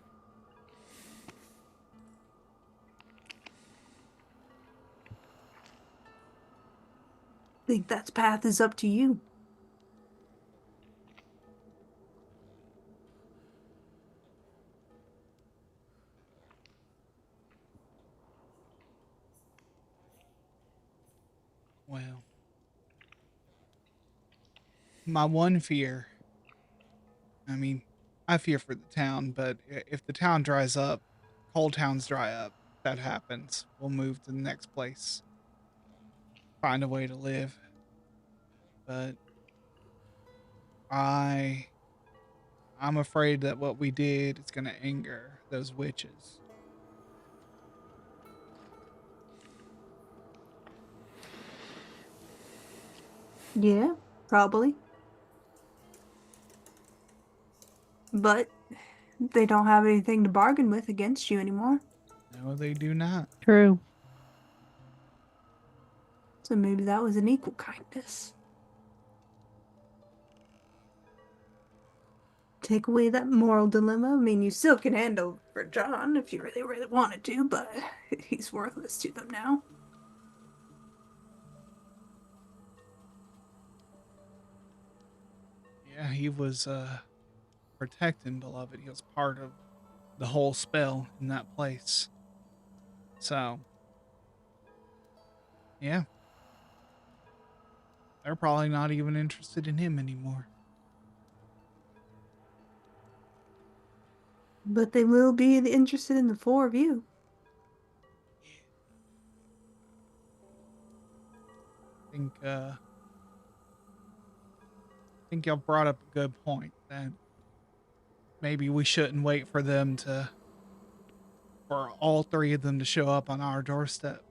Think that path is up to you. Well, my one fear, I mean, I fear for the town, but if the town dries up, coal towns dry up, that happens. We'll move to the next place, find a way to live. But I I'm afraid that what we did is going to anger those witches. Yeah, probably. But they don't have anything to bargain with against you anymore. No, they do not. True. So maybe that was an equal kindness. Take away that moral dilemma. I mean, you still can hand over John if you really, really wanted to, but he's worthless to them now. Yeah, he was protecting beloved. He was part of the whole spell in that place. So yeah, they're probably not even interested in him anymore. But they will be interested in the four of you. I think y'all brought up a good point that maybe we shouldn't wait for them to for all three of them to show up on our doorstep.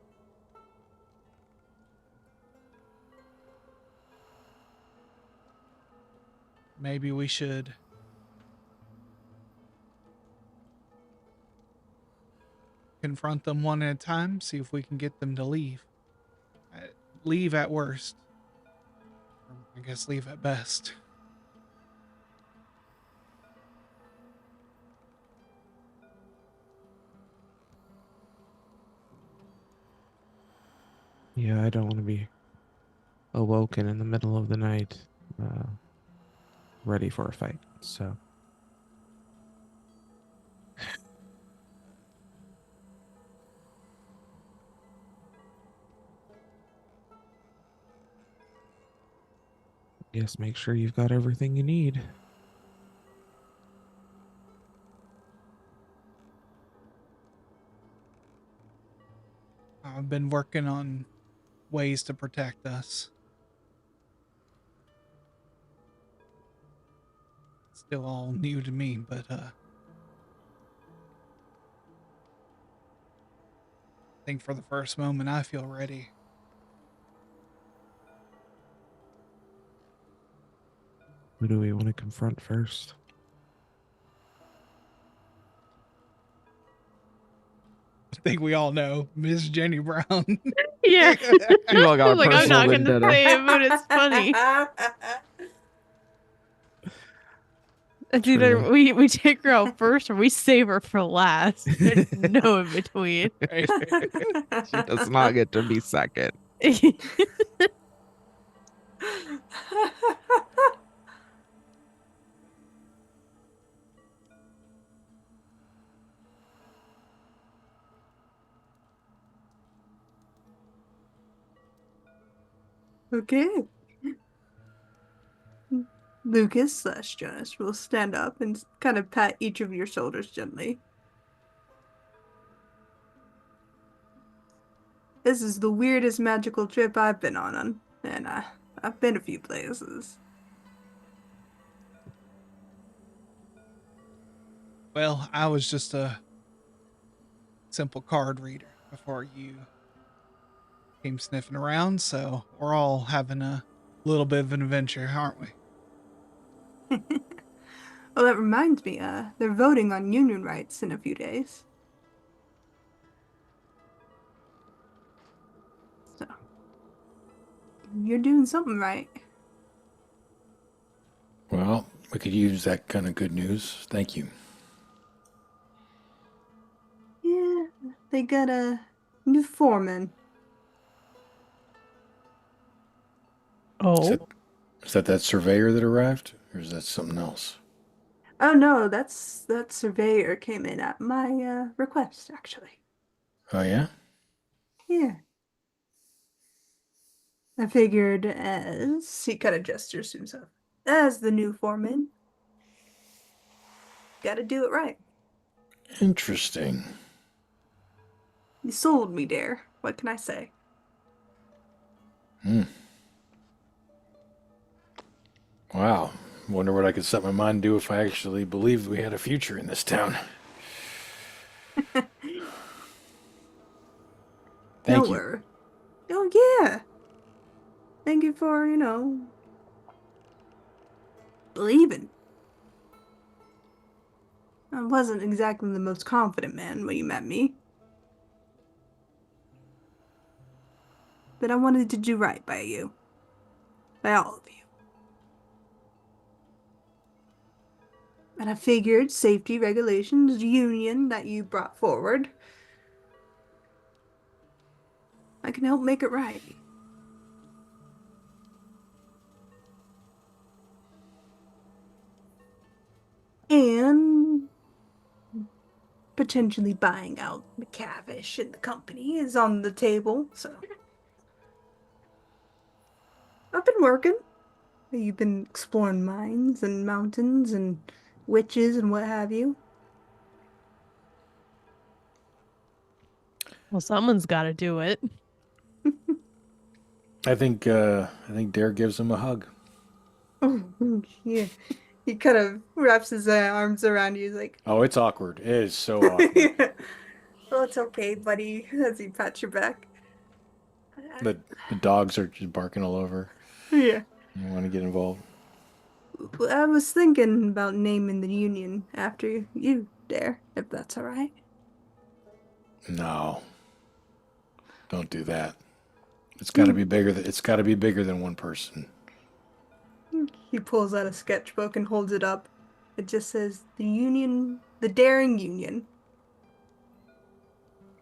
Maybe we should confront them one at a time, see if we can get them to leave. Leave at worst, or I guess leave at best. Yeah, I don't want to be awoken in the middle of the night, ready for a fight. So, yes, make sure you've got everything you need. I've been working on ways to protect us. Still all new to me, but I think for the first moment I feel ready. Who do we want to confront first? I think we all know Miss Jenny Brown. Yeah. You all I got was a like, I'm personal not going to vendetta. say it, but it's funny. It's True. either we take her out first or we save her for last. There's no in between. Right? She does not get to be second. Okay. Lucas/Jonas will stand up and kind of pat each of your shoulders gently. This is the weirdest magical trip I've been on, and I've been a few places. Well, I was just a simple card reader before you came sniffing around, so we're all having a little bit of an adventure, aren't we? Well, that reminds me, they're voting on union rights in a few days. So, you're doing something right. Well, we could use that kind of good news. Thank you. Yeah, they got a new foreman. Is Oh, that that surveyor that arrived, or is that something else? Oh no, that surveyor came in at my request, actually. Oh yeah. Yeah. I figured as he kind of gestures to himself. As the new foreman, gotta do it right. Interesting. You sold me, Dare. What can I say? Hmm. Wow. Wonder what I could set my mind to do if I actually believed we had a future in this town. Thank Don't you. worry. Oh yeah. Thank you for, believing. I wasn't exactly the most confident man when you met me. but I wanted to do right by you. By all of you. And I figured safety regulations union that you brought forward, I can help make it right. And potentially buying out McCavish and the company is on the table, so I've been working. You've been exploring mines and mountains and witches and what have you. Well, someone's got to do it. I think Dare gives him a hug. Oh, yeah. He kind of wraps his arms around you, like, Oh, it's awkward. It is so awkward. well, it's okay, buddy, as he pats your back. The dogs are just barking all over. Yeah. You want to get involved? Well, I was thinking about naming the union after you, Dare, if that's all right. No, don't do that. Hmm. It's got to be bigger than one person. He pulls out a sketchbook and holds it up. It just says the union, the Daring Union.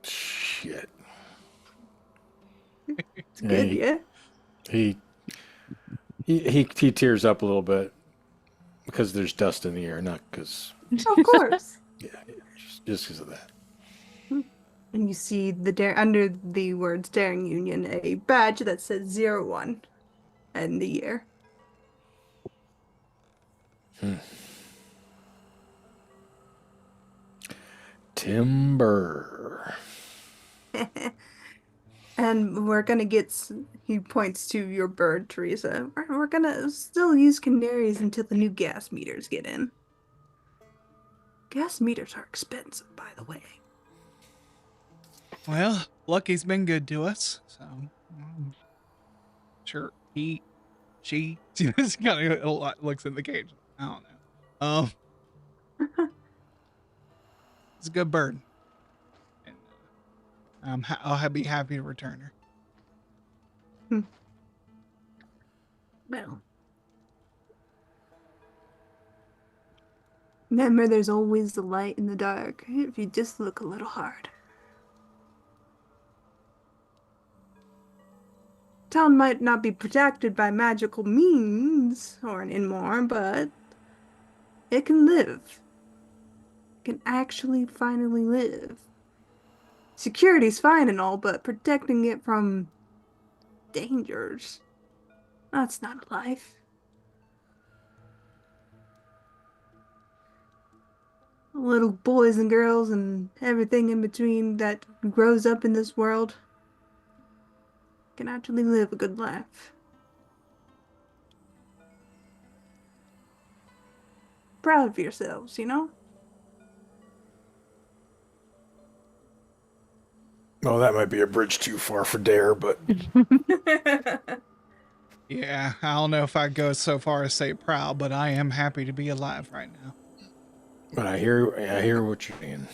Shit. It's Yeah, good, yeah? he he tears up a little bit because there's dust in the air, not because Of course. yeah, just because of that. And you see the dare under the words Daring Union, a badge that says 01 and the year. Timber. And we're gonna he points to your bird, Teresa. We're gonna still use canaries until the new gas meters get in. Gas meters are expensive, by the way. Well, Lucky's been good to us, so sure she just kind of a lot looks in the cage. I don't know. It's a good bird, and I'll be happy to return her. Hmm. Well, remember there's always the light in the dark if you just look a little hard. Town might not be protected by magical means or anymore, but it can live. It can actually finally live. Security's fine and all, but protecting it from dangers, that's not a life. Little boys and girls and everything in between that grows up in this world can actually live a good life. Proud of yourselves, you know? Well, that might be a bridge too far for Dare, but Yeah, I don't know if I'd go so far as say proud, but I am happy to be alive right now. I hear what you're saying.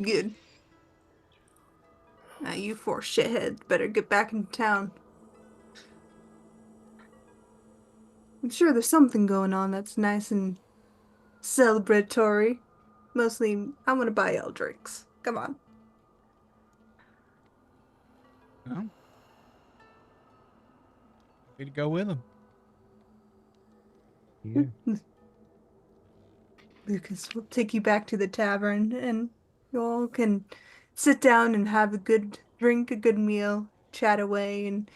Good. Now you four shitheads better get back in town. I'm sure there's something going on that's nice and celebratory. Mostly, I want to buy y'all drinks. Come on. Well, happy to go with him. Yeah. Lucas will take you back to the tavern and you all can sit down and have a good drink, a good meal, chat away, and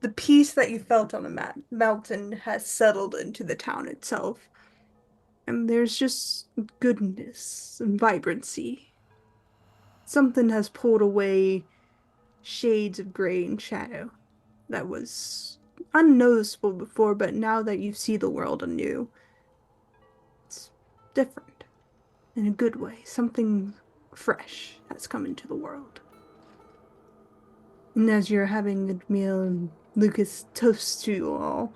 the peace that you felt on the mountain has settled into the town itself. And there's just goodness and vibrancy. Something has pulled away shades of gray and shadow that was unnoticeable before, but now that you see the world anew, it's different in a good way. Something fresh has come into the world. And as you're having a meal and Lucas toasts to you all,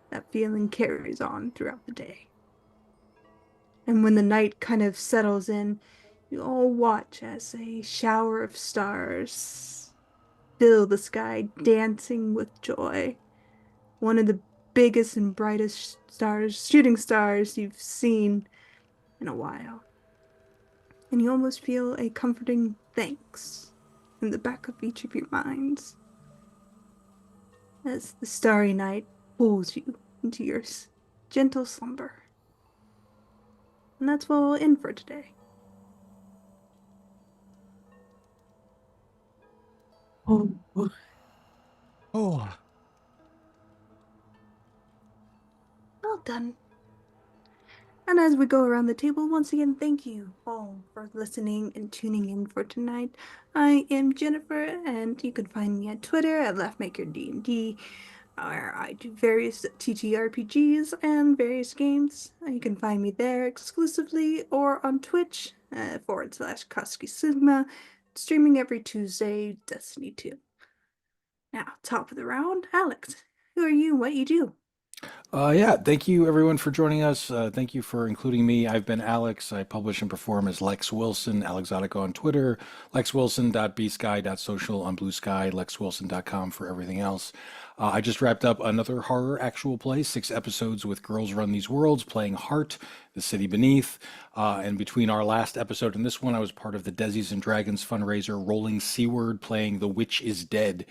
that feeling carries on throughout the day. And when the night kind of settles in, You all watch as a shower of stars fill the sky, dancing with joy. One of the biggest and brightest stars, shooting stars you've seen in a while. And you almost feel a comforting thanks in the back of each of your minds as the starry night pulls you into your gentle slumber. And that's what we'll end for today. Oh, Oh, Well done. And as we go around the table, once again, thank you all for listening and tuning in for tonight. I am Jennifer, and you can find me on Twitter at LaughMakerDND, where I do various TTRPGs and various games. You can find me there exclusively or on Twitch /Koski Sigma, streaming every Tuesday, Destiny 2. Now, top of the round, Alex. Who are you? What you do? Yeah, thank you everyone for joining us. Thank you for including me. I've been Alex. I publish and perform as Lex Wilson, Alexotica on Twitter, lexwilson.bsky.social on Blue Sky, lexwilson.com for everything else. I just wrapped up another horror actual play, 6 episodes with Girls Run These Worlds, playing Heart, The City Beneath. And between our last episode and this one, I was part of the Desies and Dragons fundraiser, Rolling Seaward, playing The Witch is Dead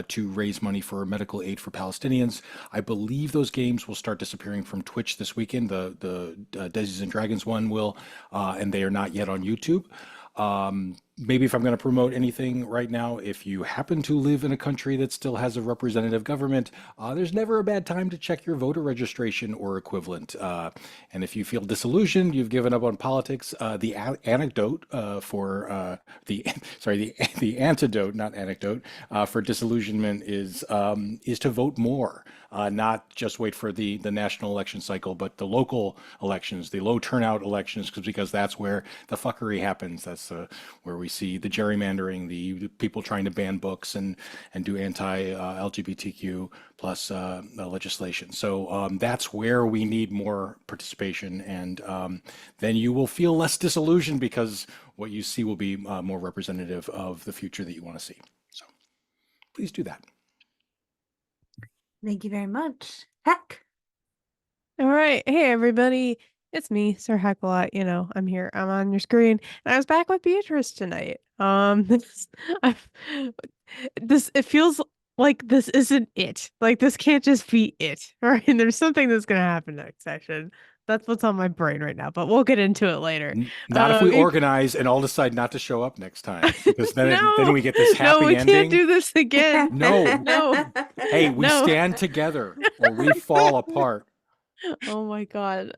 to raise money for medical aid for Palestinians. I believe those games will start disappearing from Twitch this weekend. The Desies and Dragons one will, and they are not yet on YouTube. Maybe if I'm going to promote anything right now, if you happen to live in a country that still has a representative government, there's never a bad time to check your voter registration or equivalent. And if you feel disillusioned, you've given up on politics, the anecdote for the sorry the antidote, not anecdote, for disillusionment is to vote more. Not just wait for the national election cycle, but the local elections, the low turnout elections, because that's where the fuckery happens. That's where we see the gerrymandering, the people trying to ban books and do anti-LGBTQ plus legislation. So that's where we need more participation, and then you will feel less disillusioned because what you see will be more representative of the future that you want to see. So please do that. Thank you very much. Heck. all right. Hey, everybody. It's me, Sir Heckalot. I'm here. I'm on your screen. And I was back with Beatrice tonight. I've, it feels like this isn't it. Like, this can't just be it, right? And there's something that's going to happen next session. That's what's on my brain right now, but we'll get into it later. Not if we You organize and all decide not to show up next time, because then No, we get this no, happy we can't ending. do this again. No. No, Hey, we no. stand together or we fall apart. Oh my God.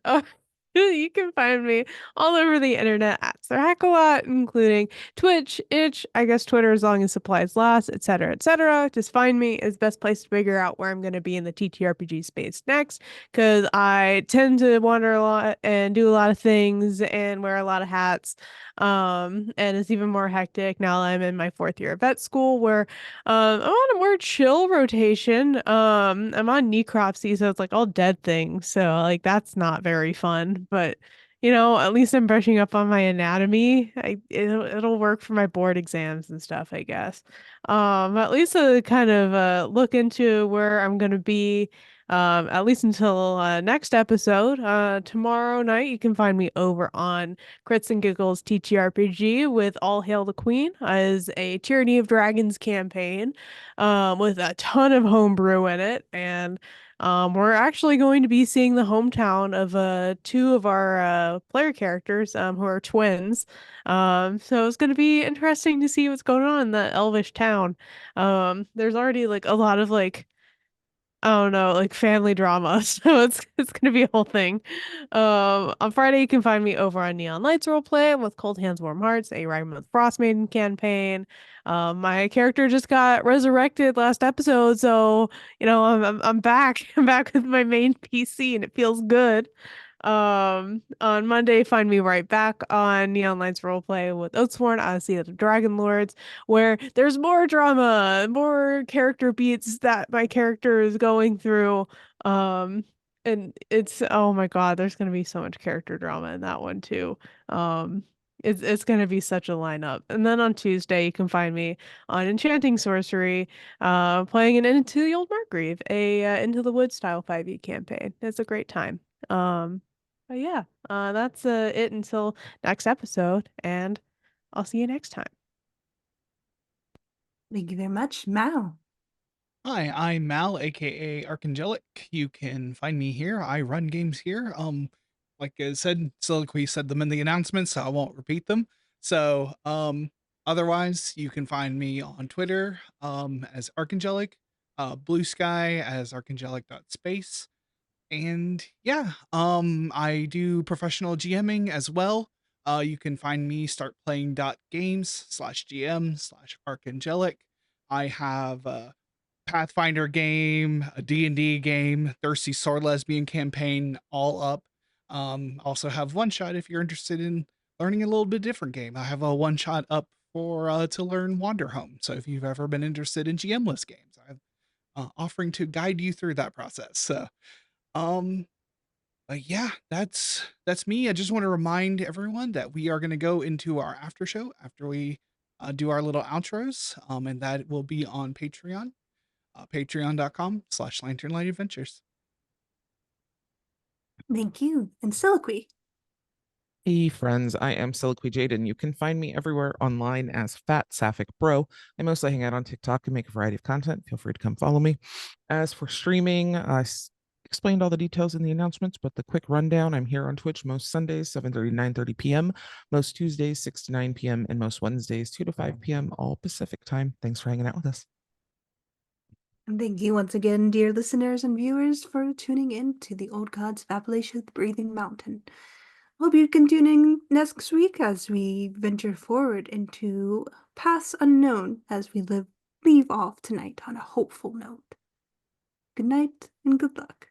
You can find me all over the internet at Sir Hackalot, including Twitch, Itch, I guess Twitter as long as supplies last, etc., etc. Just find me is best place to figure out where I'm going to be in the TTRPG space next, because I tend to wander a lot and do a lot of things and wear a lot of hats. And it's even more hectic now that I'm in my 4th year of vet school, where I'm on a more chill rotation. I'm on necropsy, so it's like all dead things. So like that's not very fun. But at least I'm brushing up on my anatomy. It'll work for my board exams and stuff, I guess. At least to kind of look into where I'm gonna be. At least until next episode. Tomorrow night you can find me over on Crits and Giggles TTRPG with All Hail the Queen as a Tyranny of Dragons campaign, with a ton of homebrew in it. And we're actually going to be seeing the hometown of 2 of our player characters who are twins. So it's going to be interesting to see what's going on in that elvish town. There's already like a lot of like I don't know, like family drama. So it's gonna be a whole thing. On Friday you can find me over on Neon Lights Roleplay with Cold Hands Warm Hearts, a Rhyme with Frost Maiden campaign. My character just got resurrected last episode, so I'm back. I'm back with my main PC and it feels good. On Monday, find me right back on Neon Lights Roleplay with Oathsworn, Odyssey of the Dragon Lords, where there's more drama, more character beats that my character is going through. And it's oh my God, there's gonna be so much character drama in that one too. Um, It's gonna be such a lineup. And then on Tuesday, you can find me on Enchanting Sorcery, playing an Into the Old Margrave, a Into the Wood style 5e campaign. It's a great time. But yeah, that's it until next episode, and I'll see you next time. Thank you very much, Mal. Hi, I'm Mal, aka Archangelic. You can find me here. I run games here. Like I said, Soliloquy said them in the announcements, so I won't repeat them. So, otherwise, you can find me on Twitter, as Archangelic, Blue Sky as archangelic.space. And yeah, I do professional GMing as well. You can find me startplaying.games/GM/archangelic. I have Pathfinder game, a D&D game, Thirsty Sword Lesbian campaign, all up. Also have one shot if you're interested in learning a little bit different game. I have a one shot up for to learn Wanderhome. So if you've ever been interested in GM-less games, I'm offering to guide you through that process. So, um, yeah, that's me. I just want to remind everyone that we are going to go into our after show after we do our little outros, and that will be on Patreon, patreon.com/lanternlightadventures. Thank you. And Soliloquy. Hey friends, I am Soliloquy Jaden. You can find me everywhere online as Fat Sapphic Bro. I mostly hang out on TikTok and make a variety of content. Feel free to come follow me. As for streaming, explained all the details in the announcements, but the quick rundown, I'm here on Twitch most Sundays, 7:30 to 9:30 p.m., most Tuesdays, 6 to 9 p.m., and most Wednesdays, 2 to 5 p.m., all Pacific time. Thanks for hanging out with us. And thank you once again, dear listeners and viewers, for tuning in to the Old Gods of Appalachia, the Breathing Mountain. Hope you can tune in next week as we venture forward into paths unknown as we leave off tonight on a hopeful note. Good night and good luck.